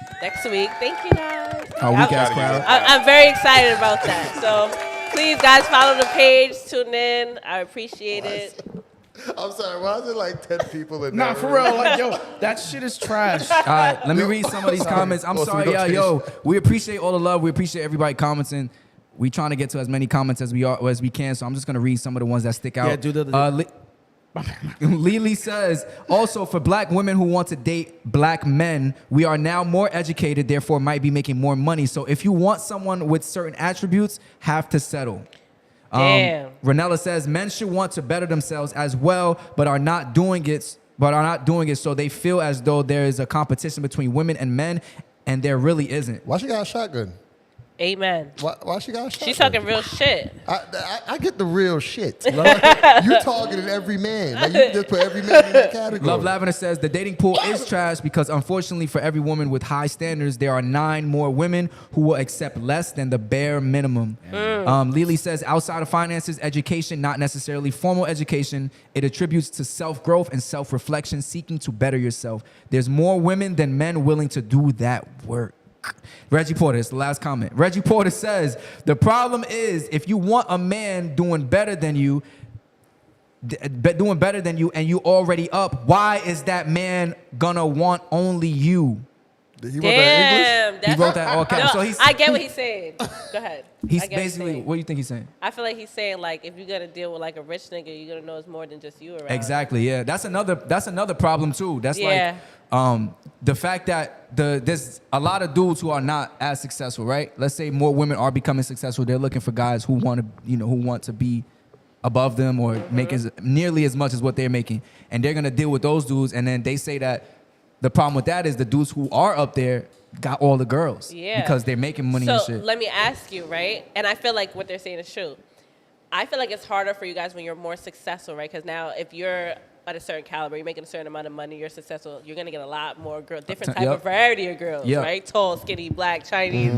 [SPEAKER 3] week. Thank you, guys.
[SPEAKER 8] Our weak ass crowd.
[SPEAKER 3] I'm very excited about that. So please, guys, follow the page. Tune in. I appreciate it.
[SPEAKER 5] I'm sorry. Why is it like 10 people in
[SPEAKER 6] Nah,
[SPEAKER 5] there?
[SPEAKER 6] for real. Like, yo, that shit is trash.
[SPEAKER 8] All right, let me read some of these comments. I'm
[SPEAKER 5] Also,
[SPEAKER 8] sorry,
[SPEAKER 5] we
[SPEAKER 8] y'all.
[SPEAKER 5] don't
[SPEAKER 8] Yo, we appreciate all the love. We appreciate everybody commenting. We trying to get to as many comments as we can. So I'm just gonna read some of the ones that stick out.
[SPEAKER 6] Yeah, do the-
[SPEAKER 8] Lily says, also for black women who want to date black men, we are now more educated, therefore might be making more money. So if you want someone with certain attributes, have to settle.
[SPEAKER 3] Damn.
[SPEAKER 8] Ranella says men should want to better themselves as well, but are not doing it. So they feel as though there is a competition between women and men, and there really isn't.
[SPEAKER 5] Why she got a shotgun?
[SPEAKER 3] Amen.
[SPEAKER 5] Why she got a shotgun?
[SPEAKER 3] She's talking real shit.
[SPEAKER 5] I get the real shit. You targeted every man. Like you just put every man in that category.
[SPEAKER 8] Love Lavender says the dating pool is trash because unfortunately for every woman with high standards, there are 9 more women who will accept less than the bare minimum. Lily says outside of finances, education, not necessarily formal education, it attributes to self-growth and self-reflection, seeking to better yourself. There's more women than men willing to do that work. Reggie Porter, it's the last comment. Reggie Porter says, the problem is if you want a man doing better than you and you already up, why is that man gonna want only you?
[SPEAKER 5] He wrote that in English?
[SPEAKER 8] He wrote that all caps.
[SPEAKER 3] No,
[SPEAKER 8] So he's,
[SPEAKER 3] I get what he's saying. Go ahead.
[SPEAKER 8] he's
[SPEAKER 3] I get what
[SPEAKER 8] basically,
[SPEAKER 3] saying.
[SPEAKER 8] what do you think he's saying?
[SPEAKER 3] I feel like he's saying like if you're gonna deal with like a rich nigga, you're gonna know it's more than just you around.
[SPEAKER 8] Exactly, yeah. That's another problem too. That's
[SPEAKER 3] Yeah.
[SPEAKER 8] like the fact that there's a lot of dudes who are not as successful, right? Let's say more women are becoming successful. They're looking for guys who want to be above them or make nearly as much as what they're making. And they're gonna deal with those dudes, and then they say that the problem with that is the dudes who are up there got all the girls.
[SPEAKER 3] Yeah.
[SPEAKER 8] Because they're making money and
[SPEAKER 3] So
[SPEAKER 8] shit.
[SPEAKER 3] let me ask you, right? And I feel like what they're saying is true. I feel like it's harder for you guys when you're more successful, right? Because now if you're at a certain caliber, you're making a certain amount of money, you're successful, you're gonna get a lot more girls, different type
[SPEAKER 8] Yep.
[SPEAKER 3] of variety of girls,
[SPEAKER 8] Yep.
[SPEAKER 3] right? Tall, skinny, black, Chinese.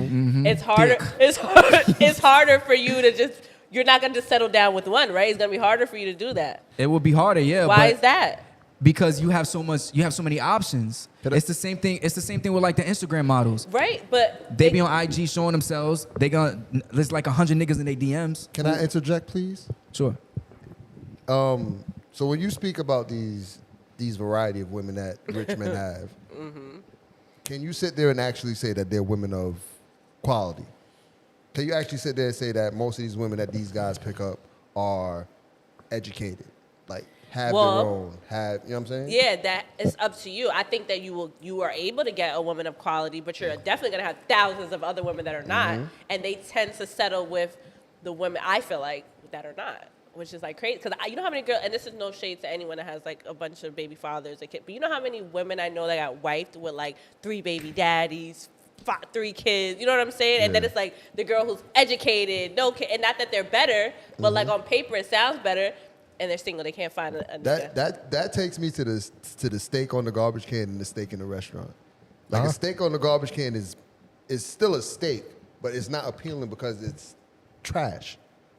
[SPEAKER 3] It's harder. It's harder for you to just. You're not gonna just settle down with one, right? It's gonna be harder for you to do that.
[SPEAKER 8] It would be harder, yeah.
[SPEAKER 3] Why
[SPEAKER 8] but
[SPEAKER 3] is that?
[SPEAKER 8] Because you have so many options. It's the same thing. It's the same thing with like the Instagram models.
[SPEAKER 3] Right, but
[SPEAKER 8] They be on IG showing themselves. There's like 100 niggas in their DMs.
[SPEAKER 5] Can I interject, please?
[SPEAKER 8] Sure.
[SPEAKER 5] So when you speak about these variety of women that rich men have, can you sit there and actually say that they're women of quality? Can you actually sit there and say that most of these women that these guys pick up are educated, like have
[SPEAKER 3] Well,
[SPEAKER 5] their own, have you know what I'm saying?
[SPEAKER 3] Yeah, that is up to you. I think that you are able to get a woman of quality, but you're definitely gonna have thousands of other women that are not, and they tend to settle with the women I feel like that are not, which is like crazy. Because you know how many girls, and this is no shade to anyone that has like a bunch of baby fathers, but you know how many women I know that got wifed with like 3 baby daddies, 3 kids, you know what I'm saying? And then it's like the girl who's educated, no kid, and not that they're better, but like on paper it sounds better, and they're single, they can't find a nigga.
[SPEAKER 5] That takes me to the steak on the garbage can and the steak in the restaurant. Like a steak on the garbage can is still a steak, but it's not appealing because it's trash.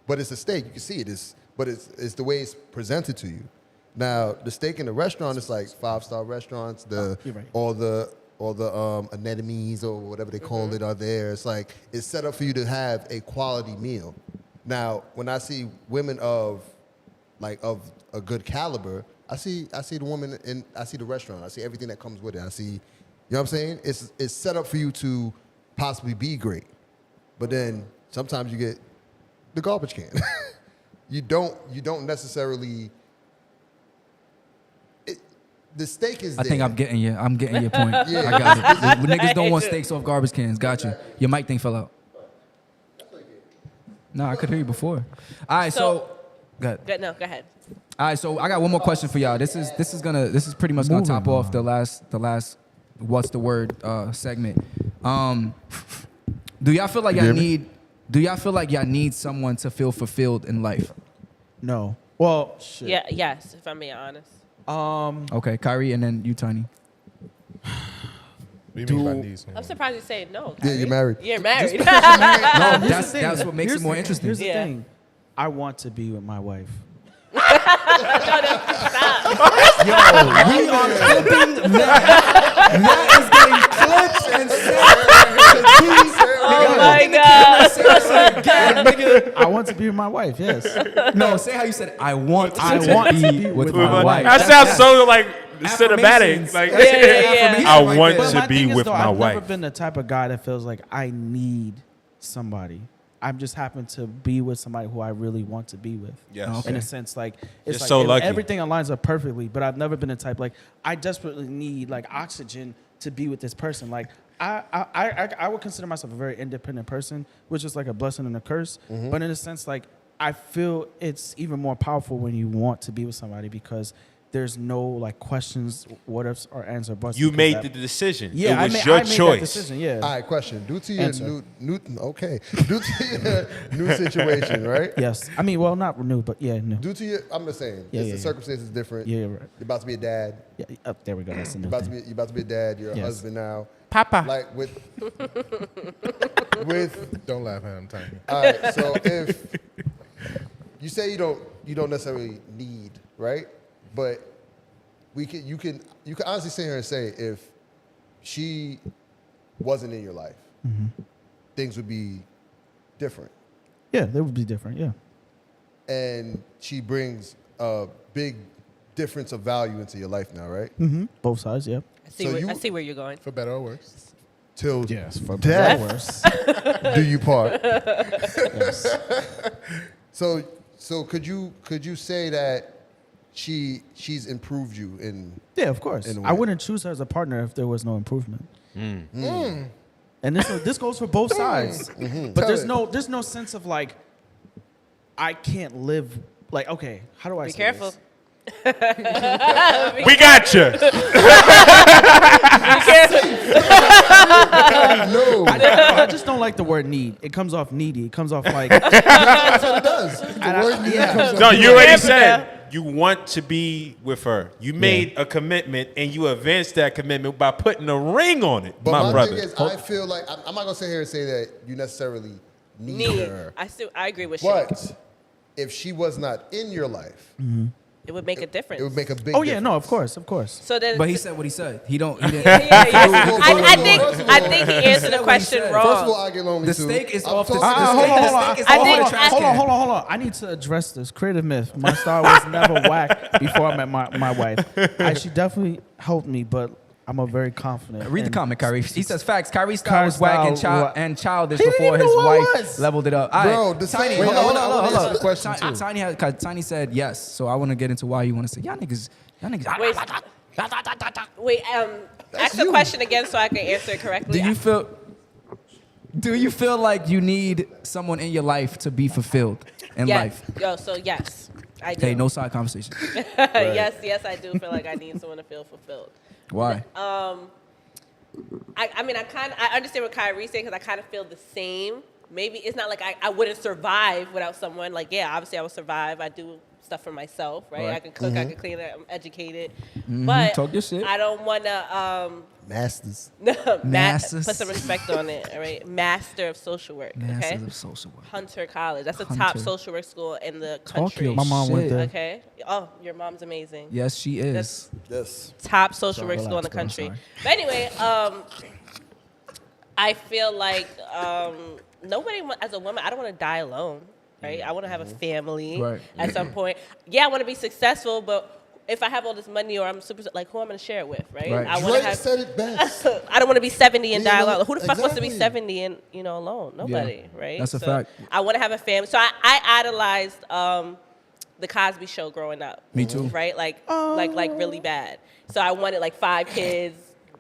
[SPEAKER 5] But it's a steak, you can see it is, but it's the way it's presented to you. Now the steak in the restaurant is like 5-star restaurants, all the anemones or whatever they call it are there. It's like it's set up for you to have a quality meal. Now, when I see women of a good caliber, I see the woman and I see the restaurant. I see everything that comes with it. I see, you know what I'm saying? It's set up for you to possibly be great, but then sometimes you get the garbage can. You don't necessarily. The steak is.
[SPEAKER 8] I think I'm getting your point.
[SPEAKER 5] Yeah.
[SPEAKER 8] I got it. Niggas don't want steaks off garbage cans. Got you. Your mic thing fell out. No, I could hear you before. All right, so go ahead.
[SPEAKER 3] No, go ahead.
[SPEAKER 8] All right, so I got one more question for y'all. This is pretty much gonna top off the last what's the word segment. Do y'all feel like y'all need someone to feel fulfilled in life?
[SPEAKER 6] No. Well, shit.
[SPEAKER 3] Yeah, yes, if I'm being honest.
[SPEAKER 8] Okay, Khayri, and then you, Tiny.
[SPEAKER 7] What do you mean by need someone?
[SPEAKER 3] I'm surprised you say no.
[SPEAKER 5] Yeah, you're married.
[SPEAKER 3] You're married.
[SPEAKER 8] No, that's what makes it more interesting.
[SPEAKER 6] Here's the thing. I want to be with my wife.
[SPEAKER 8] Yo, we are clipping that is getting clipped and sent.
[SPEAKER 3] Oh my God.
[SPEAKER 6] I want to be with my wife, yes.
[SPEAKER 8] No, say how you said, I want to be with my wife.
[SPEAKER 1] That sounds so like cinematic. Like,
[SPEAKER 3] Yeah.
[SPEAKER 1] I want
[SPEAKER 6] But
[SPEAKER 1] to
[SPEAKER 6] my
[SPEAKER 1] be
[SPEAKER 6] thing is,
[SPEAKER 1] with
[SPEAKER 6] though,
[SPEAKER 1] my
[SPEAKER 6] I've never
[SPEAKER 1] wife.
[SPEAKER 6] been the type of guy that feels like I need somebody. I'm just happen to be with somebody who I really want to be with.
[SPEAKER 1] Yes.
[SPEAKER 6] In a sense, like it's
[SPEAKER 1] You're
[SPEAKER 6] like
[SPEAKER 1] so lucky.
[SPEAKER 6] everything aligns up perfectly. But I've never been the type like I desperately need like oxygen to be with this person. Like I would consider myself a very independent person, which is like a blessing and a curse. But in a sense, like I feel it's even more powerful when you want to be with somebody because there's no like questions, what ifs, or ands or buts.
[SPEAKER 1] You
[SPEAKER 6] because
[SPEAKER 1] made
[SPEAKER 6] that-
[SPEAKER 1] the decision.
[SPEAKER 6] Yeah,
[SPEAKER 1] it was
[SPEAKER 6] I
[SPEAKER 1] your
[SPEAKER 6] made
[SPEAKER 1] choice.
[SPEAKER 6] that decision. Yeah.
[SPEAKER 5] All right, question. Due to your
[SPEAKER 6] Answer.
[SPEAKER 5] due to your new situation, right?
[SPEAKER 6] Yes. I mean, well, not renewed, but yeah, no.
[SPEAKER 5] Due to your, I'm just saying,
[SPEAKER 6] Yeah,
[SPEAKER 5] the
[SPEAKER 6] yeah.
[SPEAKER 5] circumstances different.
[SPEAKER 6] Yeah, you're right.
[SPEAKER 5] You're about to be a dad.
[SPEAKER 6] Yeah, there we go. That's the new
[SPEAKER 5] You're
[SPEAKER 6] thing.
[SPEAKER 5] about to be a dad. You're a
[SPEAKER 6] Yes.
[SPEAKER 5] husband now.
[SPEAKER 1] Papa.
[SPEAKER 5] Like with.
[SPEAKER 7] Don't laugh at him, Tiny.
[SPEAKER 5] All right. So if you say you don't necessarily need, right? But you can honestly sit here and say if she wasn't in your life, things would be different.
[SPEAKER 6] Yeah, they would be different. Yeah.
[SPEAKER 5] And she brings a big difference of value into your life now, right?
[SPEAKER 6] Mm-hmm. Both sides. Yeah.
[SPEAKER 3] I see where you're going.
[SPEAKER 7] For better or worse.
[SPEAKER 5] Till
[SPEAKER 6] Yes. For
[SPEAKER 5] death
[SPEAKER 6] worse.
[SPEAKER 5] do you part.
[SPEAKER 6] Yes.
[SPEAKER 5] So could you say that she's improved you in?
[SPEAKER 6] Yeah, of course.
[SPEAKER 5] In a way.
[SPEAKER 6] I wouldn't choose her as a partner if there was no improvement. And this goes for both sides. But
[SPEAKER 5] Tell
[SPEAKER 6] there's no sense of like I can't live like okay. How do I
[SPEAKER 3] Be
[SPEAKER 6] say
[SPEAKER 3] careful.
[SPEAKER 6] this?
[SPEAKER 1] We got you.
[SPEAKER 5] No,
[SPEAKER 6] I just don't like the word need. It comes off needy. It comes off like
[SPEAKER 5] that's what it does. The word need comes up.
[SPEAKER 1] No, you already
[SPEAKER 3] Careful
[SPEAKER 1] said you want to be with her. You made a commitment and you advanced that commitment by putting a ring on it,
[SPEAKER 5] But
[SPEAKER 1] my brother.
[SPEAKER 5] thing is, I feel like I'm not gonna sit here and say that you necessarily need her.
[SPEAKER 3] I agree with you.
[SPEAKER 5] But if she was not in your life,
[SPEAKER 3] It would make a difference.
[SPEAKER 5] it would make a big.
[SPEAKER 6] oh yeah,
[SPEAKER 5] difference.
[SPEAKER 6] no, of course.
[SPEAKER 3] So then,
[SPEAKER 8] But he said what he said. He didn't.
[SPEAKER 3] I think he answered the question wrong.
[SPEAKER 5] First of all, I get lonely
[SPEAKER 8] The
[SPEAKER 5] too.
[SPEAKER 8] steak is
[SPEAKER 5] I'm
[SPEAKER 8] off the
[SPEAKER 5] talking-
[SPEAKER 8] steak is
[SPEAKER 3] I
[SPEAKER 8] off
[SPEAKER 3] think-
[SPEAKER 8] the trash can.
[SPEAKER 6] Hold on. I need to address this creative myth. My style was never whack before I met my wife. She definitely helped me, but I'm a very confident.
[SPEAKER 8] Read the comment, Khayri. He says facts. Khayri style
[SPEAKER 6] Khayri
[SPEAKER 8] was whack and,
[SPEAKER 6] style-
[SPEAKER 8] and childish
[SPEAKER 6] He didn't
[SPEAKER 8] before
[SPEAKER 6] even
[SPEAKER 8] his
[SPEAKER 6] know what
[SPEAKER 8] wife
[SPEAKER 6] it was.
[SPEAKER 8] leveled it up.
[SPEAKER 5] Bro,
[SPEAKER 8] All right,
[SPEAKER 5] the
[SPEAKER 8] Tiny,
[SPEAKER 5] same-
[SPEAKER 8] hold
[SPEAKER 5] Wait,
[SPEAKER 8] on,
[SPEAKER 5] I wanna answer the
[SPEAKER 7] question,
[SPEAKER 8] Tiny,
[SPEAKER 7] too.
[SPEAKER 8] Tiny, Tiny said yes, so I want to get into why you want to say y'all niggas.
[SPEAKER 3] Wait, wait. Ask the question again so I can answer it correctly.
[SPEAKER 8] Do you feel like you need someone in your life to be fulfilled in life?
[SPEAKER 3] So yes, I do.
[SPEAKER 8] Hey, no side conversation.
[SPEAKER 3] Yes, I do feel like I need someone to feel fulfilled.
[SPEAKER 8] Why?
[SPEAKER 3] I mean, I understand what Khayri's saying because I kind of feel the same. Maybe it's not like I wouldn't survive without someone. Like, yeah, obviously I would survive. I do stuff for myself, right? I can cook, I can clean, I'm educated. But
[SPEAKER 8] Talk your shit.
[SPEAKER 3] I don't want to
[SPEAKER 5] Masters.
[SPEAKER 8] Masters.
[SPEAKER 3] put some respect on it, all right? Master of Social Work, okay?
[SPEAKER 8] Masters of social work.
[SPEAKER 3] Hunter College. That's the top
[SPEAKER 8] Hunter.
[SPEAKER 3] social work school in the
[SPEAKER 8] Talk
[SPEAKER 3] country.
[SPEAKER 8] your
[SPEAKER 6] My mom went
[SPEAKER 8] shit.
[SPEAKER 6] there.
[SPEAKER 3] Okay. Oh, your mom's amazing.
[SPEAKER 8] Yes, she is.
[SPEAKER 3] That's
[SPEAKER 5] Yes.
[SPEAKER 3] top social work
[SPEAKER 8] Relax,
[SPEAKER 3] school in the
[SPEAKER 8] girl, I'm
[SPEAKER 3] country.
[SPEAKER 8] sorry.
[SPEAKER 3] But anyway, I feel like nobody, as a woman, I don't want to die alone, right? I want to have a family
[SPEAKER 8] Right.
[SPEAKER 3] at some point. Yeah, I want to be successful, but if I have all this money or I'm super, like, who I'm going to share it with, right?
[SPEAKER 8] Right.
[SPEAKER 3] I want
[SPEAKER 5] Drake
[SPEAKER 3] to have.
[SPEAKER 5] said it best.
[SPEAKER 3] I don't want to be 70 and
[SPEAKER 5] Yeah,
[SPEAKER 3] die
[SPEAKER 5] no,
[SPEAKER 3] alone. Who the fuck wants to be
[SPEAKER 5] exactly.
[SPEAKER 3] 70 and alone? Nobody, right?
[SPEAKER 8] That's a
[SPEAKER 3] So
[SPEAKER 8] fact.
[SPEAKER 3] I want to have a family. So I idolized the Cosby Show growing up.
[SPEAKER 8] Me too.
[SPEAKER 3] Right, like really bad. So I wanted like 5 kids.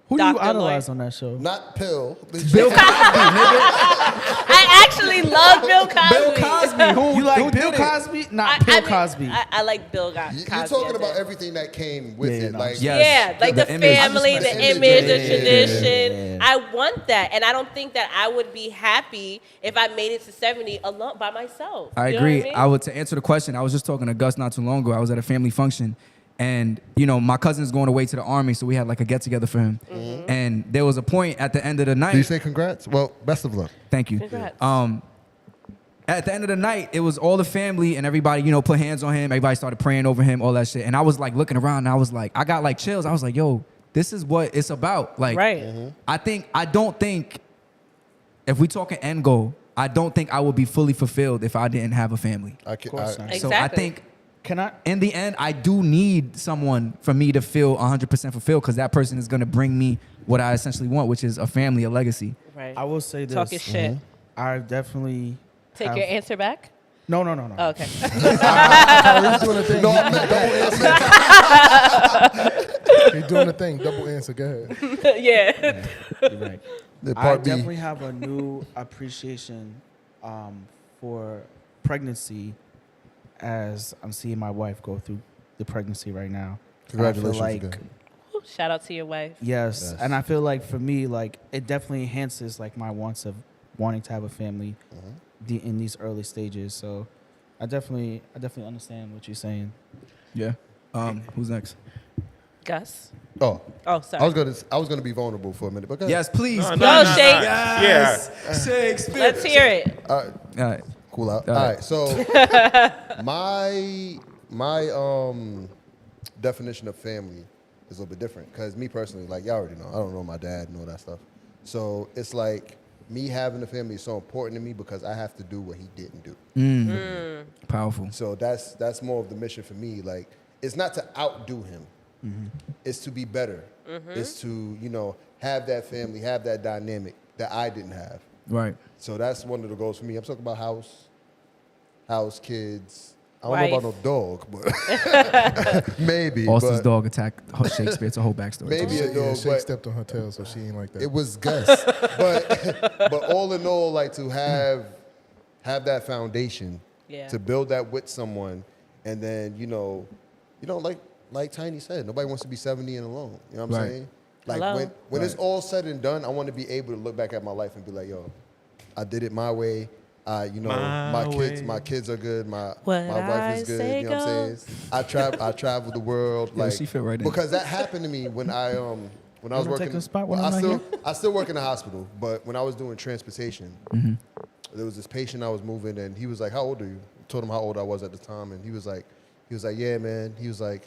[SPEAKER 6] Who do you
[SPEAKER 3] Dr.
[SPEAKER 6] idolize
[SPEAKER 3] Lloyd.
[SPEAKER 6] on that show?
[SPEAKER 5] Not Pill.
[SPEAKER 8] Bill Cosby,
[SPEAKER 3] I actually love Bill Cosby.
[SPEAKER 8] Bill Cosby. Who,
[SPEAKER 6] You like
[SPEAKER 8] who
[SPEAKER 6] Bill
[SPEAKER 8] did it?
[SPEAKER 6] Cosby? Not Bill Cosby.
[SPEAKER 3] I like Bill Cosby.
[SPEAKER 5] You're talking about everything that came with
[SPEAKER 6] Yeah,
[SPEAKER 5] it.
[SPEAKER 6] no.
[SPEAKER 5] Like,
[SPEAKER 8] Yes.
[SPEAKER 3] Yeah, like the
[SPEAKER 8] image.
[SPEAKER 3] family,
[SPEAKER 5] I just
[SPEAKER 3] the
[SPEAKER 5] meant
[SPEAKER 3] image,
[SPEAKER 5] the
[SPEAKER 3] the
[SPEAKER 5] image.
[SPEAKER 3] tradition. I want that, and I don't think that I would be happy if I made it to 70 alone by myself.
[SPEAKER 8] I
[SPEAKER 3] You know
[SPEAKER 8] agree.
[SPEAKER 3] what
[SPEAKER 8] I would, to answer the question, I was just talking to Gus not too long ago. I was at a family function, and my cousin's going away to the army, so we had like a get together for him. And there was a point at the end of the night.
[SPEAKER 5] do you say congrats? Well, best of luck.
[SPEAKER 8] Thank you.
[SPEAKER 3] Congrats.
[SPEAKER 8] At the end of the night, it was all the family and everybody, put hands on him. Everybody started praying over him, all that shit. And I was like looking around, and I was like, I got like chills. I was like, yo, this is what it's about. Like,
[SPEAKER 3] Right.
[SPEAKER 8] I don't think, if we talking end goal, I don't think I would be fully fulfilled if I didn't have a family.
[SPEAKER 5] I can,
[SPEAKER 6] course not.
[SPEAKER 8] So I
[SPEAKER 3] Exactly.
[SPEAKER 8] think
[SPEAKER 6] Can I?
[SPEAKER 8] in the end, I do need someone for me to feel 100% fulfilled, because that person is going to bring me what I essentially want, which is a family, a legacy.
[SPEAKER 3] Right.
[SPEAKER 6] I will say this.
[SPEAKER 3] Talk your shit.
[SPEAKER 6] I definitely
[SPEAKER 3] Take
[SPEAKER 6] have-
[SPEAKER 3] your answer back.
[SPEAKER 6] No.
[SPEAKER 3] Oh, okay.
[SPEAKER 7] He's doing a thing.
[SPEAKER 5] No, I meant double answer.
[SPEAKER 7] He's doing a thing. Double answer. Go ahead.
[SPEAKER 3] Yeah.
[SPEAKER 6] You're right.
[SPEAKER 5] The
[SPEAKER 6] I
[SPEAKER 5] part B.
[SPEAKER 6] definitely have a new appreciation for pregnancy as I'm seeing my wife go through the pregnancy right now.
[SPEAKER 5] Congratulations
[SPEAKER 6] I feel like,
[SPEAKER 5] again.
[SPEAKER 3] Shout out to your wife.
[SPEAKER 6] Yes,
[SPEAKER 5] Yes.
[SPEAKER 6] and I feel like for me, like it definitely enhances like my wants of wanting to have a family in these early stages. So I definitely understand what you're saying.
[SPEAKER 8] Yeah. Who's next?
[SPEAKER 3] Gus.
[SPEAKER 5] Oh,
[SPEAKER 3] Oh, sorry.
[SPEAKER 5] I was gonna be vulnerable for a minute, but go ahead.
[SPEAKER 8] Yes, please.
[SPEAKER 3] Go,
[SPEAKER 8] please.
[SPEAKER 3] Shake.
[SPEAKER 8] Yes. Shakespeare.
[SPEAKER 3] Let's hear it.
[SPEAKER 8] All right.
[SPEAKER 5] Cool out.
[SPEAKER 8] All
[SPEAKER 5] All
[SPEAKER 8] right.
[SPEAKER 5] right. So my definition of family is a little bit different, because me personally, like y'all already know, I don't know my dad and all that stuff. So it's like me having a family is so important to me because I have to do what he didn't do.
[SPEAKER 8] Powerful.
[SPEAKER 5] So that's more of the mission for me. Like, it's not to outdo him. It's to be better. It's to, have that family, have that dynamic that I didn't have.
[SPEAKER 8] Right.
[SPEAKER 5] So that's one of the goals for me. I'm talking about house, kids. I don't know about no dog, but maybe.
[SPEAKER 8] Austin's
[SPEAKER 5] but
[SPEAKER 8] dog attacked Shakespeare. It's a whole backstory.
[SPEAKER 5] Maybe a
[SPEAKER 7] Yeah,
[SPEAKER 5] dog,
[SPEAKER 7] Shake
[SPEAKER 5] but
[SPEAKER 7] stepped on her tail, so she ain't like that.
[SPEAKER 5] it was Gus. but all in all, like, to have that foundation,
[SPEAKER 3] Yeah.
[SPEAKER 5] to build that with someone, and then like Tiny said, nobody wants to be 70 and alone. You know what I'm
[SPEAKER 8] Right.
[SPEAKER 5] saying? Like,
[SPEAKER 3] Hello.
[SPEAKER 5] when it's all said and done, I want to be able to look back at my life and be like, yo, I did it my way. My kids are good. My
[SPEAKER 3] What
[SPEAKER 5] wife
[SPEAKER 3] I
[SPEAKER 5] is good.
[SPEAKER 3] say
[SPEAKER 5] You know what I'm saying? I traveled the world.
[SPEAKER 8] Yeah,
[SPEAKER 5] Like,
[SPEAKER 8] she fit right in.
[SPEAKER 5] because that happened to me when I was
[SPEAKER 6] wanna
[SPEAKER 5] working.
[SPEAKER 6] take a spot when
[SPEAKER 5] well,
[SPEAKER 6] I'm not
[SPEAKER 5] I still work in the hospital, but when I was doing transportation, there was this patient I was moving, and he was like, "How old are you?" I told him how old I was at the time, and he was like, "Yeah, man." He was like,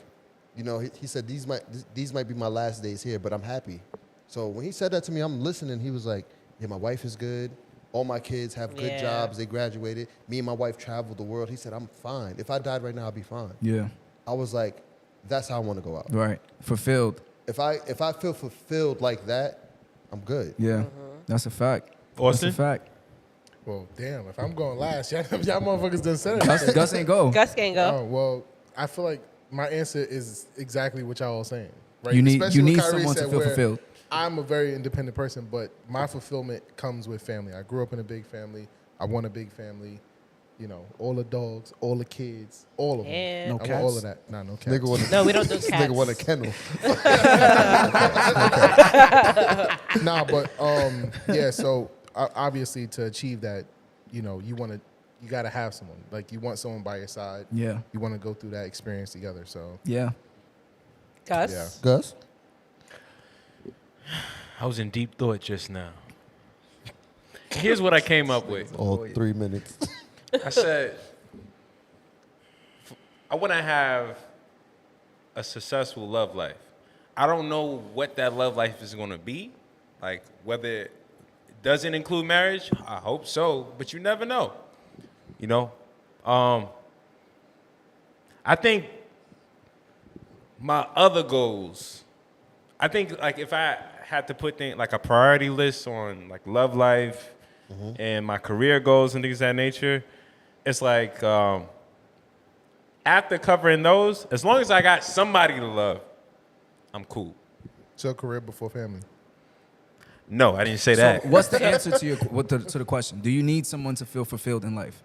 [SPEAKER 5] he said these might be my last days here, but I'm happy. So when he said that to me, I'm listening. He was like, "Yeah, my wife is good. All my kids have good
[SPEAKER 3] Yeah.
[SPEAKER 5] jobs. They graduated. Me and my wife traveled the world." He said, "I'm fine. If I died right now, I'd be fine."
[SPEAKER 8] Yeah.
[SPEAKER 5] I was like, "That's how I want to go out."
[SPEAKER 8] Right. Fulfilled.
[SPEAKER 5] If I feel fulfilled like that, I'm good.
[SPEAKER 8] Yeah, that's a fact.
[SPEAKER 1] Austin?
[SPEAKER 8] That's a fact.
[SPEAKER 7] Well, damn, if I'm going last, y'all motherfuckers done said it.
[SPEAKER 8] Gus ain't go.
[SPEAKER 3] Gus can't go.
[SPEAKER 7] Oh, well, I feel like my answer is exactly what y'all all saying. Right?
[SPEAKER 8] You need
[SPEAKER 7] Especially what Khayri
[SPEAKER 8] someone to
[SPEAKER 7] said,
[SPEAKER 8] feel
[SPEAKER 7] where
[SPEAKER 8] fulfilled.
[SPEAKER 7] I'm a very independent person, but my fulfillment comes with family. I grew up in a big family. I want a big family. You know, all the dogs, all the kids, all of them.
[SPEAKER 3] And
[SPEAKER 6] No
[SPEAKER 7] I want
[SPEAKER 6] cats?
[SPEAKER 7] all of that. No cats.
[SPEAKER 5] Nigga want
[SPEAKER 3] no, we don't do cats.
[SPEAKER 5] Nigga want a kennel.
[SPEAKER 7] Nah, but yeah. So obviously, to achieve that, you know, you gotta have someone. Like you want someone by your side.
[SPEAKER 8] Yeah.
[SPEAKER 7] You want to go through that experience together. So
[SPEAKER 8] Yeah.
[SPEAKER 3] Gus?
[SPEAKER 7] yeah.
[SPEAKER 5] Gus?
[SPEAKER 1] I was in deep thought just now. Here's what I came up with.
[SPEAKER 5] All 3 minutes.
[SPEAKER 1] I said, I want to have a successful love life. I don't know what that love life is going to be. Like, whether it doesn't include marriage, I hope so, but you never know. You know? I think my other goals, I think, like, if I had to put things, like a priority list on, like, love life and my career goals and things of that nature, it's like, after covering those, as long as I got somebody to love, I'm cool.
[SPEAKER 7] So career before family.
[SPEAKER 1] No, I didn't say
[SPEAKER 8] So
[SPEAKER 1] that.
[SPEAKER 8] what's the answer to the question? Do you need someone to feel fulfilled in life?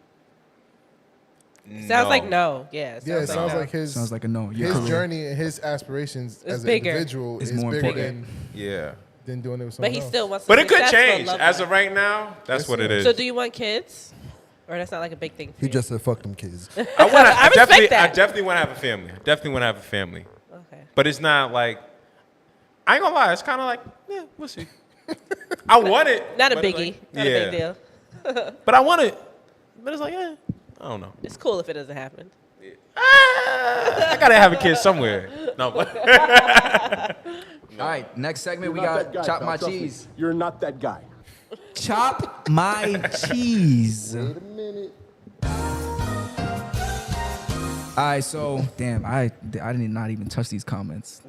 [SPEAKER 3] Sounds like no. Yeah.
[SPEAKER 7] Yeah, it sounds
[SPEAKER 3] no.
[SPEAKER 7] like his
[SPEAKER 8] Sounds like a no. Your
[SPEAKER 7] his
[SPEAKER 8] career.
[SPEAKER 7] journey and his aspirations
[SPEAKER 3] It's
[SPEAKER 7] as an
[SPEAKER 3] bigger.
[SPEAKER 7] individual
[SPEAKER 8] It's
[SPEAKER 7] is
[SPEAKER 8] more
[SPEAKER 7] bigger
[SPEAKER 8] important.
[SPEAKER 1] Yeah.
[SPEAKER 7] than doing it with
[SPEAKER 3] But
[SPEAKER 7] someone
[SPEAKER 3] he
[SPEAKER 7] else.
[SPEAKER 3] still wants to
[SPEAKER 1] But it could
[SPEAKER 3] successful
[SPEAKER 1] change.
[SPEAKER 3] love
[SPEAKER 1] As
[SPEAKER 3] life.
[SPEAKER 1] of right now, that's what it is.
[SPEAKER 3] So do you want kids? Or that's not like a big thing for
[SPEAKER 5] He
[SPEAKER 3] you?
[SPEAKER 5] just said, fuck them kids.
[SPEAKER 1] I
[SPEAKER 3] respect that.
[SPEAKER 1] definitely want to have a family. Definitely want to have a family.
[SPEAKER 3] Okay.
[SPEAKER 1] But it's not like, I ain't gonna lie, it's kind of like, yeah, we'll see. I want it.
[SPEAKER 3] Not a
[SPEAKER 1] but it's
[SPEAKER 3] biggie.
[SPEAKER 1] like,
[SPEAKER 3] Not a big deal.
[SPEAKER 1] But I want it. But it's like, yeah, I don't know.
[SPEAKER 3] It's cool if it doesn't happen.
[SPEAKER 1] I gotta have a kid somewhere. No, but
[SPEAKER 8] All right, next segment we got Chop My Cheese.
[SPEAKER 11] You're not that guy.
[SPEAKER 8] Chop My Cheese.
[SPEAKER 5] Wait a minute.
[SPEAKER 8] All right, so damn, I did not even touch these comments.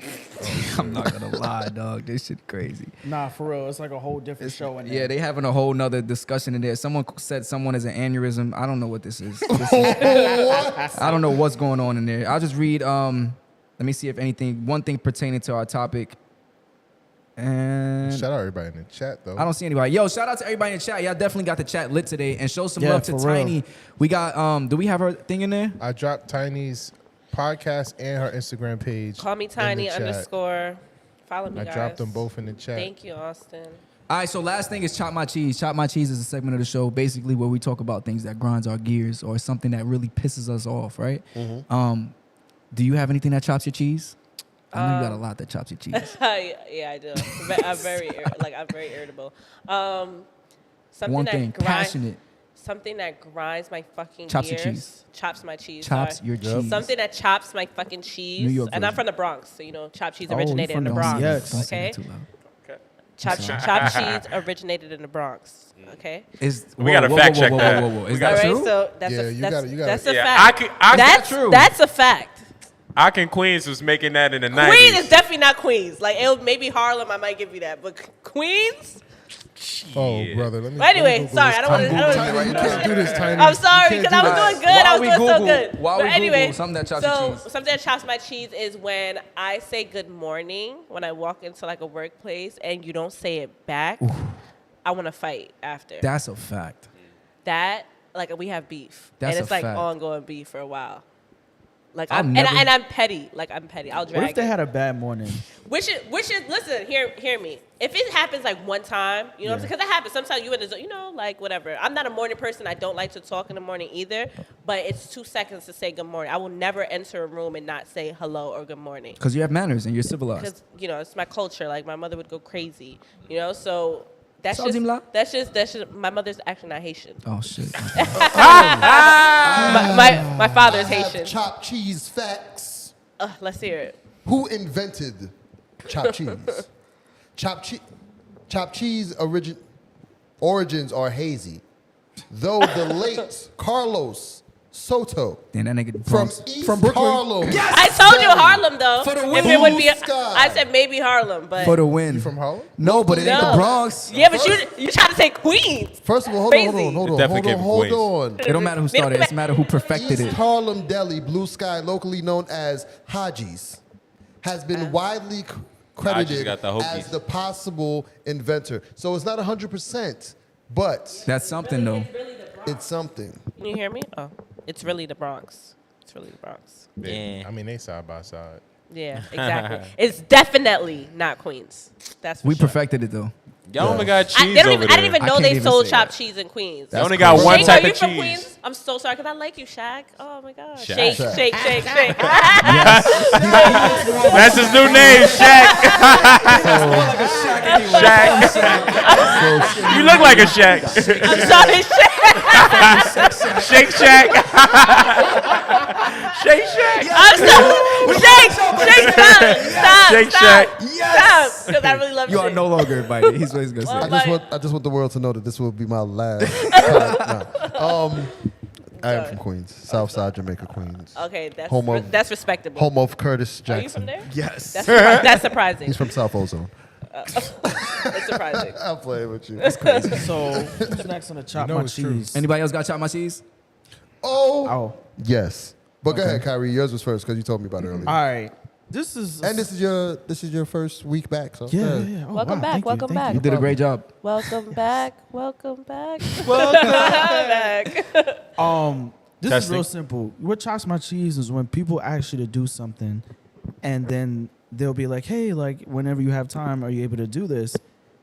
[SPEAKER 8] I'm not gonna lie, dog. This shit crazy.
[SPEAKER 6] Nah, for real. It's like a whole different show in there.
[SPEAKER 8] Yeah, they having a whole nother discussion in there. Someone said someone is an aneurysm. I don't know what this is. I don't know what's going on in there. I'll just read. Let me see if one thing pertaining to our topic. And
[SPEAKER 7] Shout out everybody in the chat though.
[SPEAKER 8] I don't see anybody. Yo, shout out to everybody in the chat. Y'all definitely got the chat lit today. And show some
[SPEAKER 6] Yeah,
[SPEAKER 8] love to
[SPEAKER 6] for real.
[SPEAKER 8] Tiny. We got, do we have her thing in there?
[SPEAKER 7] I dropped Tiny's podcast and her Instagram page.
[SPEAKER 3] Call me
[SPEAKER 7] in the
[SPEAKER 3] Tiny
[SPEAKER 7] chat.
[SPEAKER 3] _ Follow me,
[SPEAKER 7] I
[SPEAKER 3] guys.
[SPEAKER 7] dropped them both in the chat.
[SPEAKER 3] Thank you, Austin.
[SPEAKER 8] All right, so last thing is Chop My Cheese. Chop My Cheese is a segment of the show basically where we talk about things that grinds our gears or something that really pisses us off, right? Do you have anything that chops your cheese? I know you got a lot that chops your cheese.
[SPEAKER 3] Yeah, I do. I'm very irritable. Something
[SPEAKER 8] One
[SPEAKER 3] that
[SPEAKER 8] thing, passionate.
[SPEAKER 3] Something that grinds my fucking
[SPEAKER 8] Chops your
[SPEAKER 3] gears.
[SPEAKER 8] cheese.
[SPEAKER 3] Chops my cheese.
[SPEAKER 8] Chops
[SPEAKER 3] sorry.
[SPEAKER 8] your cheese.
[SPEAKER 3] Something that chops my fucking cheese.
[SPEAKER 8] New York
[SPEAKER 3] And I'm
[SPEAKER 8] version.
[SPEAKER 3] from the Bronx, so you know, chopped cheese
[SPEAKER 8] Oh, you
[SPEAKER 3] originated in
[SPEAKER 8] from
[SPEAKER 3] the
[SPEAKER 8] the
[SPEAKER 3] Bronx.
[SPEAKER 6] Yes.
[SPEAKER 8] Don't say
[SPEAKER 3] Okay.
[SPEAKER 8] that too loud.
[SPEAKER 3] Chopped cheese originated in the Bronx. Okay.
[SPEAKER 1] We gotta fact check that.
[SPEAKER 8] Is
[SPEAKER 1] We
[SPEAKER 8] that
[SPEAKER 3] All right,
[SPEAKER 8] true?
[SPEAKER 3] so that's
[SPEAKER 7] Yeah,
[SPEAKER 3] a
[SPEAKER 7] you
[SPEAKER 3] that's,
[SPEAKER 7] gotta- you gotta-
[SPEAKER 3] that's a
[SPEAKER 1] Yeah,
[SPEAKER 3] fact.
[SPEAKER 8] That's true.
[SPEAKER 3] That's a fact.
[SPEAKER 1] Ike and Queens was making that in the 90s.
[SPEAKER 3] Queens is definitely not Queens. Like maybe Harlem, I might give you that, but Queens.
[SPEAKER 7] Oh, brother, let me.
[SPEAKER 3] But anyway,
[SPEAKER 7] Google
[SPEAKER 3] sorry,
[SPEAKER 7] this.
[SPEAKER 3] I don't wanna-
[SPEAKER 7] Tiny, you can't do this, Tiny.
[SPEAKER 3] I'm sorry
[SPEAKER 7] You
[SPEAKER 3] because
[SPEAKER 7] can't
[SPEAKER 3] I
[SPEAKER 7] do
[SPEAKER 3] was
[SPEAKER 7] this.
[SPEAKER 3] doing good. I was
[SPEAKER 8] we
[SPEAKER 3] doing so
[SPEAKER 8] Google-
[SPEAKER 3] good.
[SPEAKER 8] while we
[SPEAKER 3] But anyway,
[SPEAKER 8] Google something that chops your
[SPEAKER 3] so
[SPEAKER 8] cheese.
[SPEAKER 3] something that chops my cheese is when I say good morning when I walk into like a workplace and you don't say it back. I want to fight after.
[SPEAKER 8] That's a fact.
[SPEAKER 3] That like we have beef,
[SPEAKER 8] That's
[SPEAKER 3] and it's
[SPEAKER 8] a
[SPEAKER 3] like
[SPEAKER 8] fact.
[SPEAKER 3] ongoing beef for a while. Like
[SPEAKER 8] I'll
[SPEAKER 3] I'm
[SPEAKER 8] never-
[SPEAKER 3] and I'm petty. Like I'm petty. I'll drag
[SPEAKER 6] What if they
[SPEAKER 3] it.
[SPEAKER 6] had a bad morning?
[SPEAKER 3] Which is listen, hear me. If it happens like one time, you know what I'm saying? Because it happens. Sometimes you in the zone, you know, like whatever. I'm not a morning person. I don't like to talk in the morning either. But it's 2 seconds to say good morning. I will never enter a room and not say hello or good morning.
[SPEAKER 8] Because you have manners and you're civilized.
[SPEAKER 3] Because, you know, it's my culture. Like my mother would go crazy, you know? So that's
[SPEAKER 8] Saudi Mla?
[SPEAKER 3] just my mother's actually not Haitian.
[SPEAKER 8] Oh, shit.
[SPEAKER 3] My father's
[SPEAKER 5] I have
[SPEAKER 3] Haitian.
[SPEAKER 5] chopped cheese facts.
[SPEAKER 3] Let's hear it.
[SPEAKER 5] Who invented chopped cheese? Chopped cheese origins are hazy. Though the late Carlos Soto.
[SPEAKER 8] Then that nigga
[SPEAKER 5] From
[SPEAKER 8] Bronx.
[SPEAKER 5] East
[SPEAKER 6] From Brooklyn.
[SPEAKER 5] Harlem.
[SPEAKER 3] I told you Harlem though.
[SPEAKER 8] For the
[SPEAKER 3] If
[SPEAKER 8] win.
[SPEAKER 3] it would be,
[SPEAKER 5] Blue sky.
[SPEAKER 3] I said maybe Harlem, but
[SPEAKER 8] For the win.
[SPEAKER 7] You from Harlem?
[SPEAKER 8] No, but it ain't
[SPEAKER 3] No.
[SPEAKER 8] the Bronx.
[SPEAKER 3] yeah, but you trying to say Queens.
[SPEAKER 5] First of all, hold
[SPEAKER 3] Crazy.
[SPEAKER 5] on.
[SPEAKER 1] Definitely came from Queens.
[SPEAKER 5] It
[SPEAKER 8] It don't matter who started. It's matter who perfected
[SPEAKER 5] East
[SPEAKER 8] it.
[SPEAKER 5] Harlem Deli, Blue Sky, locally known as Haji's, has been widely credited
[SPEAKER 1] got the Hokies.
[SPEAKER 5] as the possible inventor. So it's not 100%, but
[SPEAKER 8] That's something though.
[SPEAKER 5] it's something.
[SPEAKER 3] Can you hear me? Oh, it's really the Bronx. It's really the Bronx.
[SPEAKER 1] Yeah.
[SPEAKER 7] I mean, they side by side.
[SPEAKER 3] Yeah, exactly. It's definitely not Queens. That's for
[SPEAKER 8] We
[SPEAKER 3] sure.
[SPEAKER 8] perfected it though.
[SPEAKER 1] Y'all only got
[SPEAKER 3] I,
[SPEAKER 1] cheese
[SPEAKER 3] they don't
[SPEAKER 1] over
[SPEAKER 3] even,
[SPEAKER 1] there.
[SPEAKER 3] I didn't even
[SPEAKER 8] I
[SPEAKER 3] know
[SPEAKER 8] can't
[SPEAKER 3] they
[SPEAKER 8] even
[SPEAKER 3] sold
[SPEAKER 8] say
[SPEAKER 3] chopped
[SPEAKER 8] that.
[SPEAKER 3] cheese in Queens.
[SPEAKER 1] They only got one
[SPEAKER 3] Shake,
[SPEAKER 1] type
[SPEAKER 3] are you
[SPEAKER 1] of
[SPEAKER 3] from
[SPEAKER 1] cheese.
[SPEAKER 3] Queens? I'm so sorry because I like you, Shaq. Oh my God.
[SPEAKER 1] Shaq.
[SPEAKER 3] Shake,
[SPEAKER 5] Shaq.
[SPEAKER 3] shake, shake, shake.
[SPEAKER 1] That's his new name, Shaq. Shaq. You look like a Shaq.
[SPEAKER 3] I'm sorry, Shaq.
[SPEAKER 1] Shake Shack. Shake Shack.
[SPEAKER 3] I'm sorry. Shake, shake, stop,
[SPEAKER 1] Shake
[SPEAKER 3] stop,
[SPEAKER 1] Shack.
[SPEAKER 3] stop. Because I really love
[SPEAKER 8] You are
[SPEAKER 3] shake.
[SPEAKER 8] no longer invited. He's what he's gonna
[SPEAKER 3] Well,
[SPEAKER 8] say.
[SPEAKER 5] I just want the world to know that this will be my last time. No. I am from Queens, Southside Jamaica, Queens.
[SPEAKER 3] Okay, that's
[SPEAKER 5] Home of-
[SPEAKER 3] that's respectable.
[SPEAKER 5] Home of Curtis
[SPEAKER 3] Are you
[SPEAKER 5] Jackson.
[SPEAKER 3] from there?
[SPEAKER 8] Yes.
[SPEAKER 3] That's surprising.
[SPEAKER 5] He's from South Ozone.
[SPEAKER 3] That's surprising.
[SPEAKER 5] I'm playing with you.
[SPEAKER 6] So who's next on the chop my
[SPEAKER 7] it's true.
[SPEAKER 6] cheese?
[SPEAKER 8] Anybody else got Choppz My Cheeze?
[SPEAKER 5] Oh,
[SPEAKER 6] Oh,
[SPEAKER 5] yes. But go ahead, Kyrie. Yours was first because you told me about it earlier.
[SPEAKER 6] all right. This is
[SPEAKER 5] And this is your first week back. So
[SPEAKER 6] yeah,
[SPEAKER 5] go
[SPEAKER 6] yeah,
[SPEAKER 5] ahead.
[SPEAKER 6] yeah. Oh,
[SPEAKER 3] Welcome
[SPEAKER 6] wow,
[SPEAKER 3] back,
[SPEAKER 6] thank you,
[SPEAKER 3] welcome
[SPEAKER 6] thank
[SPEAKER 3] back.
[SPEAKER 8] You did a great job.
[SPEAKER 3] Welcome back. Welcome back. Welcome back.
[SPEAKER 6] This
[SPEAKER 1] Testing.
[SPEAKER 6] is real simple. What chops my cheese is when people ask you to do something, and then they'll be like, "Hey, like whenever you have time, are you able to do this?"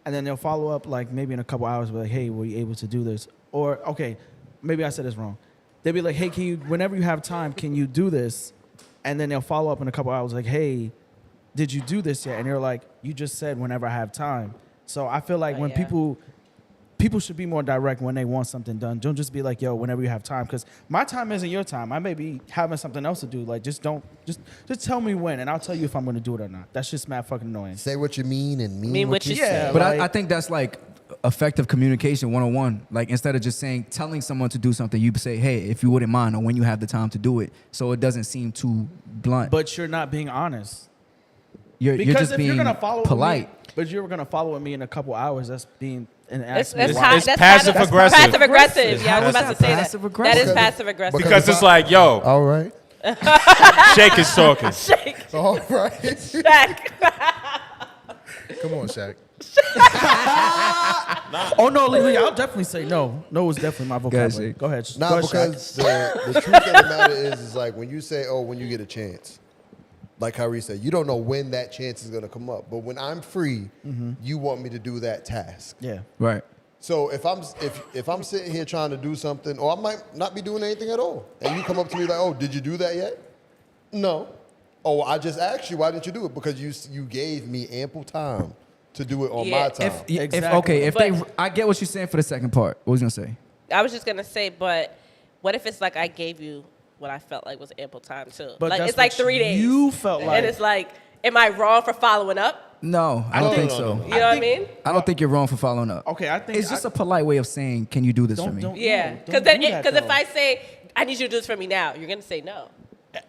[SPEAKER 6] And then they'll follow up like maybe in a couple hours, be like, "Hey, were you able to do this?" Or okay, maybe I said this wrong. They'll be like, "Hey, can you whenever you have time, can you do this?" And then they'll follow up in a couple hours like, "Hey, did you do this yet?" And they're like, "You just said whenever I have time." So I feel like
[SPEAKER 3] Oh,
[SPEAKER 6] when
[SPEAKER 3] yeah.
[SPEAKER 6] people should be more direct when they want something done. Don't just be like, yo, whenever you have time. Because my time isn't your time. I may be having something else to do. Like, just tell me when, and I'll tell you if I'm going to do it or not. That's just mad fucking annoying.
[SPEAKER 5] Say what you mean and mean,
[SPEAKER 3] Mean
[SPEAKER 5] what you
[SPEAKER 3] what you
[SPEAKER 5] say.
[SPEAKER 3] say.
[SPEAKER 8] But
[SPEAKER 6] like-
[SPEAKER 8] I think that's like effective communication 101. Like instead of just telling someone to do something, you say, hey, if you wouldn't mind, or when you have the time to do it, so it doesn't seem too blunt.
[SPEAKER 6] But you're not being honest.
[SPEAKER 8] you're
[SPEAKER 6] Because
[SPEAKER 8] just
[SPEAKER 6] if
[SPEAKER 8] being
[SPEAKER 6] you're going to follow
[SPEAKER 8] polite.
[SPEAKER 6] with me, but you're going to follow with me in a couple hours, that's being an
[SPEAKER 3] That's,
[SPEAKER 6] ass.
[SPEAKER 3] that's,
[SPEAKER 1] It's-
[SPEAKER 3] high,
[SPEAKER 1] it's
[SPEAKER 3] that's
[SPEAKER 1] passive
[SPEAKER 3] kind of-
[SPEAKER 1] aggressive.
[SPEAKER 3] Passive aggressive. Yeah, I was about to say that.
[SPEAKER 8] Passive
[SPEAKER 3] That
[SPEAKER 8] aggressive.
[SPEAKER 3] is passive aggressive.
[SPEAKER 1] Because it's like, yo,
[SPEAKER 5] All right.
[SPEAKER 1] Shake is talking.
[SPEAKER 3] Shake,
[SPEAKER 7] All right.
[SPEAKER 3] Shaq.
[SPEAKER 7] Come on, Shaq.
[SPEAKER 6] Oh, no, Lily, I'll definitely say no. No is definitely my vocabulary.
[SPEAKER 8] Shaq.
[SPEAKER 6] Go ahead.
[SPEAKER 5] Nah,
[SPEAKER 6] Go ahead, Shaq.
[SPEAKER 5] because the truth of the matter is like when you say, oh, when you get a chance, like Khayri said, you don't know when that chance is going to come up. But when I'm free, you want me to do that task.
[SPEAKER 6] Yeah.
[SPEAKER 8] Right.
[SPEAKER 5] So if I'm sitting here trying to do something, or I might not be doing anything at all, and you come up to me like, oh, did you do that yet? No. Oh, I just asked you, why didn't you do it? Because you gave me ample time to do it on
[SPEAKER 3] Yeah.
[SPEAKER 5] my time.
[SPEAKER 6] Exactly.
[SPEAKER 3] But-
[SPEAKER 8] I get what you're saying for the second part. What was you gonna say?
[SPEAKER 3] I was just gonna say, but what if it's like I gave you what I felt like was ample time too?
[SPEAKER 6] But
[SPEAKER 3] like
[SPEAKER 6] that's
[SPEAKER 3] it's like
[SPEAKER 6] what
[SPEAKER 3] 3 days.
[SPEAKER 6] you felt like.
[SPEAKER 3] and it's like, am I wrong for following up?
[SPEAKER 8] No, I don't think so.
[SPEAKER 3] You know what I mean?
[SPEAKER 8] I don't think you're wrong for following up.
[SPEAKER 6] Okay, I think
[SPEAKER 8] It's just a polite way of saying, can you do this for me?
[SPEAKER 3] Yeah,
[SPEAKER 6] because
[SPEAKER 3] because if I say I need you to do this for me now, you're gonna say no.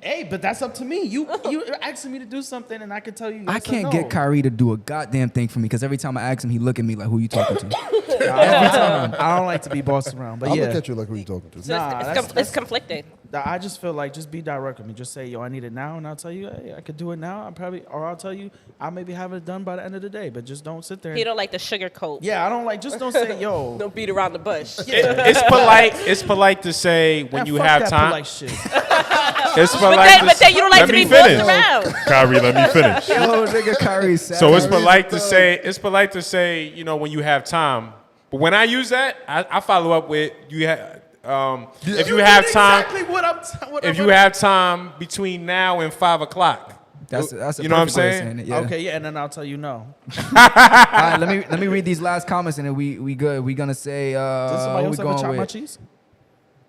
[SPEAKER 6] Hey, but that's up to me. You asking me to do something, and I can tell you.
[SPEAKER 8] I
[SPEAKER 6] yes or
[SPEAKER 8] can't
[SPEAKER 6] no.
[SPEAKER 8] get Khayri to do a goddamn thing for me because every time I ask him, he look at me like, who you talking to?
[SPEAKER 6] Every time. I don't like to be bossed around, but
[SPEAKER 5] I
[SPEAKER 6] yeah.
[SPEAKER 5] look at you like who you talking to.
[SPEAKER 3] So
[SPEAKER 6] Nah,
[SPEAKER 3] it's conflicting.
[SPEAKER 6] I just feel like just be direct with me. Just say, yo, I need it now, and I'll tell you, hey, I could do it now. I'll tell you, I'll maybe have it done by the end of the day. But just don't sit there.
[SPEAKER 3] He don't like the sugarcoat.
[SPEAKER 6] Yeah, I don't like. Just don't say, yo.
[SPEAKER 3] Don't beat around the bush.
[SPEAKER 1] It's polite. It's polite to say when
[SPEAKER 6] Man,
[SPEAKER 1] you
[SPEAKER 6] fuck
[SPEAKER 1] have
[SPEAKER 6] that
[SPEAKER 1] time.
[SPEAKER 6] polite shit.
[SPEAKER 1] It's
[SPEAKER 3] But
[SPEAKER 1] polite.
[SPEAKER 3] then, but then you don't like
[SPEAKER 1] let
[SPEAKER 3] to
[SPEAKER 1] me
[SPEAKER 3] be bossed
[SPEAKER 1] finish.
[SPEAKER 3] around.
[SPEAKER 1] Kyrie, let me finish.
[SPEAKER 8] Yo, nigga, Khayri.
[SPEAKER 1] So it's polite to say. It's polite to say. You know, when you have time. But when I use that, I follow up with you. If you have time.
[SPEAKER 6] Exactly what
[SPEAKER 1] If you have time between now and 5 o'clock.
[SPEAKER 8] That's a
[SPEAKER 1] you know what I'm
[SPEAKER 8] perfect way of
[SPEAKER 1] saying?
[SPEAKER 8] it, yeah.
[SPEAKER 6] Okay, yeah, and then I'll tell you no.
[SPEAKER 8] All right, let me read these last comments and then we good. We gonna say
[SPEAKER 6] Does somebody else
[SPEAKER 8] we
[SPEAKER 6] ever
[SPEAKER 8] going
[SPEAKER 6] chop my
[SPEAKER 8] with?
[SPEAKER 6] cheese?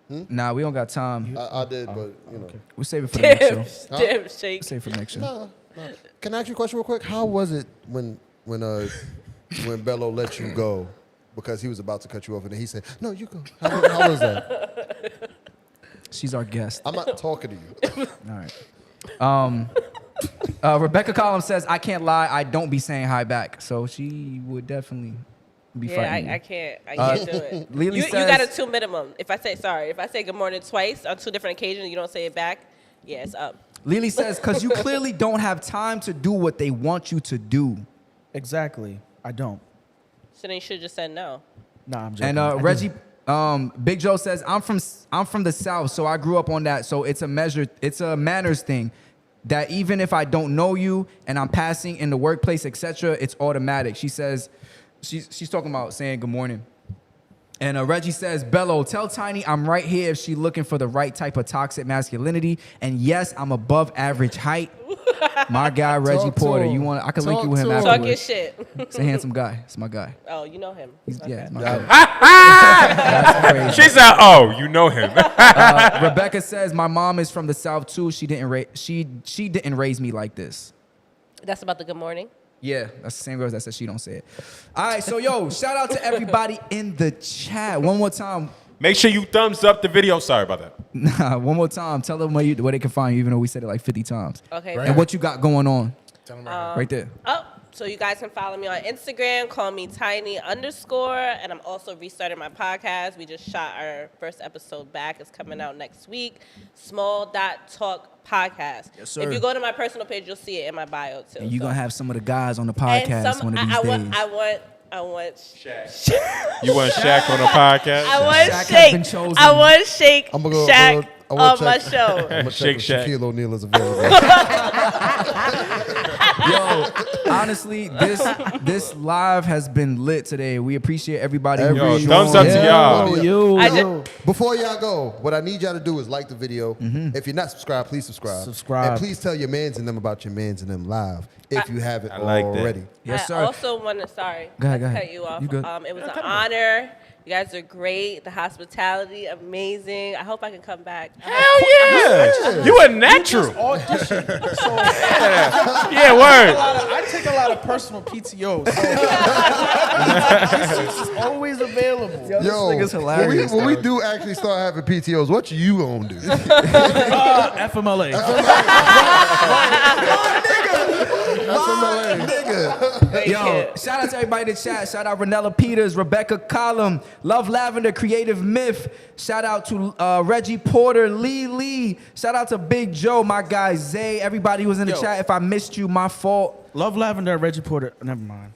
[SPEAKER 8] Nah, we don't got time.
[SPEAKER 5] I did, but you know.
[SPEAKER 8] We'll save it for the next show.
[SPEAKER 3] Damn, shake.
[SPEAKER 8] Save it for the next show.
[SPEAKER 5] No. Can I ask you a question real quick? How was it when Bello let you go because he was about to cut you off and then he said, "No, you go." How was that?
[SPEAKER 8] She's our guest.
[SPEAKER 5] I'm not talking to you.
[SPEAKER 8] All right. Rebecca Collins says, I can't lie, I don't be saying hi back. So she would definitely be fighting.
[SPEAKER 3] I can't do it.
[SPEAKER 8] Lily
[SPEAKER 3] You
[SPEAKER 8] says,
[SPEAKER 3] got a 2 minimum. If I say good morning twice on 2 different occasions, you don't say it back, yeah, it's up.
[SPEAKER 8] Lily says, because you clearly don't have time to do what they want you to do.
[SPEAKER 6] Exactly. I don't.
[SPEAKER 3] So then you should just said no.
[SPEAKER 6] Nah, I'm joking.
[SPEAKER 8] And Reggie, Big Joe says, I'm from the South, so I grew up on that. So it's a manners thing. That even if I don't know you and I'm passing in the workplace, etc., it's automatic. She says, she's talking about saying good morning. And Reggie says, Bello, tell Tiny I'm right here if she's looking for the right type of toxic masculinity. And yes, I'm above average height. My guy, Reggie Porter. I can link you with him afterwards.
[SPEAKER 3] Talk your shit.
[SPEAKER 8] He's a handsome guy. It's my guy.
[SPEAKER 3] Oh, you know him.
[SPEAKER 8] Yeah, it's my
[SPEAKER 3] Okay.
[SPEAKER 8] guy.
[SPEAKER 1] She said, "Oh, you know him."
[SPEAKER 8] Rebecca says, my mom is from the South too. She didn't raise me like this.
[SPEAKER 3] That's about the good morning.
[SPEAKER 8] Yeah, that's the same girl that said she don't say it. All right, so yo, shout out to everybody in the chat. One more time.
[SPEAKER 1] Make sure you thumbs up the video. Sorry about that.
[SPEAKER 8] Nah, one more time. Tell them where they can find you, even though we said it like 50 times.
[SPEAKER 3] Okay.
[SPEAKER 8] And what you got going on.
[SPEAKER 7] Tell them
[SPEAKER 8] right there.
[SPEAKER 3] Oh, so you guys can follow me on Instagram. Call me Tiny_. And I'm also restarting my podcast. We just shot our first episode back. It's coming out next week. Small.talk podcast.
[SPEAKER 8] Yes, sir.
[SPEAKER 3] If you go to my personal page, you'll see it in my bio too.
[SPEAKER 8] And you're going to have some of the guys on the podcast one of these days.
[SPEAKER 3] I want
[SPEAKER 1] Shaq. You want Shaq on the podcast?
[SPEAKER 3] I want
[SPEAKER 8] Shaq has been
[SPEAKER 3] Shake.
[SPEAKER 8] chosen.
[SPEAKER 3] I want Shake
[SPEAKER 5] I'm gonna go.
[SPEAKER 3] Shaq on my
[SPEAKER 5] check.
[SPEAKER 3] show.
[SPEAKER 5] I'm gonna
[SPEAKER 1] Shake
[SPEAKER 5] check
[SPEAKER 1] Shack.
[SPEAKER 5] if Shaquille O'Neal is available.
[SPEAKER 8] Yo, honestly, this live has been lit today. We appreciate everybody.
[SPEAKER 5] Every
[SPEAKER 8] who
[SPEAKER 1] Yo, thumbs up to y'all.
[SPEAKER 6] Yo.
[SPEAKER 5] Before y'all go, what I need y'all to do is like the video. If you're not subscribed, please subscribe.
[SPEAKER 6] Subscribe.
[SPEAKER 5] And please tell your mans and them about your mans and them live if you haven't
[SPEAKER 1] I like that.
[SPEAKER 5] already.
[SPEAKER 8] Yes, sir.
[SPEAKER 3] I also want to, sorry,
[SPEAKER 8] Go ahead,
[SPEAKER 3] not to
[SPEAKER 8] go ahead.
[SPEAKER 3] cut you off.
[SPEAKER 8] You good.
[SPEAKER 3] It was an honor. You guys are great. The hospitality, amazing. I hope I can come back.
[SPEAKER 1] Hell yeah! You a natural.
[SPEAKER 6] Audition. So
[SPEAKER 1] Yeah, word.
[SPEAKER 6] I take a lot of personal PTOs. So this is always available.
[SPEAKER 5] Yo,
[SPEAKER 8] nigga's hilarious,
[SPEAKER 5] when we
[SPEAKER 8] dog.
[SPEAKER 5] do actually start having PTOs, what you gonna do?
[SPEAKER 6] FMLA.
[SPEAKER 5] Nigga.
[SPEAKER 8] Yo, shout out to everybody in the chat. Shout out Renella Peters, Rebecca Collum, Love Lavender, Creative Myth. Shout out to Reggie Porter, Lee. Shout out to Big Joe, my guy Zay. Everybody who was in the chat. If I missed you, my fault.
[SPEAKER 6] Love Lavender, Reggie Porter. Never mind.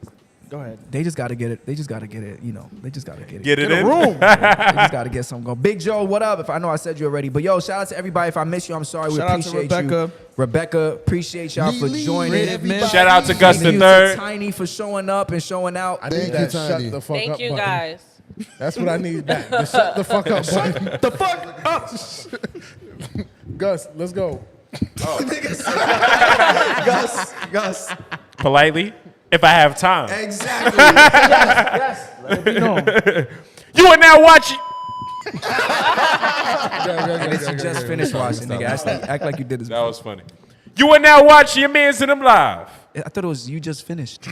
[SPEAKER 6] Go ahead.
[SPEAKER 8] They just gotta get it. They just gotta get it. You know, they just gotta get it.
[SPEAKER 1] Get it in.
[SPEAKER 8] They just gotta get something going. Big Joe, what up? If I know I said you already, but yo, shout out to everybody. If I missed you, I'm sorry.
[SPEAKER 6] Shout out
[SPEAKER 8] We
[SPEAKER 6] to
[SPEAKER 8] appreciate
[SPEAKER 6] Rebecca.
[SPEAKER 8] you. Rebecca, appreciate y'all for
[SPEAKER 5] Lee,
[SPEAKER 8] joining.
[SPEAKER 5] everybody.
[SPEAKER 1] Shout out to Gus the
[SPEAKER 8] Thank you
[SPEAKER 1] Third.
[SPEAKER 8] to Tiny for showing up and showing out.
[SPEAKER 7] I need
[SPEAKER 5] Thank you,
[SPEAKER 7] that
[SPEAKER 5] Tiny.
[SPEAKER 7] shut the fuck
[SPEAKER 3] Thank
[SPEAKER 7] up
[SPEAKER 3] you,
[SPEAKER 7] button.
[SPEAKER 3] guys.
[SPEAKER 7] That's what I need back. The shut the fuck up button.
[SPEAKER 8] The fuck up.
[SPEAKER 7] Gus, let's go.
[SPEAKER 8] Gus.
[SPEAKER 1] Politely, if I have time.
[SPEAKER 8] Exactly.
[SPEAKER 6] Yes. Let it be known.
[SPEAKER 1] You are now watching.
[SPEAKER 8] You just finished watching, nigga. Act like you did this.
[SPEAKER 1] That was funny. You are now watching your man's in them live.
[SPEAKER 8] I thought it was you just finished.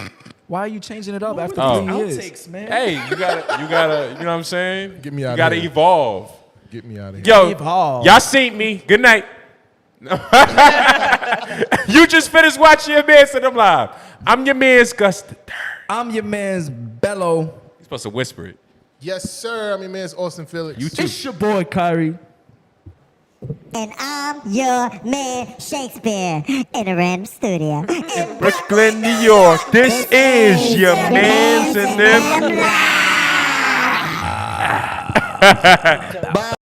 [SPEAKER 8] Why are you changing it up after
[SPEAKER 1] Oh.
[SPEAKER 8] 3 years?
[SPEAKER 6] Outtakes, man.
[SPEAKER 1] Hey, you gotta, you know what I'm saying?
[SPEAKER 7] Get me
[SPEAKER 1] You
[SPEAKER 7] outta
[SPEAKER 1] gotta
[SPEAKER 7] here.
[SPEAKER 1] evolve.
[SPEAKER 7] Get me out of here.
[SPEAKER 1] Yo,
[SPEAKER 6] Evolve.
[SPEAKER 1] y'all seen me. Good night. You just finished watching your man's in them live. I'm your man's Gus the Third.
[SPEAKER 8] I'm your man's Bello.
[SPEAKER 1] You're supposed to whisper it.
[SPEAKER 7] Yes, sir. I'm your man's Austin Felix.
[SPEAKER 1] You too.
[SPEAKER 6] It's your boy, Khayri.
[SPEAKER 9] And I'm your man, Shakespeare, in the Ram Studio.
[SPEAKER 1] Brooklyn, New York. This is your man's in them.
[SPEAKER 5] Bye.